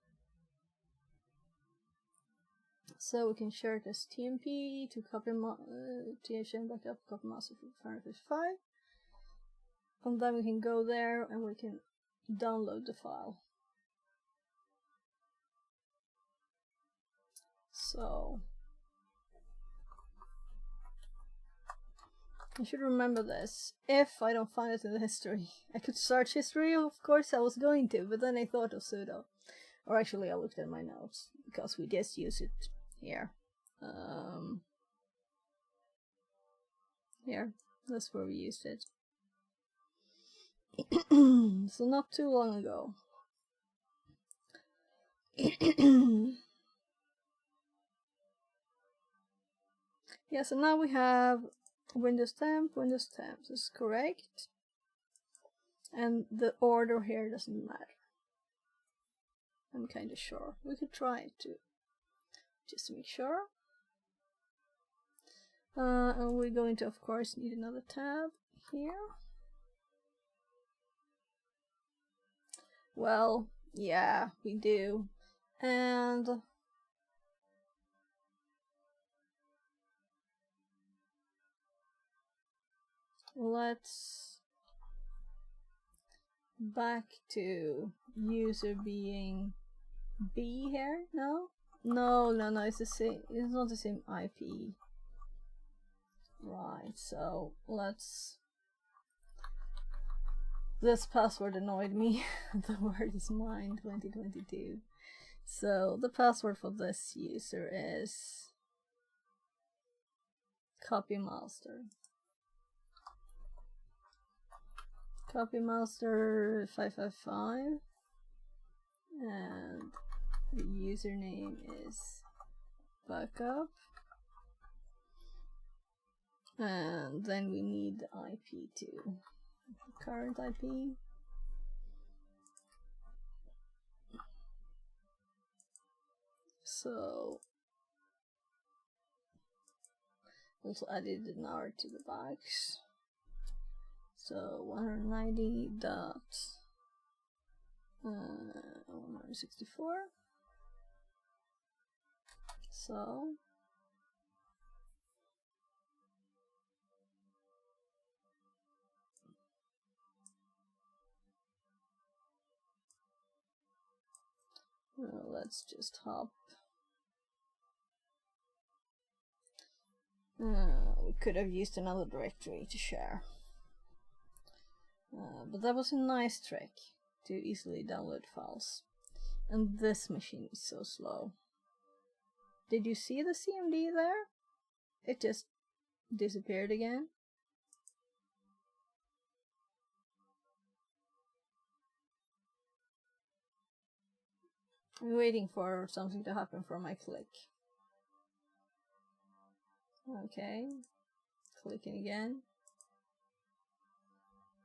So we can share this TMP to copy THM backup, copy master for 555. And then we can go there and we can download the file. So I should remember this. If I don't find it in the history, I could search history, of course I was going to, but then I thought of sudo. Or actually I looked at my notes, because we just use it here. Here, that's where we used it. So not too long ago. Yeah, so now we have Windows temp, this is correct. And the order here doesn't matter. I'm kind of sure. We could try it too, just to make sure. And we're going to, of course, need another tab here. Well, yeah, we do. And let's back to user being B here. No, it's the same. It's not the same IP. Right, so let's. This password annoyed me. The word is mine 2022. So the password for this user is copymaster. Copymaster 555. And the username is backup. And then we need the IP too. Current IP. So also added an R to the box. So 190.164. So let's just hop. We could have used another directory to share. But that was a nice trick to easily download files. And this machine is so slow. Did you see the CMD there? It just disappeared again. I'm waiting for something to happen for my click. Okay, clicking again.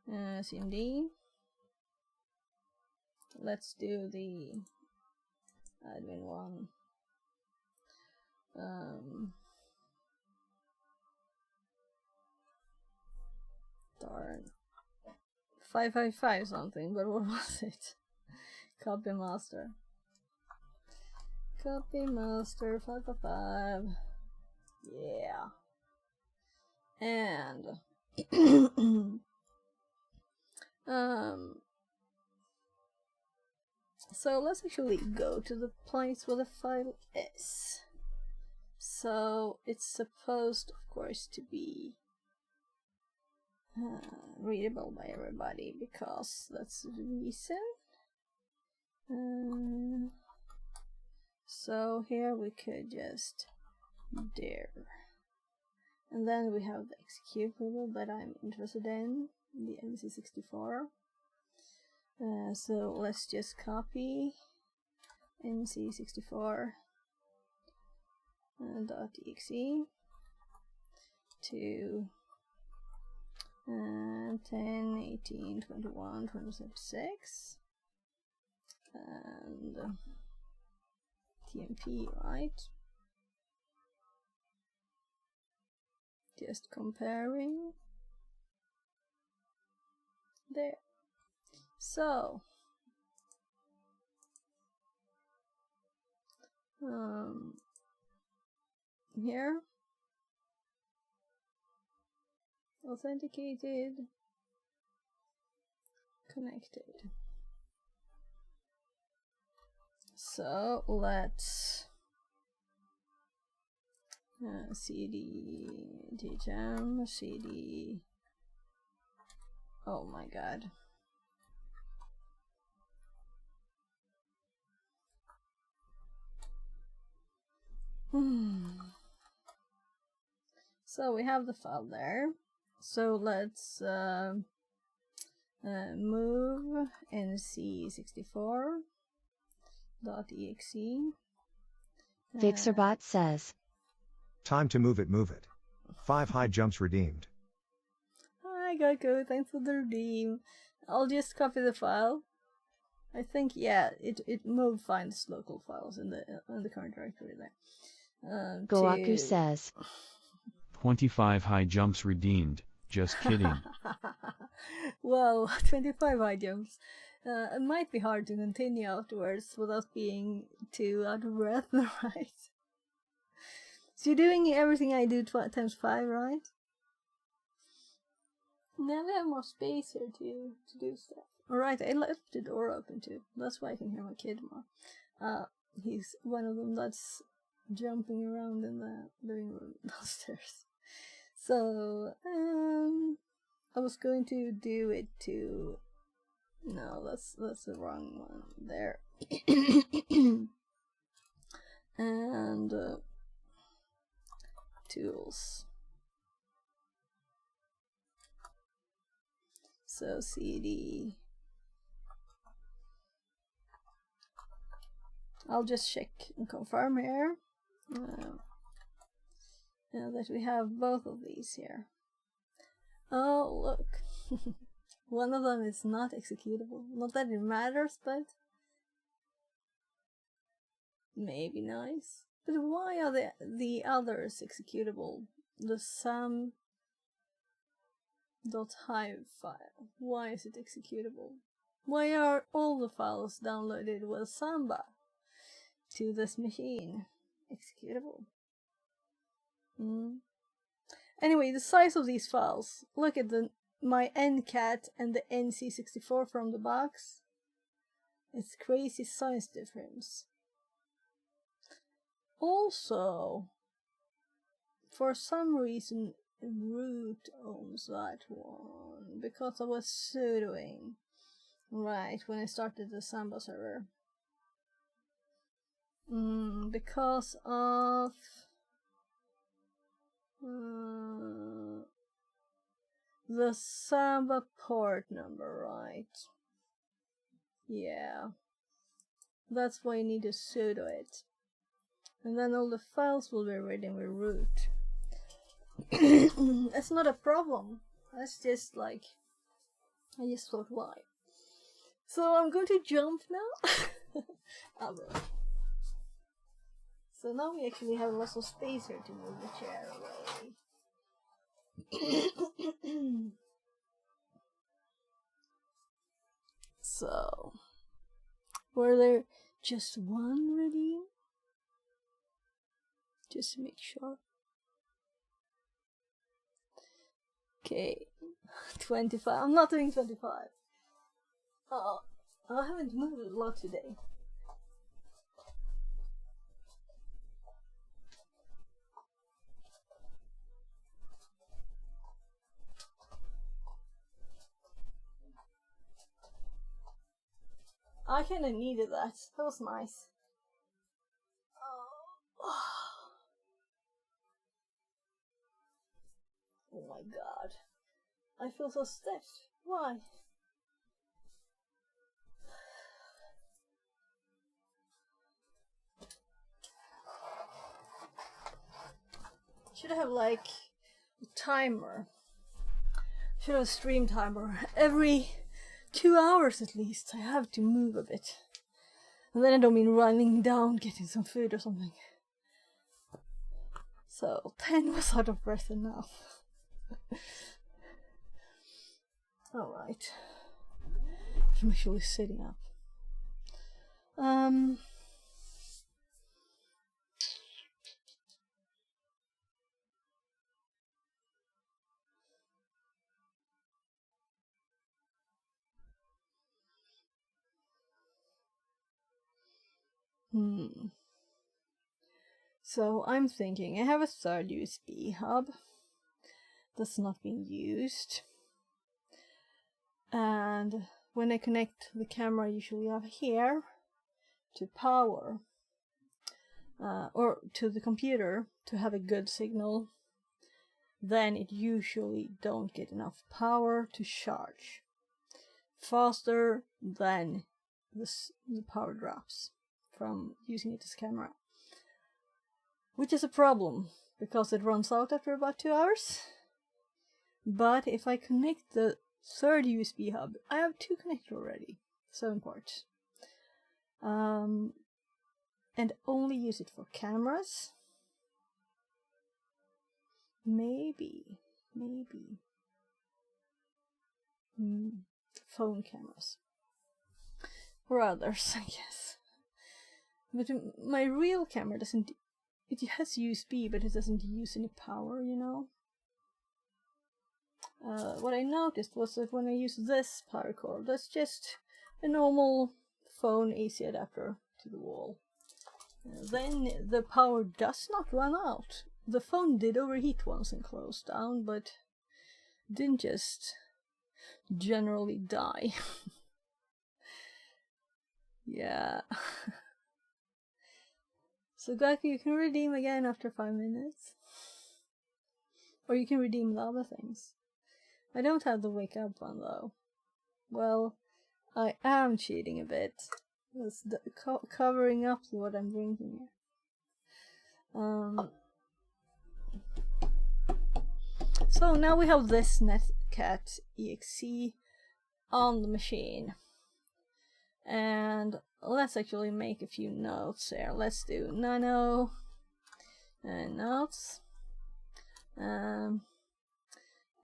CMD. Let's do the admin one. Darn. 555 something, but what was it? Copy master. Copy master 555. Yeah. And so let's actually go to the place where the file is. So it's supposed, of course, to be readable by everybody, because that's the reason. So here we could just dir. And then we have the executable that I'm interested in, the NC64. So let's just copy NC64 .exe, to 10, 18, 21, 26, and TMP, right? Just comparing. There. So, here, authenticated, connected. So let's cd dgem cd. Oh my god. So we have the file there. So let's move nc64.exe. Fixerbot says, Time to move it, move it. 5 high jumps redeemed. Hi Geico, thanks for the redeem. I'll just copy the file. I think, yeah, it moved finds local files in the current directory there. Goaku says, 25 high jumps redeemed. Just kidding. Whoa, 25 high jumps. It might be hard to continue afterwards without being too out of breath, right? So you're doing everything I do times 5, right? Now we have more space here to do stuff. Alright, I left the door open too. That's why I can hear my kid more. He's one of them that's jumping around in the living room downstairs. So, I was going to do it to... No, that's the wrong one there. And tools. So cd. I'll just check and confirm here that we have both of these here. Oh, look. One of them is not executable. Not that it matters, but maybe nice. But why are the others executable? The sum.hive file. Why is it executable? Why are all the files downloaded with Samba to this machine executable? Anyway, the size of these files. Look at my ncat and the nc64 from the box. It's crazy size difference. Also, for some reason, root owns that one because I was sudoing right when I started the Samba server. Because of the Samba port number, right? Yeah. That's why you need to sudo it. And then all the files will be reading with root. That's not a problem. That's just like, I just thought why. So I'm going to jump now. So now we actually have lots of space here to move the chair away. So, were there just one redeem? Just to make sure. Okay, 25. I'm not doing 25. Oh, I haven't moved a lot today. I kinda needed that. That was nice. Oh my god. I feel so stiff. Why? Should I have like timer. Should have a stream timer. Every 2 hours at least, I have to move a bit. And then I don't mean running down, getting some food or something. So 10 was out of breath enough. Alright. I'm actually sitting up. So I'm thinking I have a third USB hub that's not being used. And when I connect the camera, I usually have here to power or to the computer to have a good signal, then it usually don't get enough power to charge. Faster than the power drops from using it as camera. Which is a problem, because it runs out after about 2 hours. But if I connect the third USB hub, I have 2 connected already, 7 ports. And only use it for cameras. Maybe. Phone cameras. Or others, I guess. But my real camera doesn't... It has USB, but it doesn't use any power, you know? What I noticed was that when I use this power cord, that's just a normal phone AC adapter to the wall. Then the power does not run out. The phone did overheat once and close down, but didn't just generally die. Yeah. So Gaku, you can redeem again after 5 minutes. Or you can redeem the other things. I don't have the wake up one though. Well, I am cheating a bit. That's covering up what I'm drinking here. So now we have this Netcat exe on the machine. And let's actually make a few notes here. Let's do nano notes.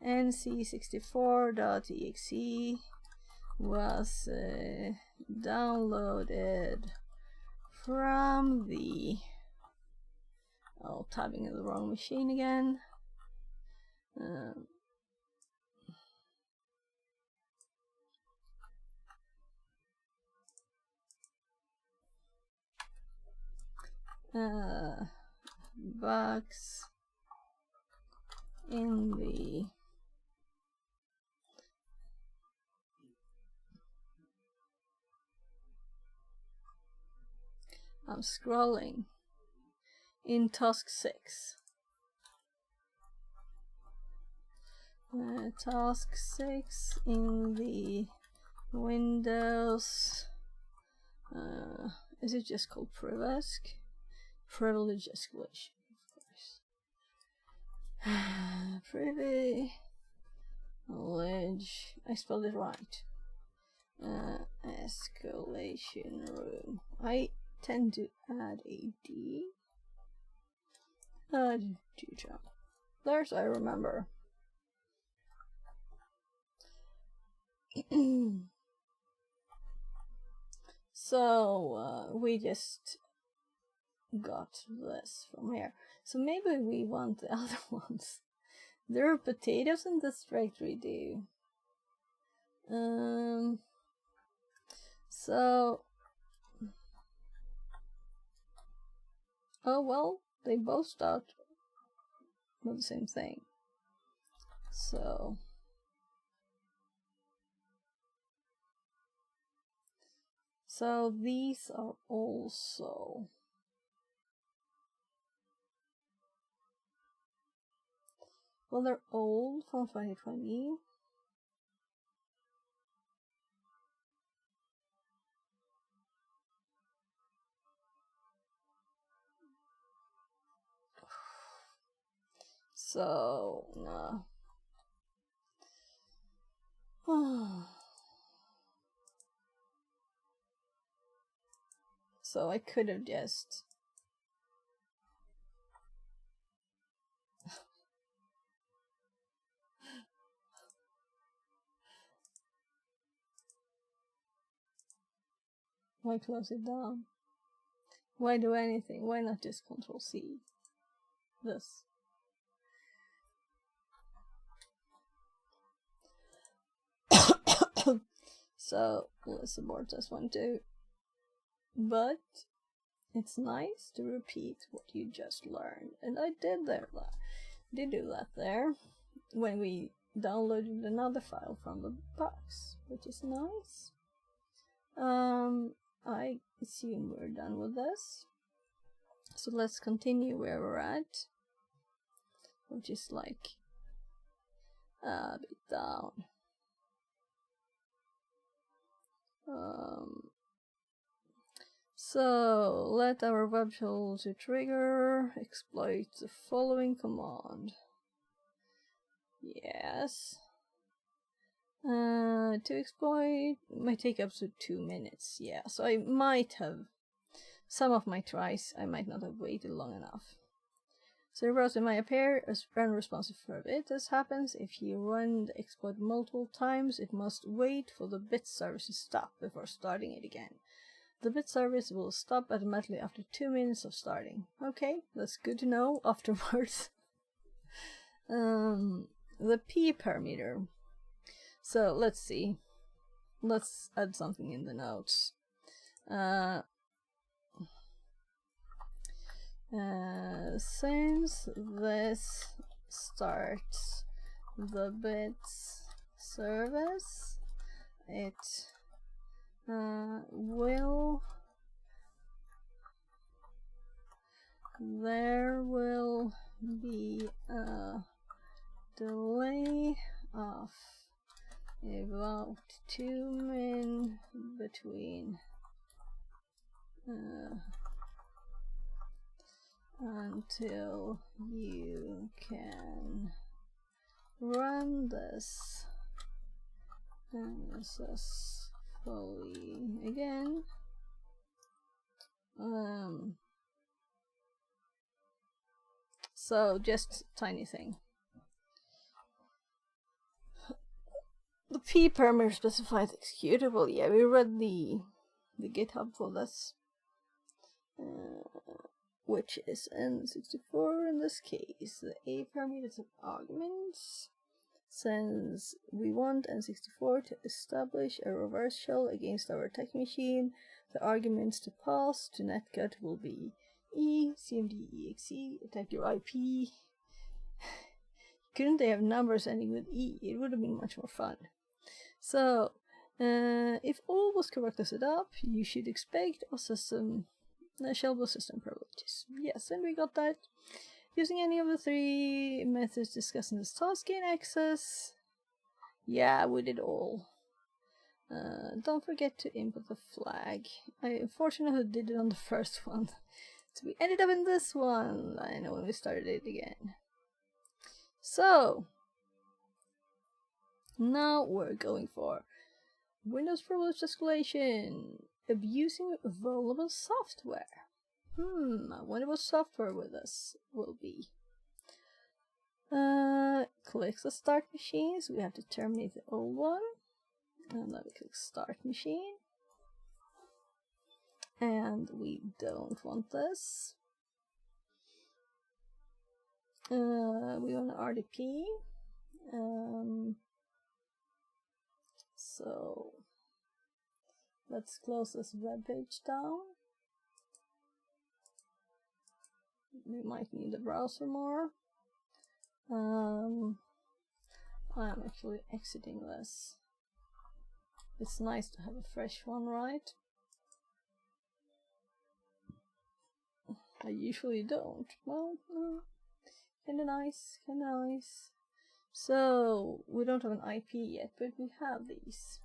nc64.exe was downloaded from the... Oh, tabbing in the wrong machine again. Bugs in the I'm scrolling in task 6. Task 6 in the Windows. Is it just called Privask? Privilege escalation, of course. Privilege. I spelled it right. Escalation room. I tend to add a D. Add to jump. There's I remember. So we just got this from here. So maybe we want the other ones. There are potatoes in this directory, do. So oh well, they both start with the same thing. So these are also well, they're old from 2020. So, no. So I could have just... Why close it down? Why do anything? Why not just Control C? This. So let's abort this one too. But it's nice to repeat what you just learned, and I did do that there when we downloaded another file from the box, which is nice. I assume we're done with this, so let's continue where we're at, which is like a bit down. So let our web shell to trigger exploit the following command. Yes. To exploit might take up to 2 minutes. Yeah, so I might have some of my tries. I might not have waited long enough. So the browser might appear as unresponsive for a bit. This happens if you run the exploit multiple times. It must wait for the bit service to stop before starting it again. The bit service will stop automatically after 2 minutes of starting. Okay, that's good to know afterwards. The P parameter. So let's see. Let's add something in the notes. Since this starts the bits service, it there will be a delay of about 2 min between until you can run this successfully again. So just tiny thing. The P parameter specifies executable. Yeah, we read the GitHub for this, which is N64 in this case. The A parameter is an argument. Since we want N64 to establish a reverse shell against our attack machine, the arguments to pass to netcat will be cmd.exe, attack your IP. Couldn't they have numbers ending with E? It would have been much more fun. So, if all was correctly set up, you should expect a system, shellable system privileges. Yes, and we got that. Using any of the 3 methods discussed in this task, gain access. Yeah, we did all. Don't forget to input the flag. I unfortunately did it on the first one. So we ended up in this one. I know when we started it again. So, now we're going for Windows Privilege Escalation. Abusing vulnerable software. I wonder what software with this will be. Click the start machine, so we have to terminate the old one. And then we click start machine. And we don't want this. We want an RDP. So let's close this web page down. We might need the browser more. I'm actually exiting this. It's nice to have a fresh one, right? I usually don't. Well, kinda nice, kinda nice. So, we don't have an IP yet, but we have these.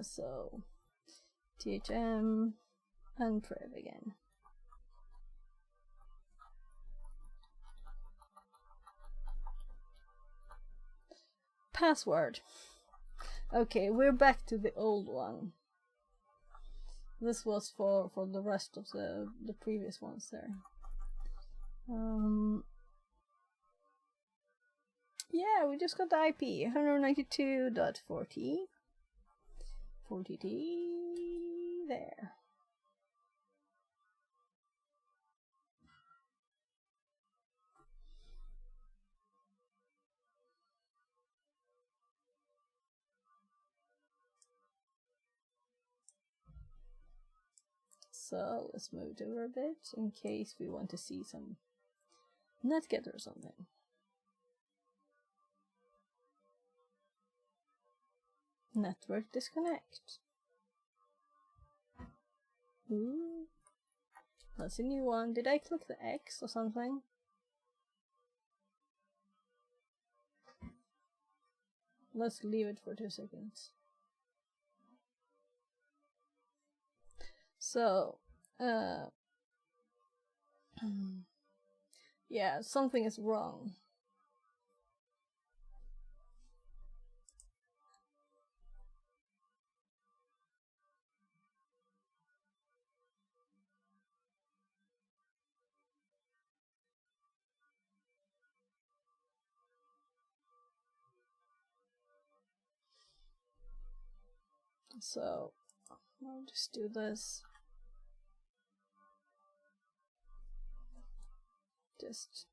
So, THM and Prev again. password. Okay, we're back to the old one. This was for the rest of the previous ones there. Yeah, we just got the IP 192.40 there. So let's move it over a bit in case we want to see some netget or something. Network disconnect. Ooh. That's a new one. Did I click the X or something? Let's leave it for 2 seconds. So, yeah, something is wrong. So, I'll just do this. Just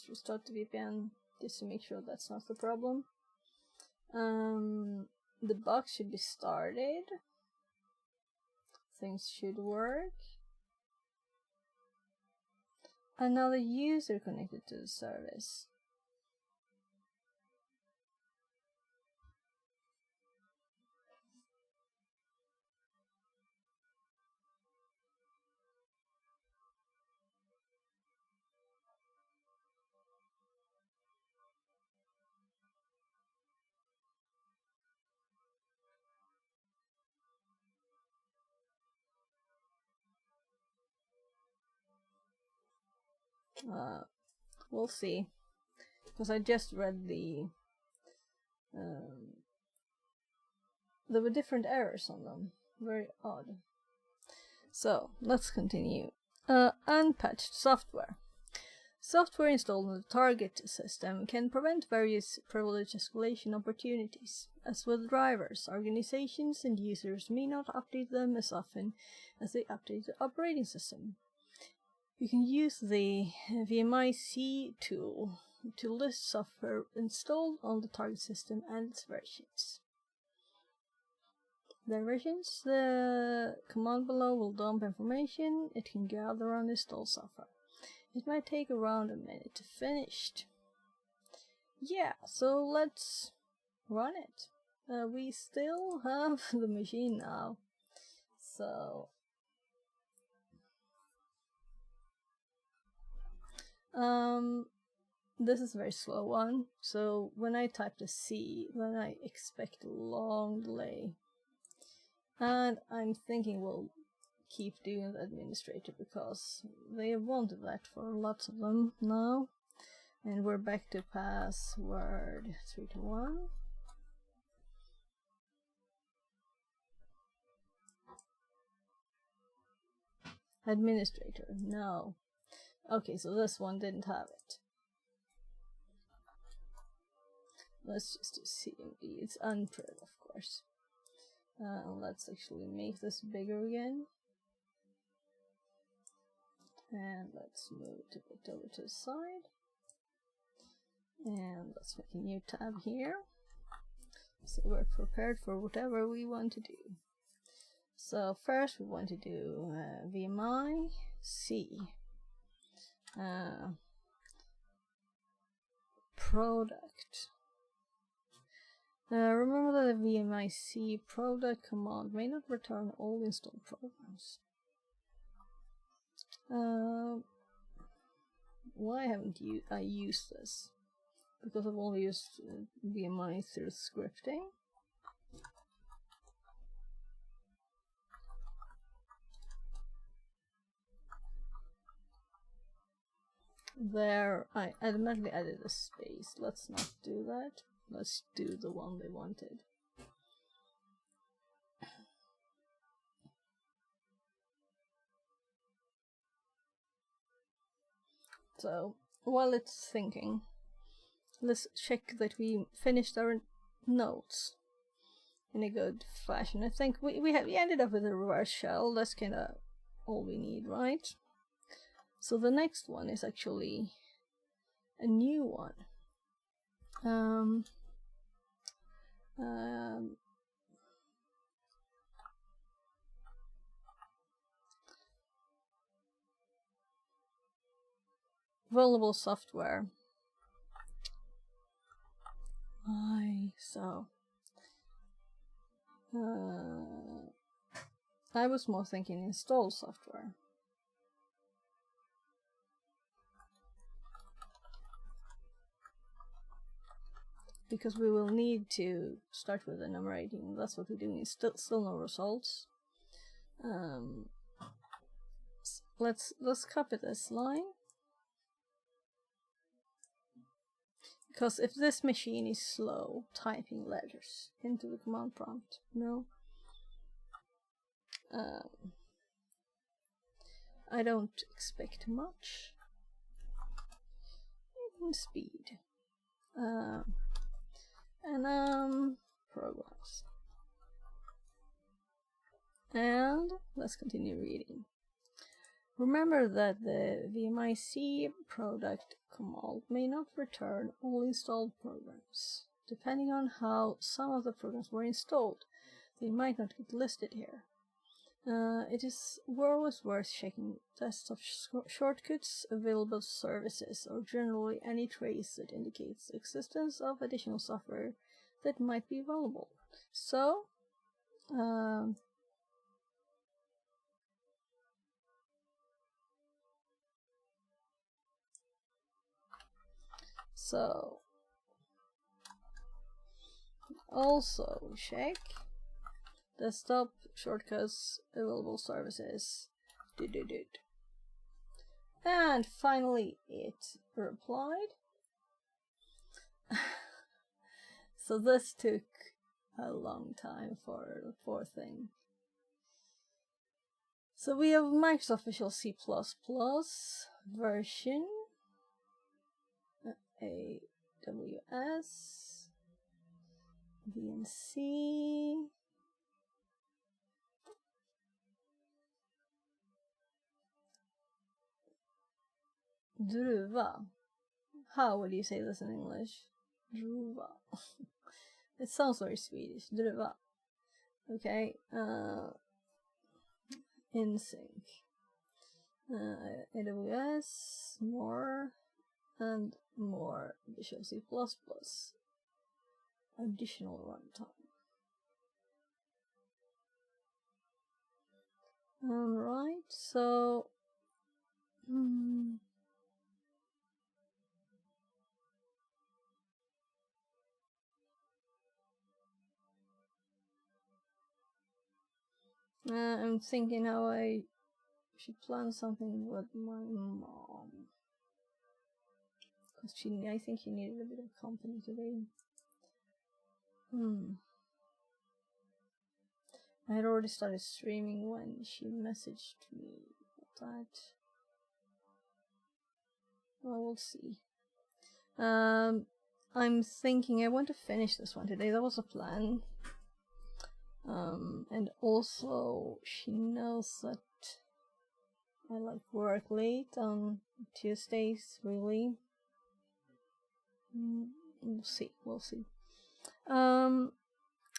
restart the VPN just to make sure that's not the problem. The box should be started. Things should work. Another user connected to the service. We'll see, because I just read there were different errors on them. Very odd. So let's continue. Unpatched software. Software installed on the target system can prevent various privilege escalation opportunities. As with drivers, organizations and users may not update them as often as they update the operating system. You can use the VMIC tool to list software installed on the target system and its versions. The command below will dump information it can gather on installed software. It might take around a minute to finish. Yeah, so let's run it. We still have the machine now, so this is a very slow one, so when I type the C, then I expect a long delay. And I'm thinking we'll keep doing the administrator because they have wanted that for lots of them now. And we're back to password 321. Administrator, no. Okay, so this one didn't have it. Let's just do CMD. It's unpriv, of course. Let's actually make this bigger again. And let's move it over to the side. And let's make a new tab here. So we're prepared for whatever we want to do. So first we want to do VMI C. Product. Remember that the VMIC product command may not return all installed programs. Why haven't I used this? Because I've only used VMI through scripting. there. I automatically added a space. Let's not do that. Let's do the one we wanted. So while it's thinking, let's check that we finished our notes in a good fashion. I think we ended up with a reverse shell. That's kind of all we need, right? So the next one is actually a new one. Vulnerable software. I was more thinking install software. Because we will need to start with enumerating. That's what we're doing. Still no results. Let's copy this line. Because if this machine is slow typing letters into the command prompt, I don't expect much in speed. Programs. And let's continue reading. Remember that the vmic product command may not return all installed programs. Depending on how some of the programs were installed, they might not get listed here. It is always worth checking desktop shortcuts, available services, or generally any trace that indicates the existence of additional software that might be available. So, also check desktop shortcuts, available services. And finally it replied. So this took a long time for the poor thing. So we have Microsoft Visual C++ version, AWS, VNC, Druva. How would you say this in English? Druva. It sounds very Swedish. Druva. Okay. InSync. AWS, more, and more Visual C++. Additional runtime. Alright, so I'm thinking how I should plan something with my mom. Because I think she needed a bit of company today. I had already started streaming when she messaged me about that. Well, we'll see. I'm thinking I want to finish this one today. That was a plan. And also she knows that I like work late on Tuesdays, really. We'll see.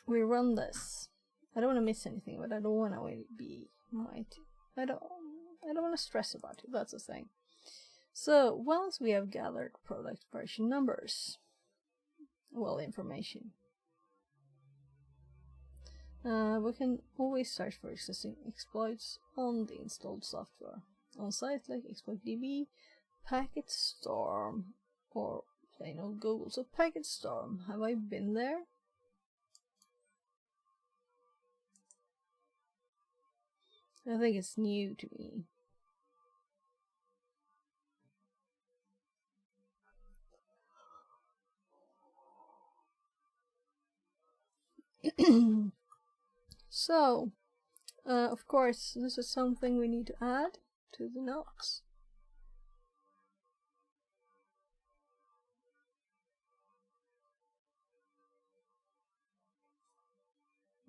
We run this. I don't want to miss anything, but I don't want to be I don't want to stress about it. That's the thing. So once we have gathered product version numbers, information, we can always search for existing exploits on the installed software on sites like ExploitDB, PacketStorm, or plain old Google. So PacketStorm, have I been there? I think it's new to me. So, of course, this is something we need to add to the notes.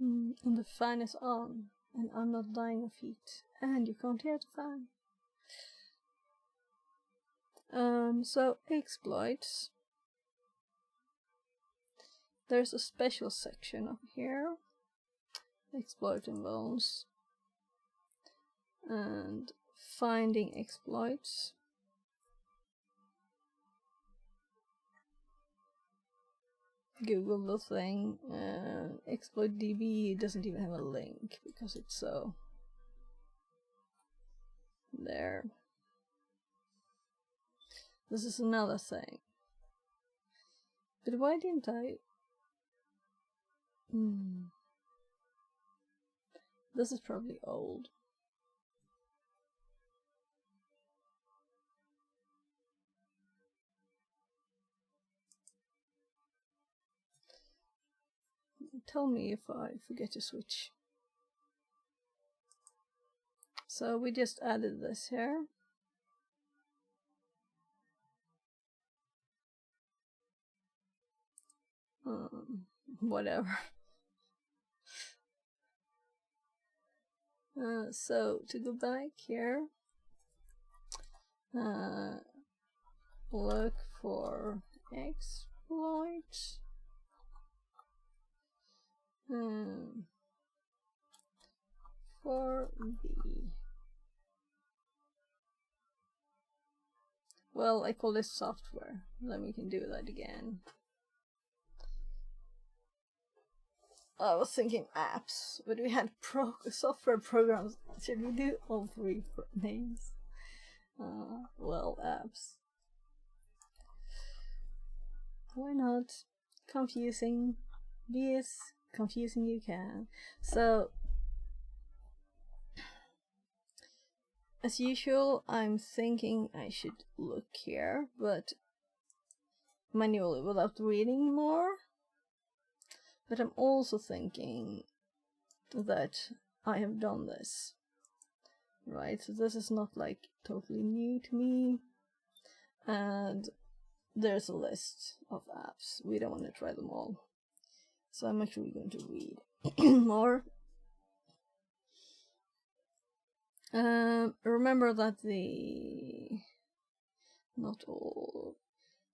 And the fan is on, and I'm not dying of heat, and you can't hear the fan. So exploits. There's a special section up here, exploiting vulns, and finding exploits. Google the thing. Exploit DB doesn't even have a link because it's so there. This is another thing. But why didn't I? This is probably old. Tell me if I forget to switch. So we just added this here. Whatever. So to go back here, look for exploits. For the, well, I call this software. Then we can do that again. I was thinking apps, but we had software programs. Should we do all three names? Well, apps. Why not? Confusing. Be as confusing you can. So, as usual, I'm thinking I should look here, but manually without reading more. But I'm also thinking that I have done this, right? So this is not like totally new to me. And there's a list of apps. We don't want to try them all. So I'm actually going to read more. Remember that not all.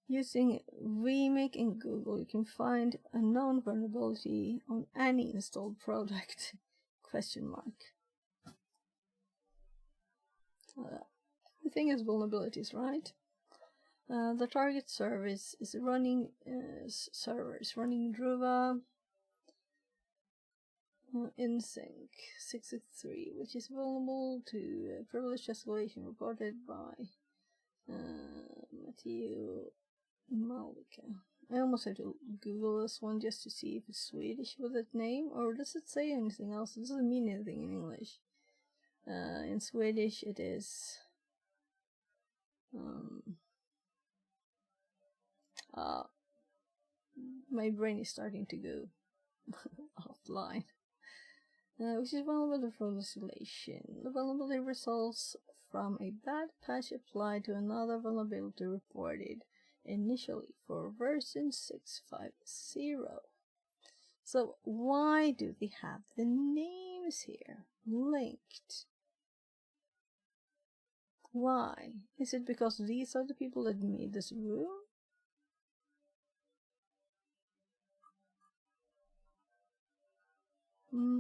Using Remake in Google, you can find a known vulnerability on any installed product. Question mark. The thing is vulnerabilities, right? The target service is running running Druva InSync 663, which is vulnerable to privileged escalation reported by Matteo Malika. I almost had to Google this one just to see if it's Swedish with that name, or does it say anything else? It doesn't mean anything in English. In Swedish it is my brain is starting to go offline. Which is vulnerable from Escalation. The vulnerability results from a bad patch applied to another vulnerability reported initially for version 650. So why do they have the names here linked? Why? Is it because these are the people that made this room?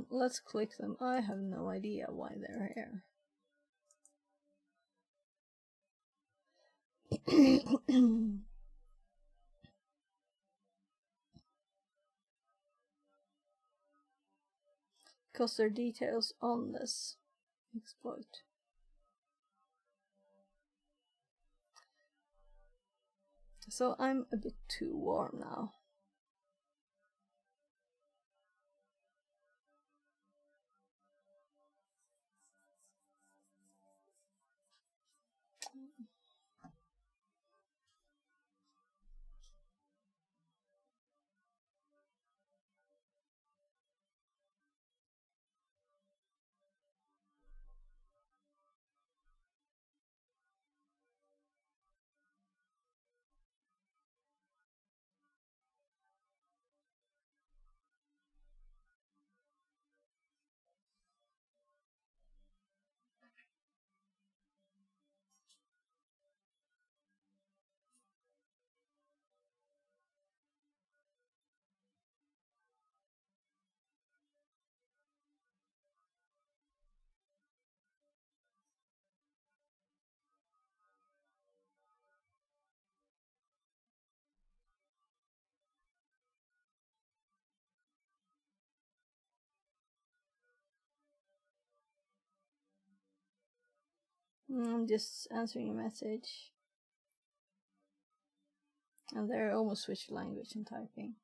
Let's click them. I have no idea why they're here. Because there are details on this exploit. So I'm a bit too warm now. I'm just answering a message. And they're almost switched language and typing.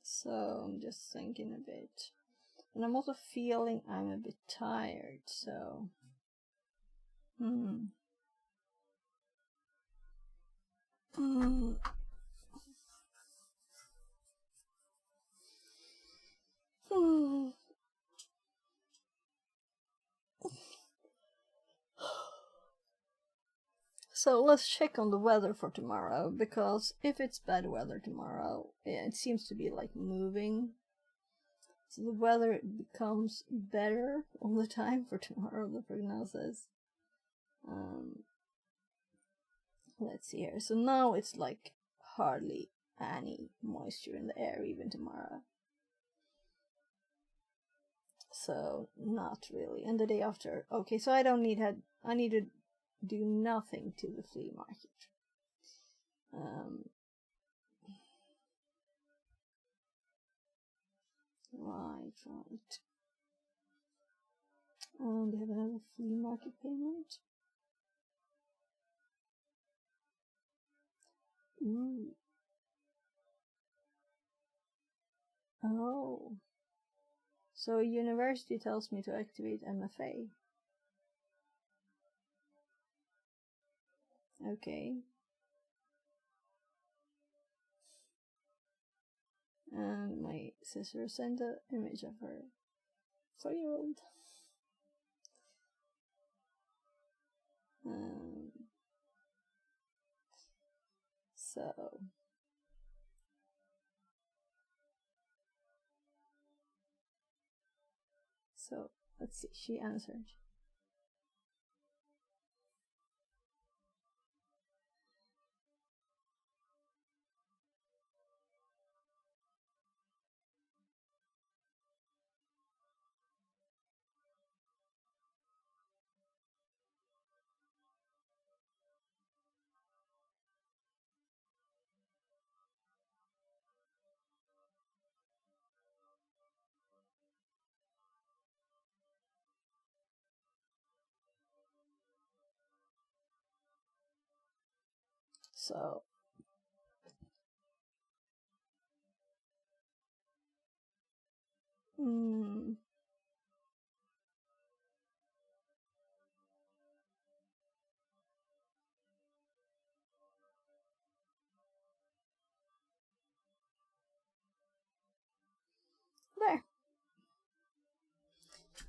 So I'm just thinking a bit. And I'm also feeling I'm a bit tired, so... So let's check on the weather for tomorrow, because if it's bad weather tomorrow, it seems to be like moving. So the weather becomes better all the time for tomorrow, the prognosis. Let's see here. So now it's like hardly any moisture in the air even tomorrow. So not really. And the day after, okay, so I need to do nothing to the flea market. Right. They have another flea market payment. Ooh. Oh. So university tells me to activate MFA. Okay. And my sister sent an image of her 4-year-old. So let's see, she answered. So there.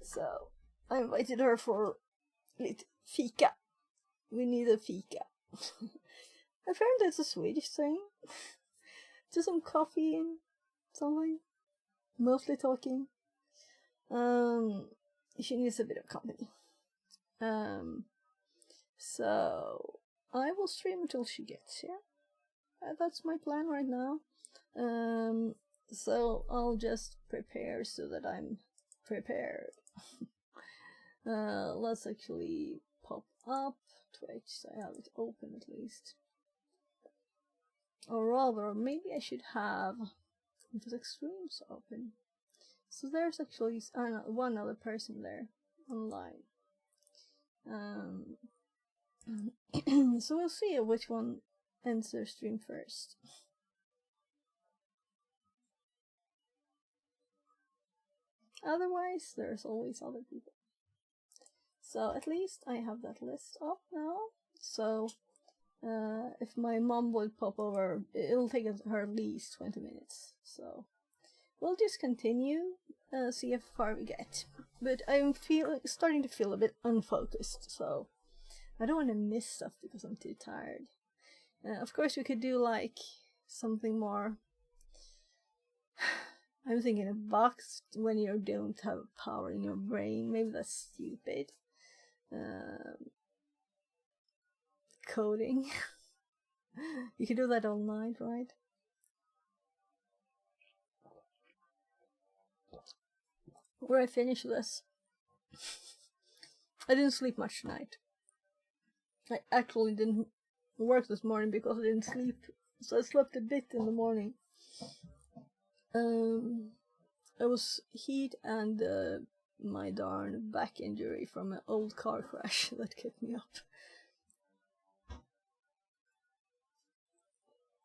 So I invited her for lite fika. We need a fika. Apparently it's a Swedish thing. Just some coffee and something. Mostly talking. She needs a bit of company. So I will stream until she gets here. That's my plan right now. So I'll just prepare so that I'm prepared. Let's actually pop up Twitch so I have it open at least. Or rather, maybe I should have Infosec streams open. So there's actually one other person there online. So we'll see which one ends their stream first. Otherwise, there's always other people. So at least I have that list up now. So if my mom would pop over, it'll take her at least 20 minutes. So we'll just continue, see how far we get. But I'm starting to feel a bit unfocused, so I don't want to miss stuff because I'm too tired. Of course, we could do like something more. I'm thinking a box when you don't have power in your brain. Maybe that's stupid. Coding. You can do that all night, right? Where I finish this. I didn't sleep much tonight. I actually didn't work this morning because I didn't sleep. So I slept a bit in the morning. It was heat and my darn back injury from an old car crash that kept me up.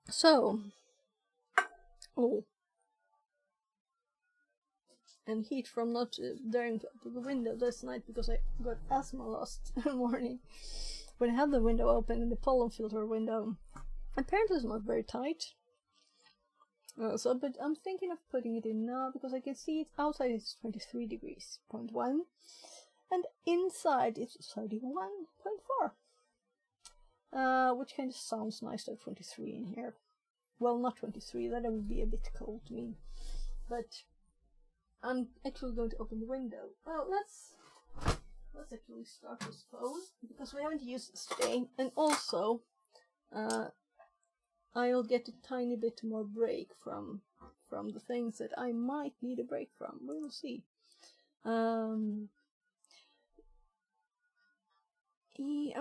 So, and heat from not daring to open the window this night because I got asthma last morning. When I had the window open and the pollen filter window, apparently it's not very tight. But I'm thinking of putting it in now because I can see it outside it's 23 degrees, 0.1, and inside it's 31.4. Which kind of sounds nice to have 23 in here. Well, not 23, that would be a bit cold to me. But I'm actually going to open the window. Oh, let's actually start this phone because we haven't used this today, and also I'll get a tiny bit more break from the things that I might need a break from. We'll see. I'm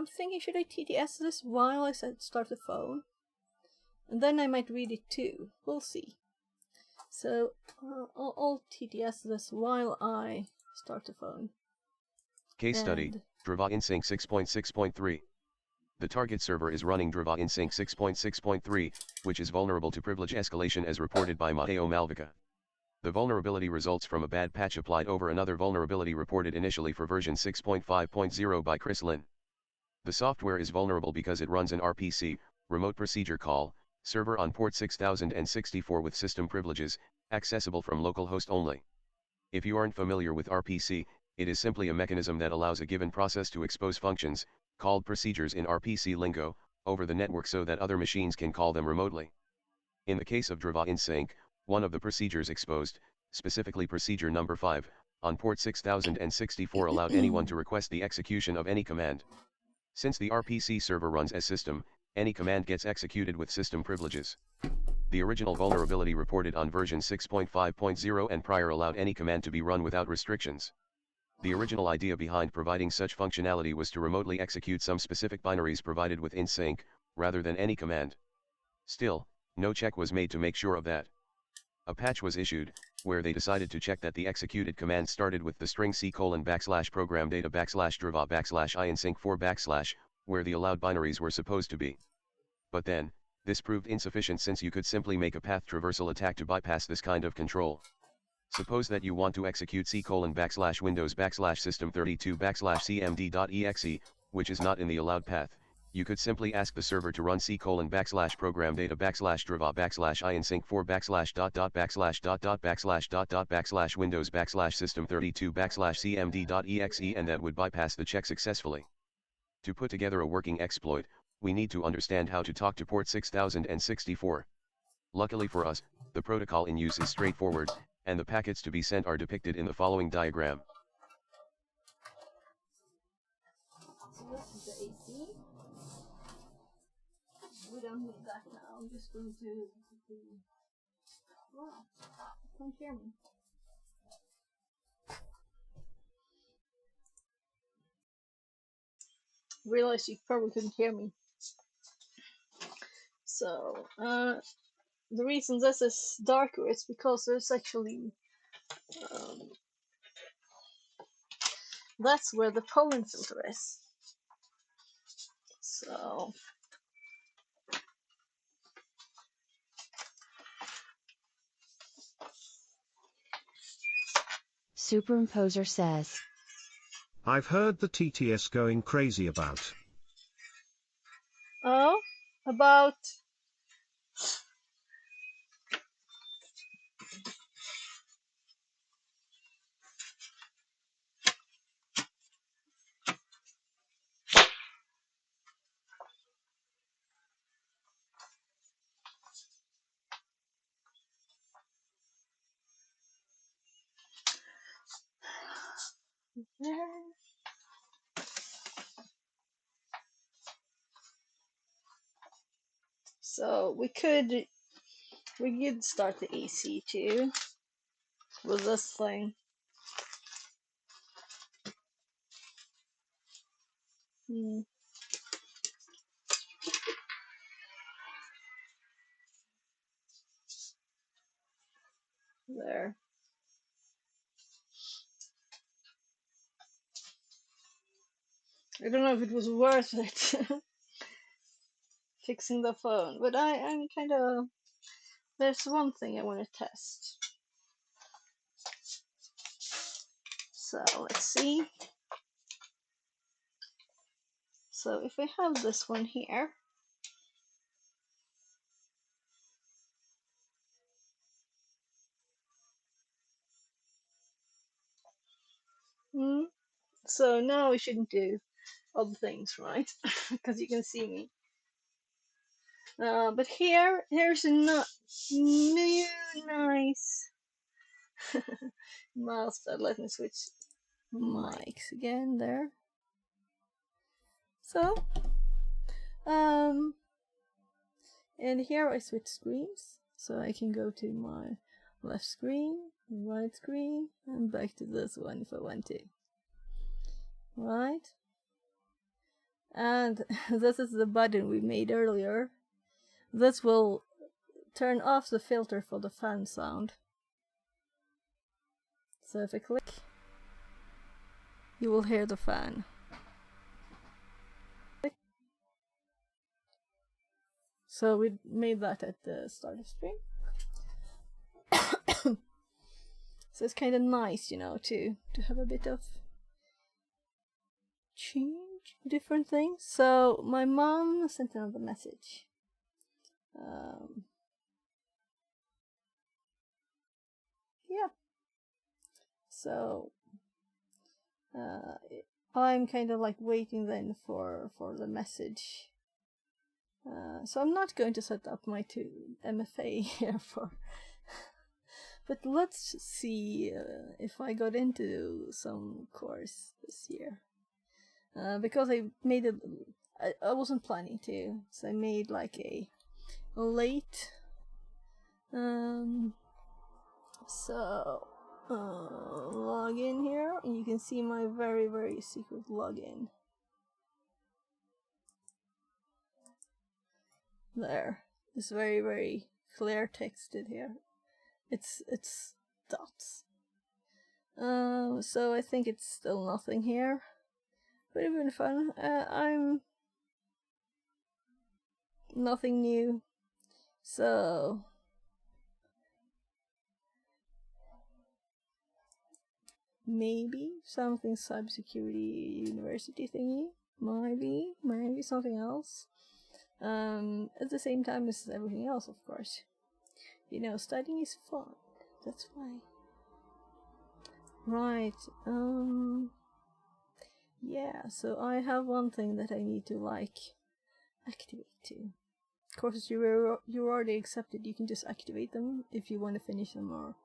thinking, should I TTS this while I start the phone? And then I might read it too. We'll see. So I'll TTS this while I start the phone. Case study, Drava InSync 6.6.3. The target server is running Drava InSync 6.6.3, which is vulnerable to privilege escalation as reported by Matteo Malvica. The vulnerability results from a bad patch applied over another vulnerability reported initially for version 6.5.0 by Chris Lin. The software is vulnerable because it runs an RPC, remote procedure call, server on port 6064 with system privileges, accessible from localhost only. If you aren't familiar with RPC, it is simply a mechanism that allows a given process to expose functions, called procedures in RPC lingo, over the network so that other machines can call them remotely. In the case of Drava InSync, one of the procedures exposed, specifically procedure number 5, on port 6064 allowed anyone to request the execution of any command. Since the RPC server runs as system, any command gets executed with system privileges. The original vulnerability reported on version 6.5.0 and prior allowed any command to be run without restrictions. The original idea behind providing such functionality was to remotely execute some specific binaries provided with InSync, rather than any command. Still, no check was made to make sure of that. A patch was issued, where they decided to check that the executed command started with the string c:\program data /drava /InSync4 / where the allowed binaries were supposed to be. But then, this proved insufficient since you could simply make a path traversal attack to bypass this kind of control. Suppose that you want to execute c:\windows /system32 /cmd.exe, which is not in the allowed path. You could simply ask the server to run c:\program data /drava /InSync4 /windows /system32 /cmd.exe, and that would bypass the check successfully. To put together a working exploit, we need to understand how to talk to port 6064. Luckily for us, the protocol in use is straightforward, and the packets to be sent are depicted in the following diagram. So this is the AC. We don't need that now. I'm just going to wow, can't hear me. Realized you probably couldn't hear me. So, the reason this is darker is because there's actually, that's where the pollen filter is. So Superimposer says, I've heard the TTS going crazy about. oh, about there. So we could start the AC too with this thing. There. I don't know if it was worth it fixing the phone, but I'm kind of. There's one thing I want to test. So let's see. So if I have this one here, so now we shouldn't do other things, right? Because you can see me. But here's a new nice mouse that let me switch mics again there. So, and here I switch screens, so I can go to my left screen, right screen, and back to this one if I want to. Right? And this is the button we made earlier. This will turn off the filter for the fan sound. So if I click, you will hear the fan. So we made that at the start of stream. So it's kind of nice, you know, to have a bit of change, different things. So my mom sent another message. Yeah. So I'm kind of like waiting then for the message. So I'm not going to set up my 2 MFA here for. But let's see if I got into some course this year. Because I made it, I wasn't planning to, so I made like a late. So log in here, and you can see my very, very secret login. There, it's very, very clear texted here. It's dots. So I think it's still nothing here, but it's been fun. I'm nothing new, so maybe something cybersecurity university thingy. Maybe something else. At the same time as everything else, of course. You know, studying is fun. That's why. Right. Yeah. So I have one thing that I need to like activate too. Courses you already accepted, you can just activate them if you want to finish them, or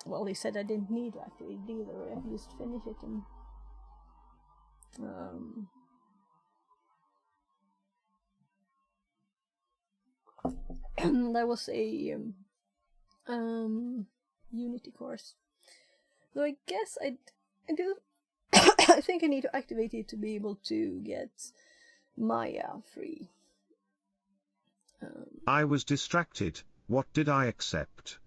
well, they said I didn't need to activate it either. I can just finish it and that was a Unity course. Though I guess I do. I think I need to activate it to be able to get Maya free. I was distracted. What did I accept?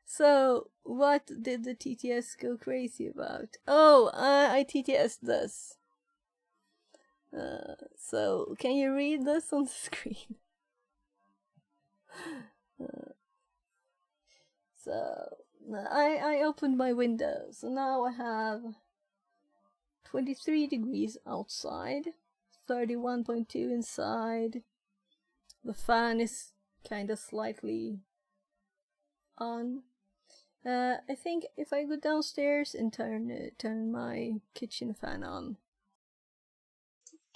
So, what did the TTS go crazy about? Oh, I TTS'd this. So, can you read this on the screen? So, I opened my window, so now I have 23 degrees outside, 31.2 inside. The fan is kind of slightly on. I think if I go downstairs and turn my kitchen fan on,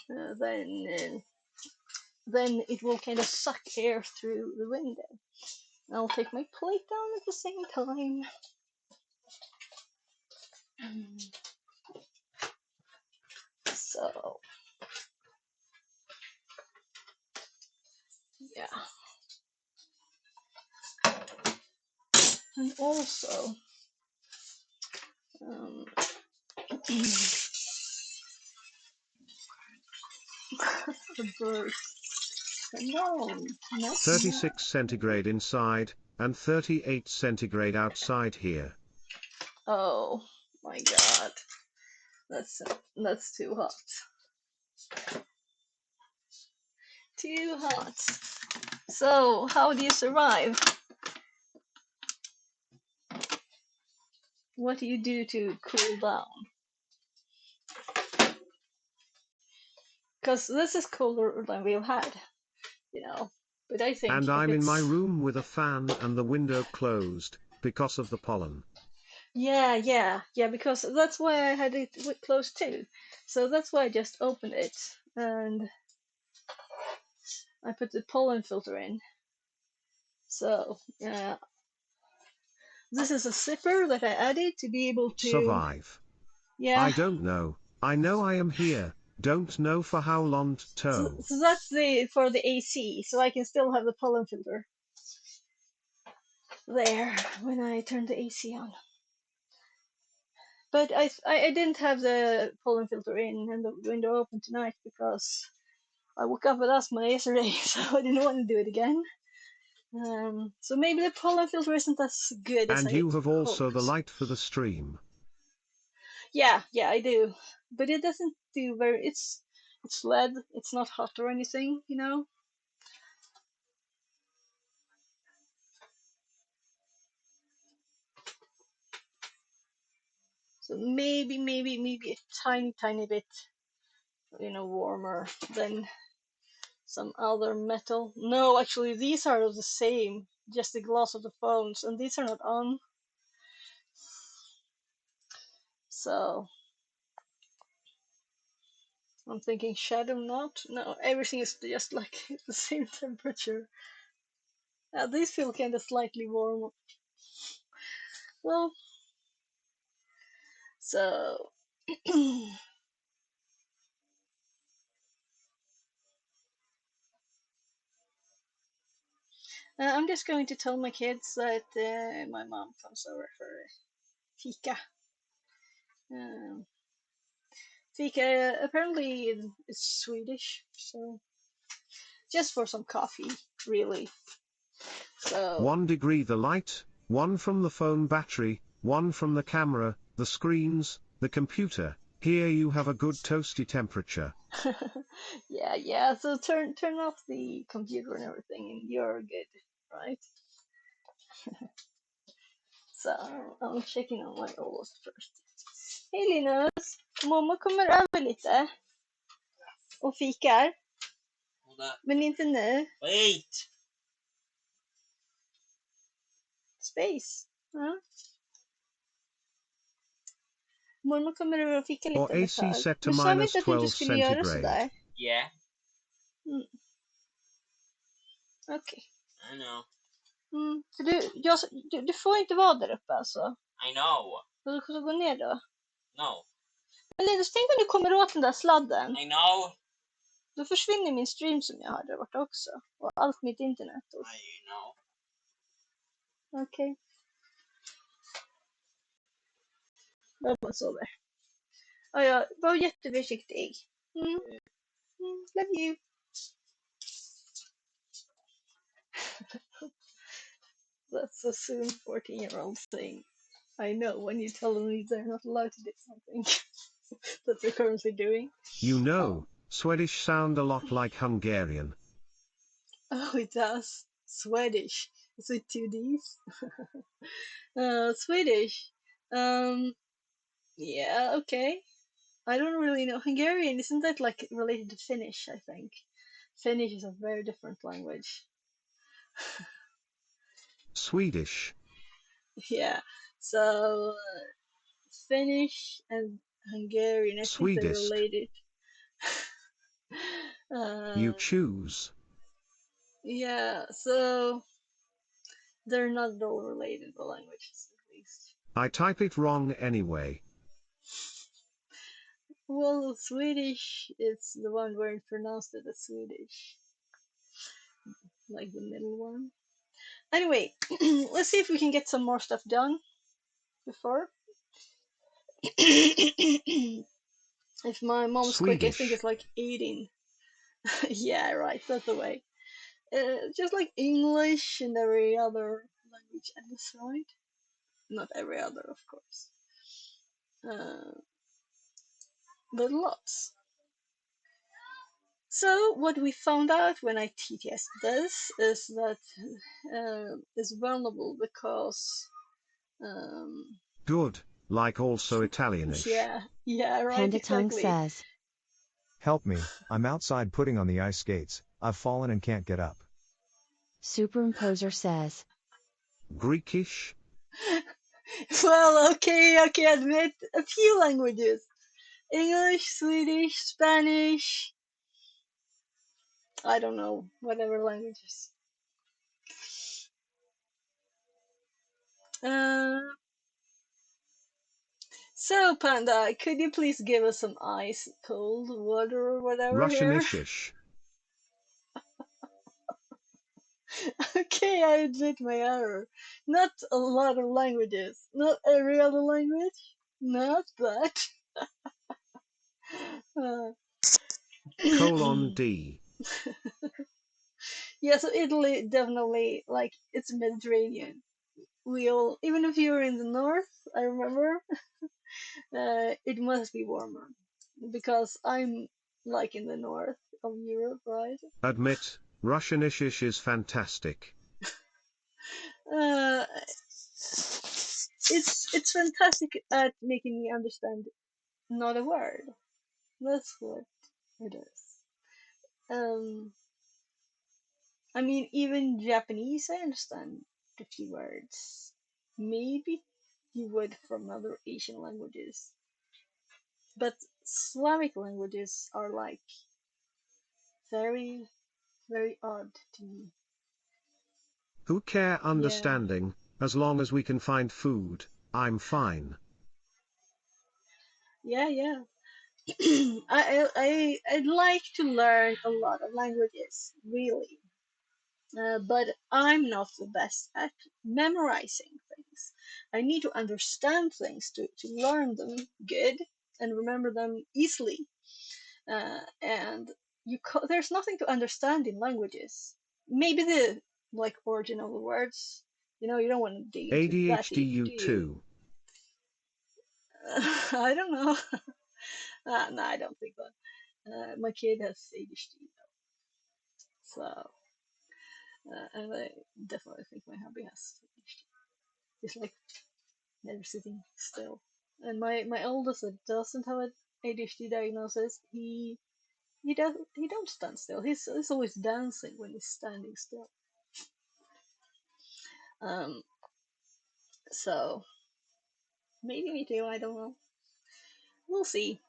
then it will kind of suck air through the window. I'll take my plate down at the same time. So, yeah. And also, the bird. No, not 36 centigrade inside, and 38 centigrade outside here. Oh my god. That's too hot. Too hot. So, how do you survive? What do you do to cool down? Because this is colder than we've had, you know. But I think And if I'm in my it's... room with a fan and the window closed, because of the pollen. Yeah, because that's why I had it closed too. So that's why I just opened it and I put the pollen filter in. So, yeah. This is a zipper that I added to be able to... Survive. Yeah. I don't know. I know I am here. Don't know for how long. So that's for the AC, so I can still have the pollen filter there when I turn the AC on. But I didn't have the pollen filter in and the window open tonight because I woke up with asthma yesterday, so I didn't want to do it again. So maybe the pollen filter isn't as good as I And you have also hoped. the light for the stream. Yeah, I do. But it doesn't do very... It's LED, it's not hot or anything, you know? So maybe a tiny bit, warmer than some other metal. No, actually, these are the same, just the glass of the phones, and these are not on. So I'm thinking shadow not. No, everything is just like the same temperature. These feel kind of slightly warmer. Well, so I'm just going to tell my kids that my mom comes over for fika. Fika apparently is Swedish, so just for some coffee, really. So 1 degree the light, 1 from the phone battery, 1 from the camera, the screens, the computer. Here you have a good toasty temperature. yeah. So turn off the computer and everything, and you're good, right? So I'm checking on my oldest first. Hej Linus! Mamma kommer över lite och fikar. Men inte nu. Wait! Space. Ja. Mormor kommer över och fikar lite Or om ett AC tag. set to Men sa vi minus inte att du inte 12 skulle göra centigrade. sådär? Yeah, Okej. I know. Så du får inte vara där uppe alltså? I know. Du får gå ner då? No. Men Linus, tänk om du kommer åt den där sladden? I know. Då försvinner min stream som jag har där borta också. Och allt mitt internet. I know. Okej. Jag bara sover. Ja, var jätteförsiktig. Love you. That's a soon 14-year-old saying, I know, when you tell them they're not allowed to do something that they're currently doing. You know, Swedish sound a lot like Hungarian. Oh, it does. Swedish. Is it two Ds? Swedish. Um, yeah, okay. I don't really know. Hungarian, isn't that like related to Finnish, I think? Finnish is a very different language. Swedish. Yeah. So, Finnish and Hungarian, I think they're Swedist. related. You choose. Yeah, so they're not at all related, the languages, at least. I type it wrong anyway. Well, Swedish, it's the one where it pronounced it as Swedish. Like the middle one. Anyway, let's see if we can get some more stuff done before. If my mom's quick, I think Swedish. it's like 18. Yeah, right, that's the way. Just like English and every other language else, right? Not every other, of course. But lots. So what we found out when I TTS this is that it's vulnerable because Good, like also Italianish. yeah, right, Panda Tongue exactly. says. Help me, I'm outside putting on the ice skates, I've fallen and can't get up. Superimposer says. Greekish. Well, okay, admit a few languages. English, Swedish, Spanish, I don't know, whatever languages. Uh, so, Panda, could you please give us some ice, cold water, or whatever here? Russianishish. Okay, I admit my error. Not a lot of languages. Not every other language. Not that. Uh, D. yeah, so Italy definitely, like, it's Mediterranean. We all, even if you're in the north, I remember, it must be warmer. Because I'm, like, in the north of Europe, right? Admit, Russianishish is fantastic. Uh, it's fantastic at making me understand not a word. That's what it is. I mean, even Japanese, I understand a few words. Maybe you would from other Asian languages. But Slavic languages are like very, very odd to me. Who care Yeah, understanding, as long as we can find food, I'm fine. yeah. I'd like to learn a lot of languages, really. But I'm not the best at memorizing things. I need to understand things to learn them good and remember them easily. And there's nothing to understand in languages. Maybe the like origin of the words. You don't want to dig into that ADHD deep, you do you? too. I don't know. No, I don't think that. My kid has ADHD, so and I definitely think my hubby has ADHD. He's like never sitting still. And my oldest that doesn't have an ADHD diagnosis, he don't stand still. He's always dancing when he's standing still. Um, so maybe me too. I don't know. We'll see.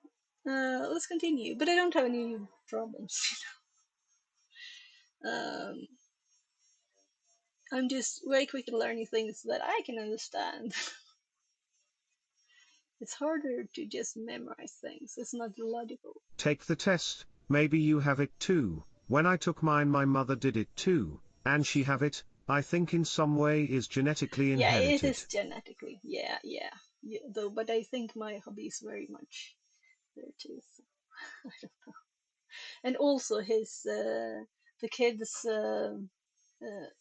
Let's continue. But I don't have any problems. um, I'm just very quick at learning things that I can understand. It's harder to just memorize things. It's not logical. Take the test, maybe you have it too. When I took mine, my mother did it too, and she have it, I think in some way is genetically Yeah, it inherited. is genetically. Yeah. Though, but I think my hobby is very much there too. So, I don't know. And also the kid's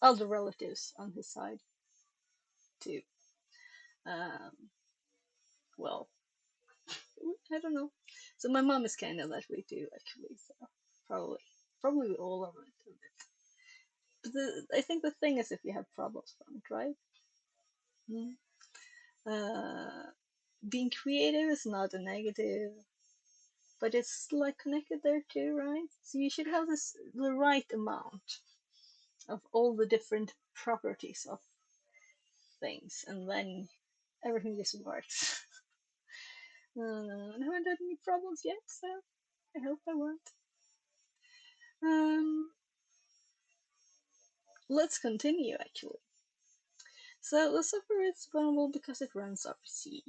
other relatives on his side too. Um, well, I don't know. So my mom is kind of that way too, actually. So probably all of it. But I think the thing is if you have problems from it, right? Mm. Being creative is not a negative, but it's like connected there too, right? So you should have the right amount of all the different properties of things, and then everything just works. I haven't had any problems yet, so I hope I won't. Let's continue actually. So the server is vulnerable because it runs RPC.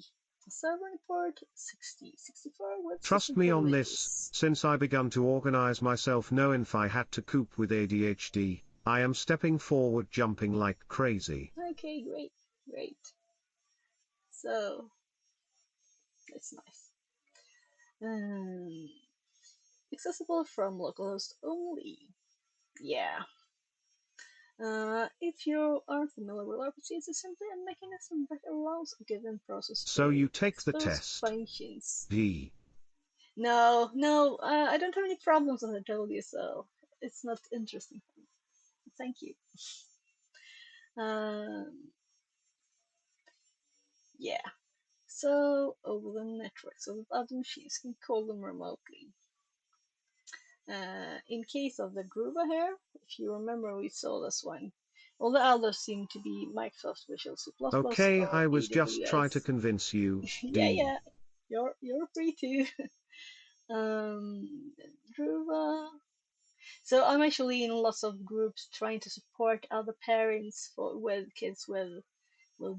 The server report 6064 with Trust system me on this, privileges. since I begun to organize myself knowing if I had to cope with ADHD, I am stepping forward jumping like crazy. Okay, great. So, that's nice. Accessible from localhost only. Yeah. If you are familiar with RPC, it's simply a mechanism that allows a given process So to you take the expose test. functions. D. No, I don't have any problems, as I told you, so it's not interesting. Thank you. Yeah. So over the network, so that other machines can call them remotely. In case of the Groova here, if you remember, we saw this one. All the others seem to be Microsoft Visual C++ Okay, or I was just trying to AWS. convince you. D. Yeah, you're free to. Groova. So I'm actually in lots of groups trying to support other parents with kids with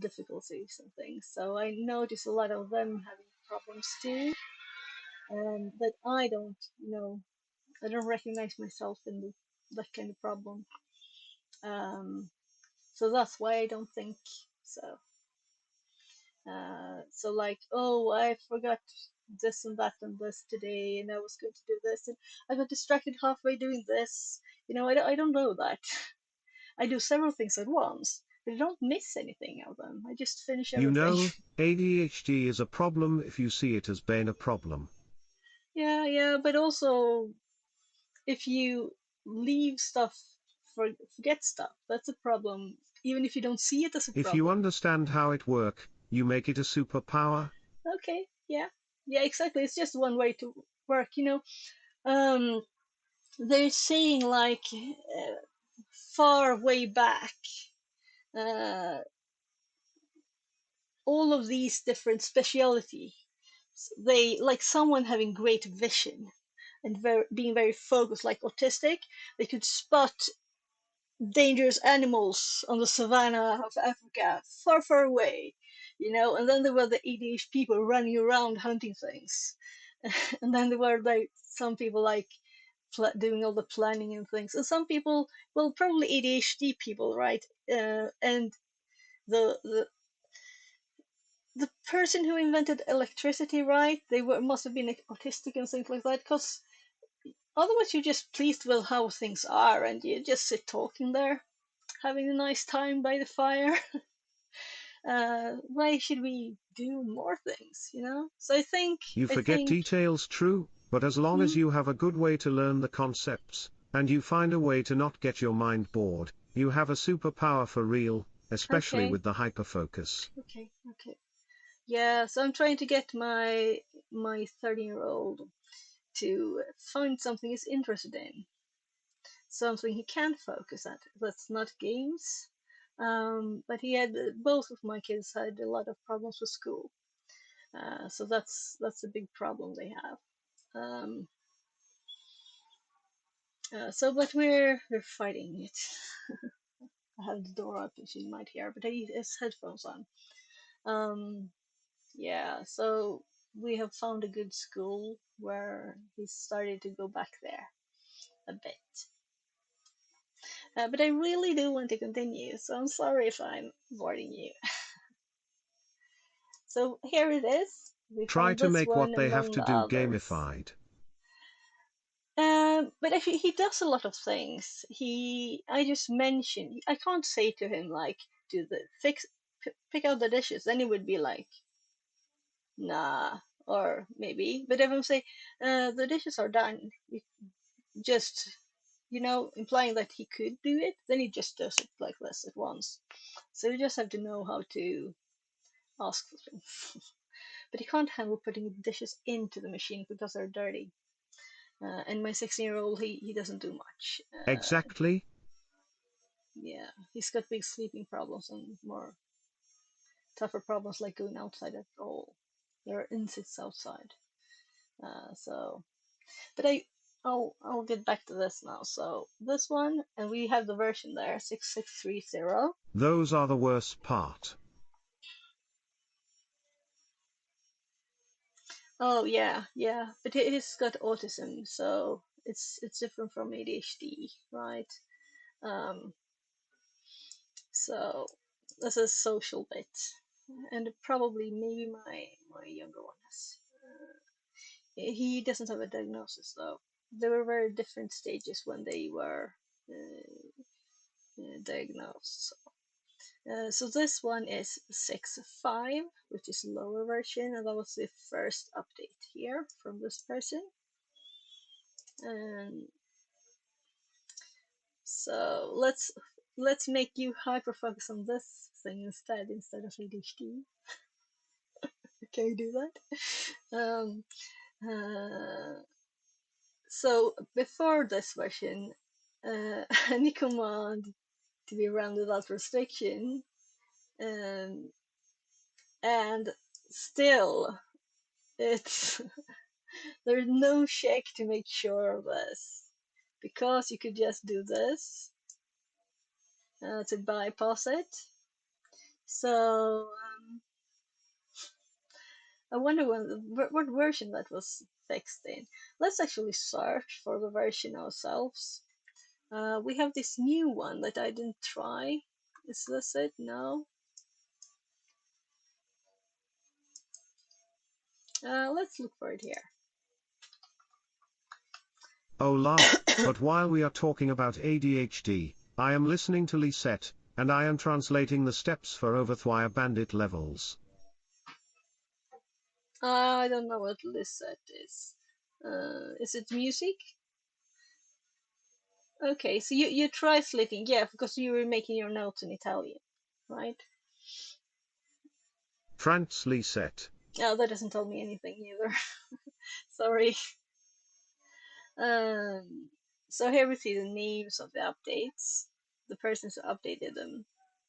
difficulties and things. So I notice a lot of them having problems too, but I don't, I don't recognize myself in that kind of problem. So that's why I don't think so. So like, oh, I forgot this and that and this today, and I was going to do this, and I got distracted halfway doing this. I don't know that. I do several things at once, but I don't miss anything of them. I just finish You everything. know, ADHD is a problem if you see it as being a problem. Yeah, but also if you leave stuff, forget stuff, that's a problem. Even if you don't see it as a If you problem. understand how it works, you make it a superpower. Okay, yeah, exactly. It's just one way to work. Um, they're saying like far way back, uh, all of these different speciality. They like someone having great vision and being very focused, like autistic. They could spot dangerous animals on the savannah of Africa, far away, and then there were the ADHD people running around hunting things. And then there were like some people like doing all the planning and things. And some people, well, probably ADHD people, right? And the the person who invented electricity, right? They must have been autistic and things like that, because otherwise you're just pleased with how things are and you just sit talking there having a nice time by the fire. Why should we do more things? So You I forget think, details, true, but as long as you have a good way to learn the concepts, and you find a way to not get your mind bored, you have a superpower for real, especially okay, with the hyperfocus. okay. Yeah, so I'm trying to get my 13-year-old to find something he's interested in, something he can focus at. That's not games. But both of my kids had a lot of problems with school. So that's a big problem they have. Um, but we're fighting it. I have the door open, so you might hear, but he has headphones on. Yeah, so we have found a good school where he started to go back there a bit. But I really do want to continue, so I'm sorry if I'm boring you. So here it is. We Try found to this make what one they have among to the do others. gamified. But actually, he does a lot of things. I just mentioned, I can't say to him like, do the pick out the dishes. Then he would be like, nah, or maybe. But if I'm saying the dishes are done, just, implying that he could do it, then he just does it like this at once. So you just have to know how to ask for things. But he can't handle putting dishes into the machine because they're dirty. And my 16-year-old, he doesn't do much. Exactly. Yeah, he's got big sleeping problems and more tougher problems like going outside at all. There are insects outside. But I'll get back to this now. So this one, and we have the version there, 6630. Those are the worst part. Oh yeah, yeah. But he's got autism, so it's different from ADHD, right? Um, so this is social bit, and probably maybe my younger one has. He doesn't have a diagnosis though. There were very different stages when they were diagnosed. So this one is 6.5, which is lower version, and that was the first update here from this person. And so let's make you hyper focus on this thing instead of ADHD. Can you do that? So before this version, any command to be run without restriction, and still it's there's no check to make sure of this, because you could just do this to bypass it. So I wonder what version that was fixed in. Let's actually search for the version ourselves. We have this new one that I didn't try. Is this it? No. Let's look for it here. Oh la, but while we are talking about ADHD, I am listening to Lisette, and I am translating the steps for Overthwire Bandit levels. I don't know what Lisette is. Is it music? Okay, so you try sleeping, yeah, because you were making your notes in Italian, right? France Lisette. Oh, that doesn't tell me anything either. Sorry. So here we see the names of the updates, the persons who updated them.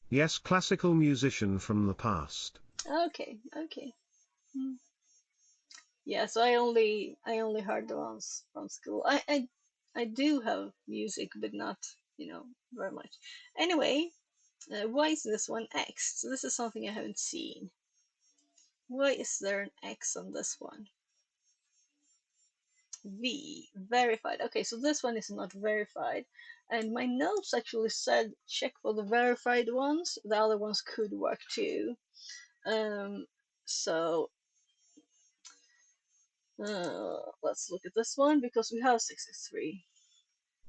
Yes, classical musician from the past. Okay. Yeah, so I only heard the ones from school. I do have music, but not, very much. Anyway, why is this one X? So this is something I haven't seen. Why is there an X on this one? V, verified. Okay, so this one is not verified. And my notes actually said check for the verified ones. The other ones could work too. So let's look at this one, because we have 63.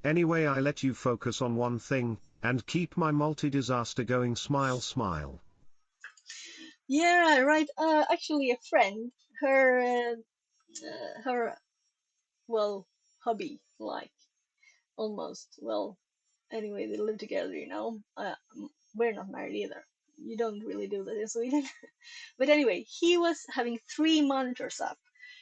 Anyway, I let you focus on one thing, and keep my multi-disaster going. Smile smile. Yeah, right. Actually, a friend, her hobby, like, almost, anyway, they live together, we're not married either. You don't really do that in Sweden. But anyway, he was having 3 monitors up.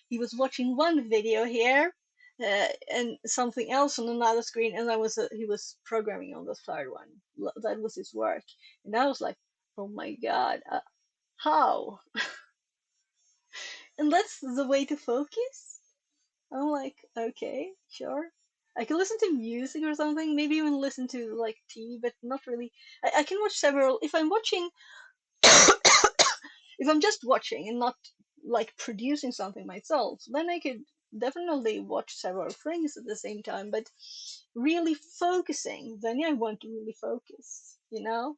He was watching one video here, and something else on another screen, and he was programming on the third one. That was his work. And I was like, oh my god, how? And that's the way to focus? I'm like, okay, sure. I can listen to music or something, maybe even listen to like TV, but not really. I can watch several. If I'm watching, if I'm just watching and not like producing something myself, then I could definitely watch several things at the same time. But really focusing, then I want to really focus, on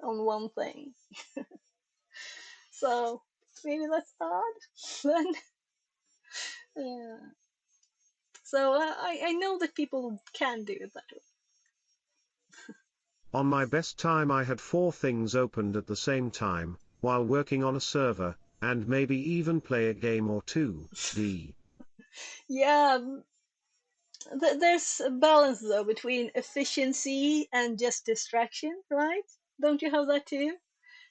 one thing. So maybe that's odd. Then, yeah. So I know that people can do it that way. On my best time I had 4 things opened at the same time, while working on a server, and maybe even play a game or two. Yeah, there's a balance though between efficiency and just distraction, right? Don't you have that too?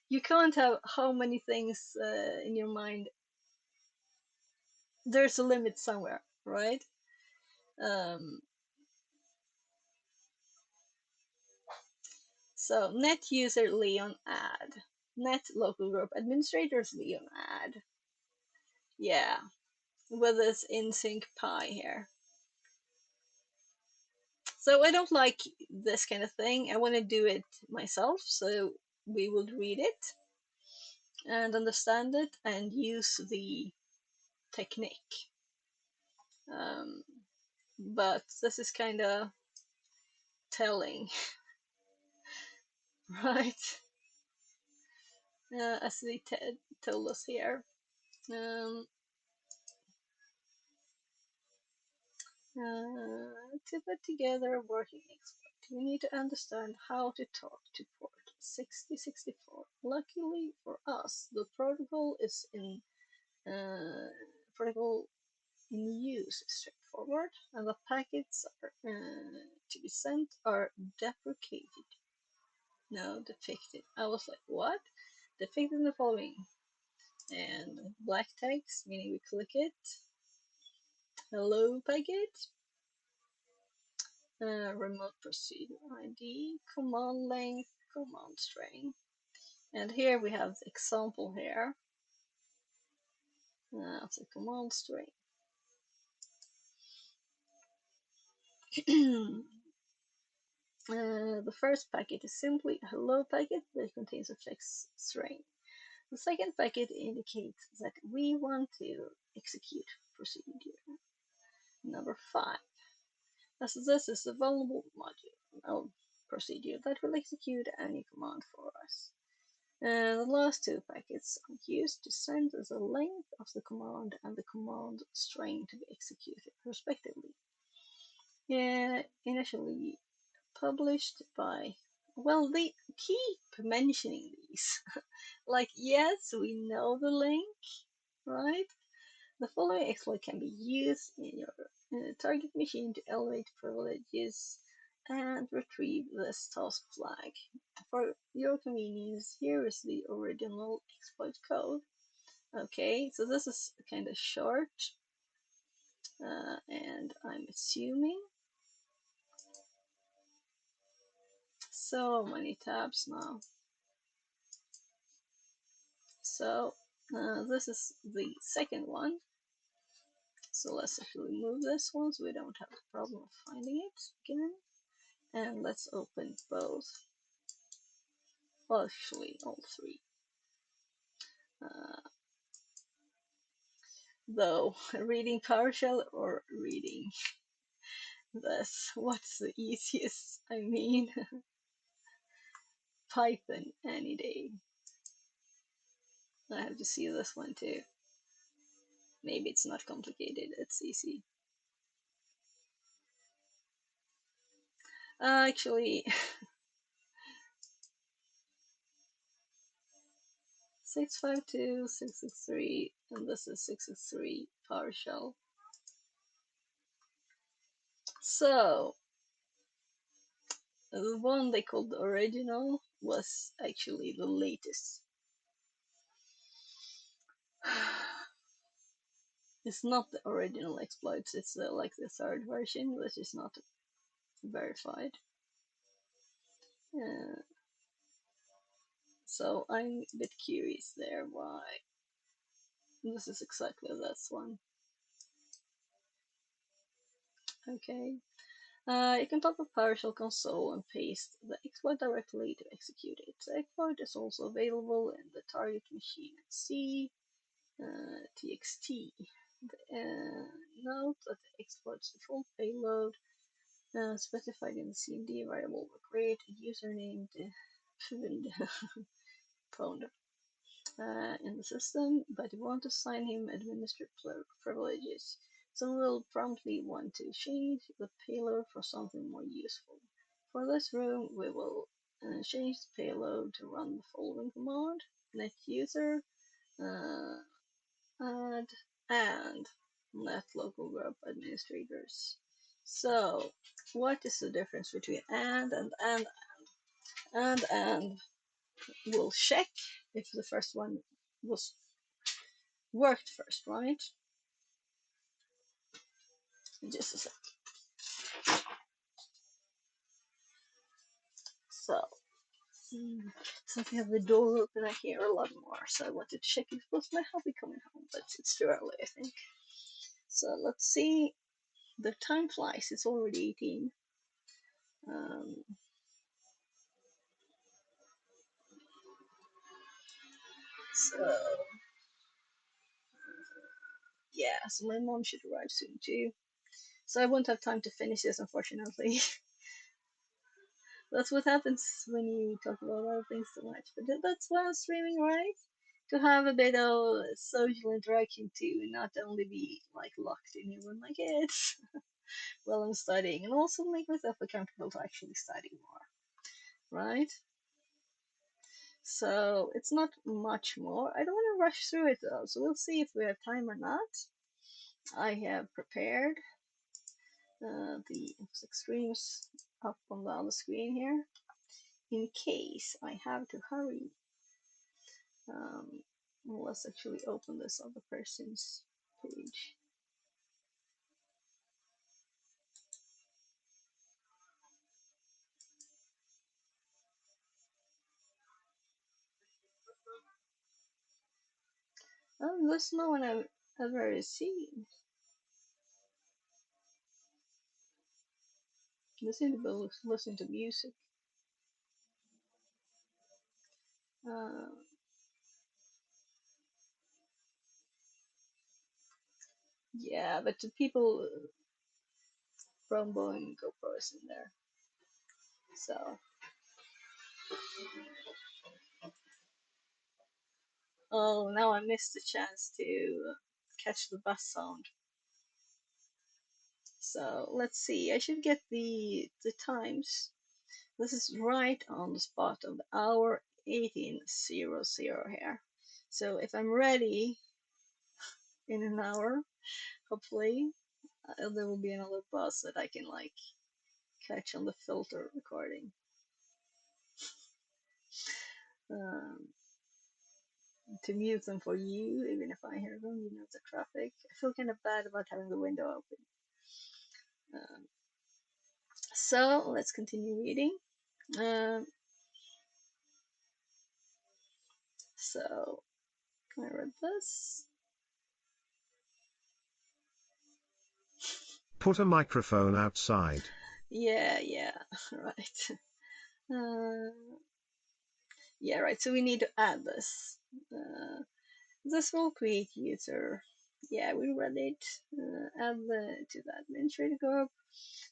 You can't have how many things in your mind. There's a limit somewhere, right? Um, so net user Leon add. Net local group administrators Leon add. Yeah, with this in sync pi here. So I don't like this kind of thing. I want to do it myself, so we would read it and understand it and use the technique. But this is kind of telling, right? As they told us here. Um, to put together a working exploit, we need to understand how to talk to port 6064. Luckily for us, the protocol is in protocol in use is straightforward, and the packets are, to be sent are deprecated. No, depicted. I was like, what? Depicted in the following. And black text, meaning we click it. Hello packet. Remote procedure ID, command length, command string. And here we have the example here. That's a command string. The first packet is simply a hello packet that contains a text string. The second packet indicates that we want to execute procedure. Number 5. As this is a vulnerable module procedure that will execute any command for us. And the last 2 packets are used to send the length of the command and the command string to be executed, respectively. Initially published by, well, they keep mentioning these. Like, yes, we know the link, right? The following exploit can be used in your target machine to elevate privileges and retrieve this task flag. For your convenience, here is the original exploit code. Okay, so this is kind of short, and I'm assuming so many tabs now. So this is the second one. So let's actually move this one so we don't have a problem of finding it again. And let's open both. Well, actually, all 3. Though, reading PowerShell or reading this? What's the easiest? I mean, Python any day. I have to see this one too. Maybe it's not complicated, it's easy. Actually, 652, 663, and this is 663 PowerShell. So, the one they called the original was actually the latest. It's not the original exploits, it's like the 3rd version, which is not verified. So I'm a bit curious there why this is exactly this one. Okay. You can talk with PowerShell console and paste the exploit directly to execute it. The exploit is also available in the target machine C txt. Note that the exploit's default payload specified in the cmd variable will create a username pwned in the system, but we want to assign him administrative privileges. So we'll promptly want to change the payload for something more useful. For this room, we will change the payload to run the following command: net user Add and let local group administrators. So, what is the difference between and we'll check if the first one was worked first, right? Just a sec. So, since we have the door open, I hear a lot more. So I wanted to check if it was my hubby coming home, but it's too early, I think. So let's see. The time flies. It's already 18. So yeah, so my mom should arrive soon too. So I won't have time to finish this, unfortunately. That's what happens when you talk about other things too much. But that's why I'm streaming, right? To have a bit of social interaction too, and not only be like locked in here with my kids while I'm studying, and also make myself accountable to actually study more, right? So it's not much more. I don't want to rush through it though, so we'll see if we have time or not. I have prepared the extremes up on the other screen here in case I have to hurry. Let's actually open this other person's page. Oh, there's no one I've ever seen. They seem to be listening to music. Uh, yeah, but the people from Boeing GoPro is in there. So, oh, now I missed the chance to catch the bus sound. So let's see. I should get the times. This is right on the spot of the hour 18:00 here. So if I'm ready in an hour, hopefully, there will be another bus that I can like catch on the filter recording. Um, to mute them for you, even if I hear them, you know, the traffic. I feel kind of bad about having the window open. So let's continue reading. So I read this. Put a microphone outside. Yeah, right. Yeah, right. So we need to add this. This will create user. Yeah, we read it. Add to the administrator group.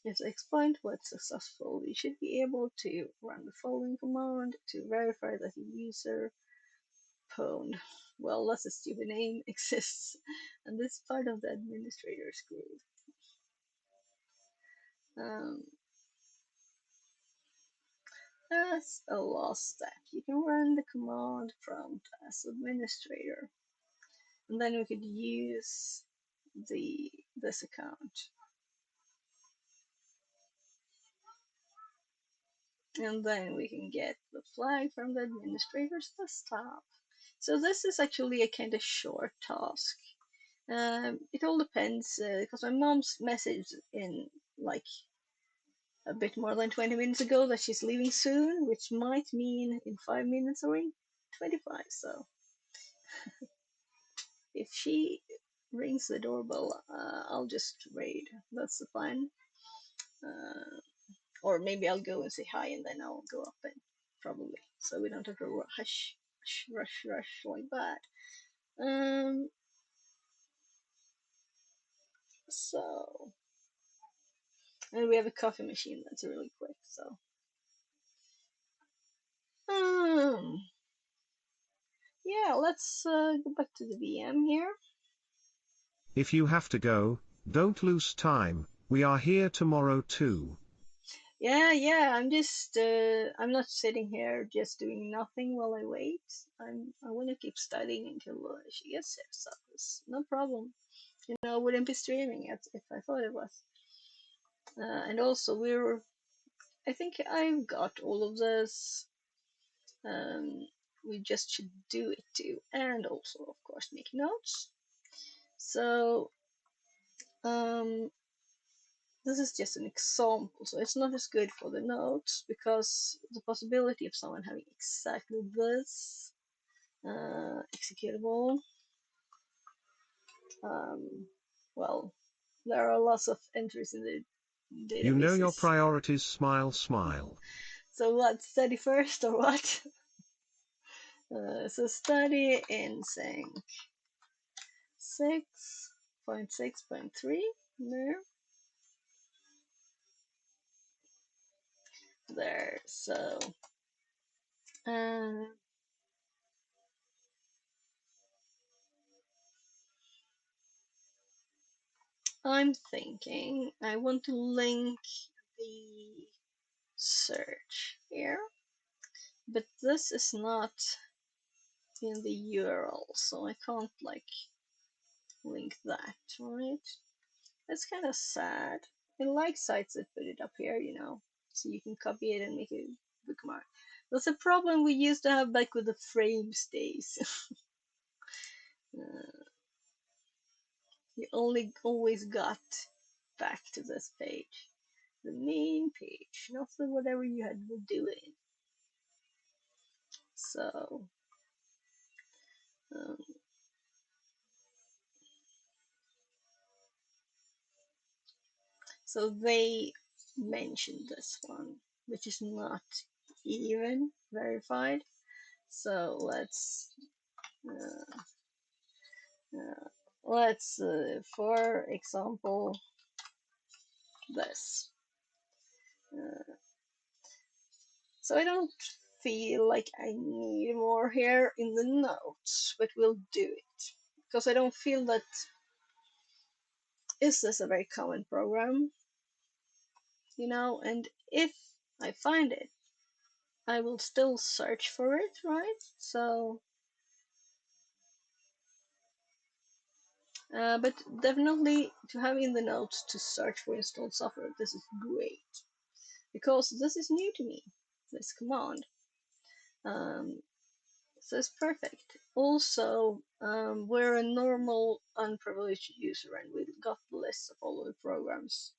If explained what's successful, you should be able to run the following command to verify that the user pwned. Well, that's a stupid name exists, and this is part of the administrator's group. As a last step, you can run the command prompt as administrator, and then we could use this account, and then we can get the flag from the administrator's desktop. So this is actually a kind of short task. It all depends, because my mom's messaged in like a bit more than 20 minutes ago that she's leaving soon, which might mean in 5 minutes or in 25. So if she rings the doorbell, I'll just raid. That's the plan. Or maybe I'll go and say hi and then I'll go up and probably. So we don't have to rush like that. So, and we have a coffee machine that's really quick. So, yeah, let's go back to the VM here. If you have to go, don't lose time. We are here tomorrow too. Yeah. I'm not sitting here just doing nothing while I wait. I want to keep studying until she gets here. So it's no problem. You know, I wouldn't be streaming it if I thought it was. And also, I think I've got all of this. We just should do it too, and also, of course, make notes. So, this is just an example, so it's not as good for the notes because the possibility of someone having exactly this executable, well, there are lots of entries in the databases. You know your priorities, smile, smile. So what, study first or what? So study in sync 6.6.3 there. So I'm thinking I want to link the search here, but this is not in the URL, so I can't like link that, right? That's kind of sad. I like sites that put it up here, you know, so you can copy it and make it bookmark. That's a problem we used to have back with the frames days. You only always got back to this page, the main page, not the whatever you had been doing. So, um, so they mentioned this one, which is not even verified. So let's for example, this. So I don't feel like I need more here in the notes, but we'll do it because I don't feel that. Is this a very common program? You know, and if I find it, I will still search for it, right? So, but definitely to have in the notes to search for installed software, this is great because this is new to me, this command. So it's perfect. Also, we're a normal unprivileged user and we got the list of all of the programs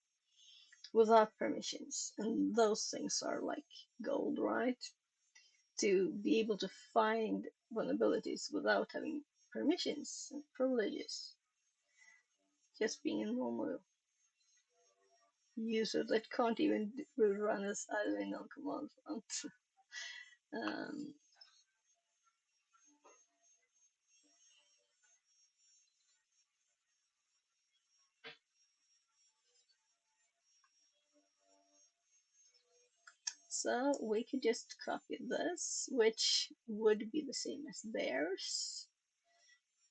without permissions, and those things are like gold, right? To be able to find vulnerabilities without having permissions and privileges. Just being a normal user that can't even run as admin on command prompt. So we could just copy this, which would be the same as theirs.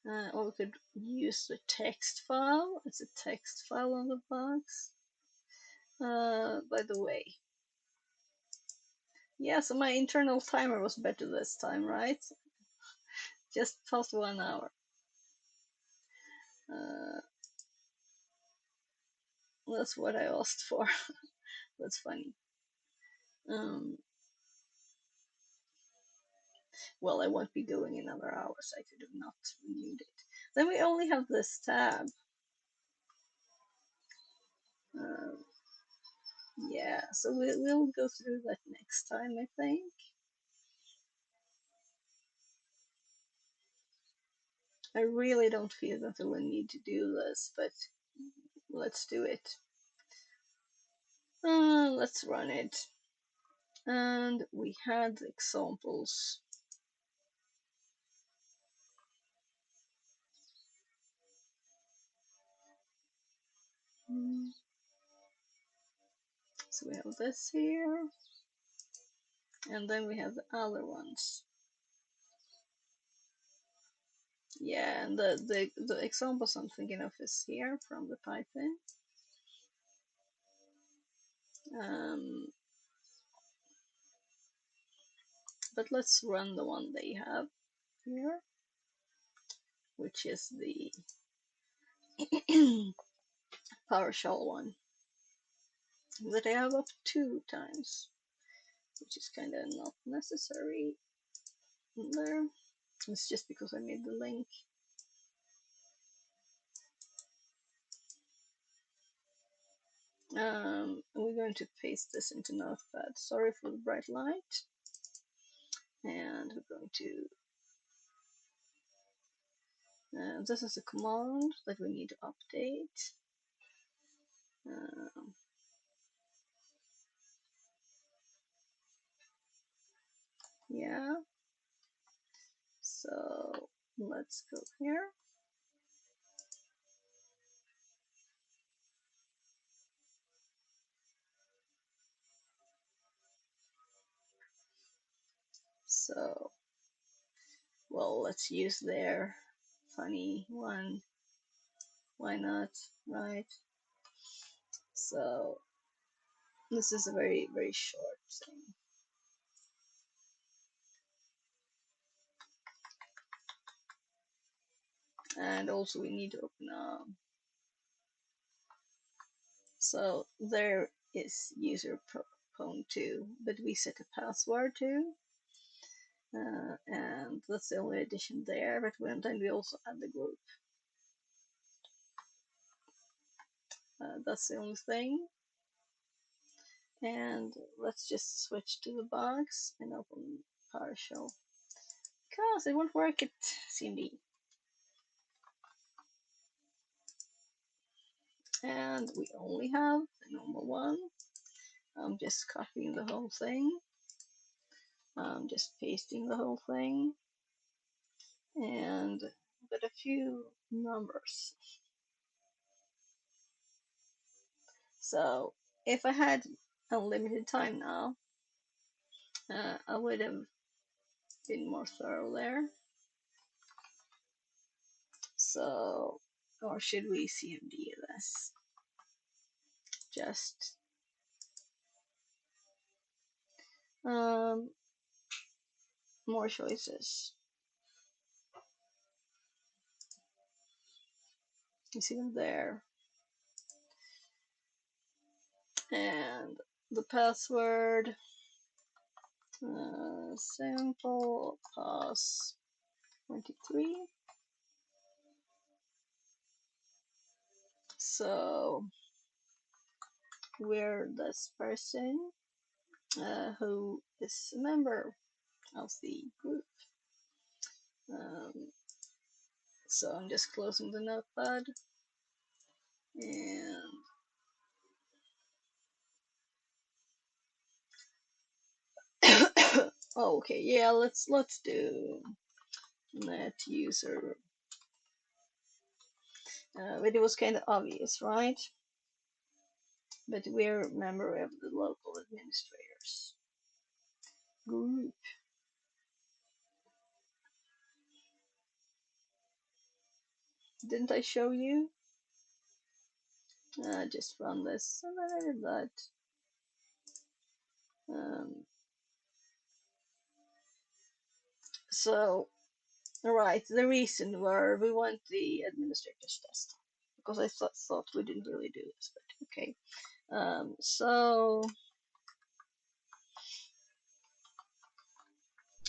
Or we could use the text file. It's a text file on the box. By the way, yeah, so my internal timer was better this time, right? Just past 1 hour. That's what I asked for. That's funny. Well, I won't be going another hour, so I could have not renewed it. Then we only have this tab. Yeah, so we'll go through that next time, I think. I really don't feel that I will need to do this, but let's do it. Let's run it. And we had examples. So we have this here, and then we have the other ones. Yeah, and the examples I'm thinking of is here from the Python. but let's run the one they have here, which is the PowerShell one that I have up 2 times, which is kind of not necessary there. It's just because I made the link. We're going to paste this into Notepad. Sorry for the bright light. And we're going to this is a command that we need to update. Yeah, so let's go here. So, well, let's use their funny one. Why not, right? So, this is a very, very short thing. And also we need to open up. So there is user phone too, but we set a password too. And that's the only addition there, but then we also add the group. That's the only thing. And let's just switch to the box and open PowerShell, because it won't work at CMD. And we only have the normal one. I'm just copying the whole thing. I'm just pasting the whole thing. And got a few numbers. So if I had unlimited time now, I would have been more thorough there. So, or should we CMD this? Just more choices. You see them there. And the password, simple pass 23. So we're this person who is a member of the group. So I'm just closing the notepad and okay, yeah, let's do net user. But it was kind of obvious, right? But we're a member of the local administrators group. Didn't I show you? Just run this, and then I did that. So, right, the reason were we want the administrator's desktop, because I thought we didn't really do this, but okay. So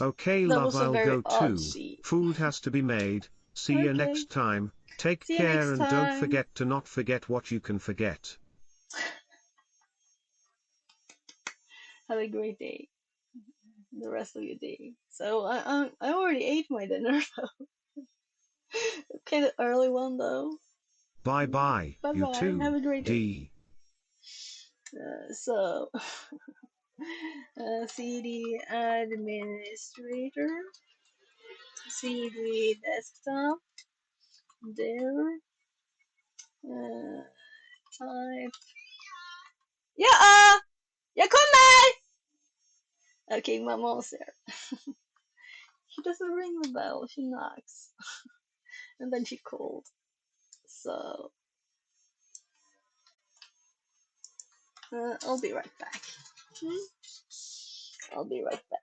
Okay, that love, was a I'll very go odd too. scene. Food has to be made. See you Okay. next time. Take See you care next and don't time. forget to not forget what you can forget. Have a great day. The rest of your day. So I already ate my dinner. Kind of early one though. Bye bye, Bye you bye. Have too, a great day. D. So CD administrator, CD desktop, there, type. Ja! Jag kommer! Okay, my mom's there. She doesn't ring the bell, she knocks. And then she called. So I'll be right back. I'll be right back.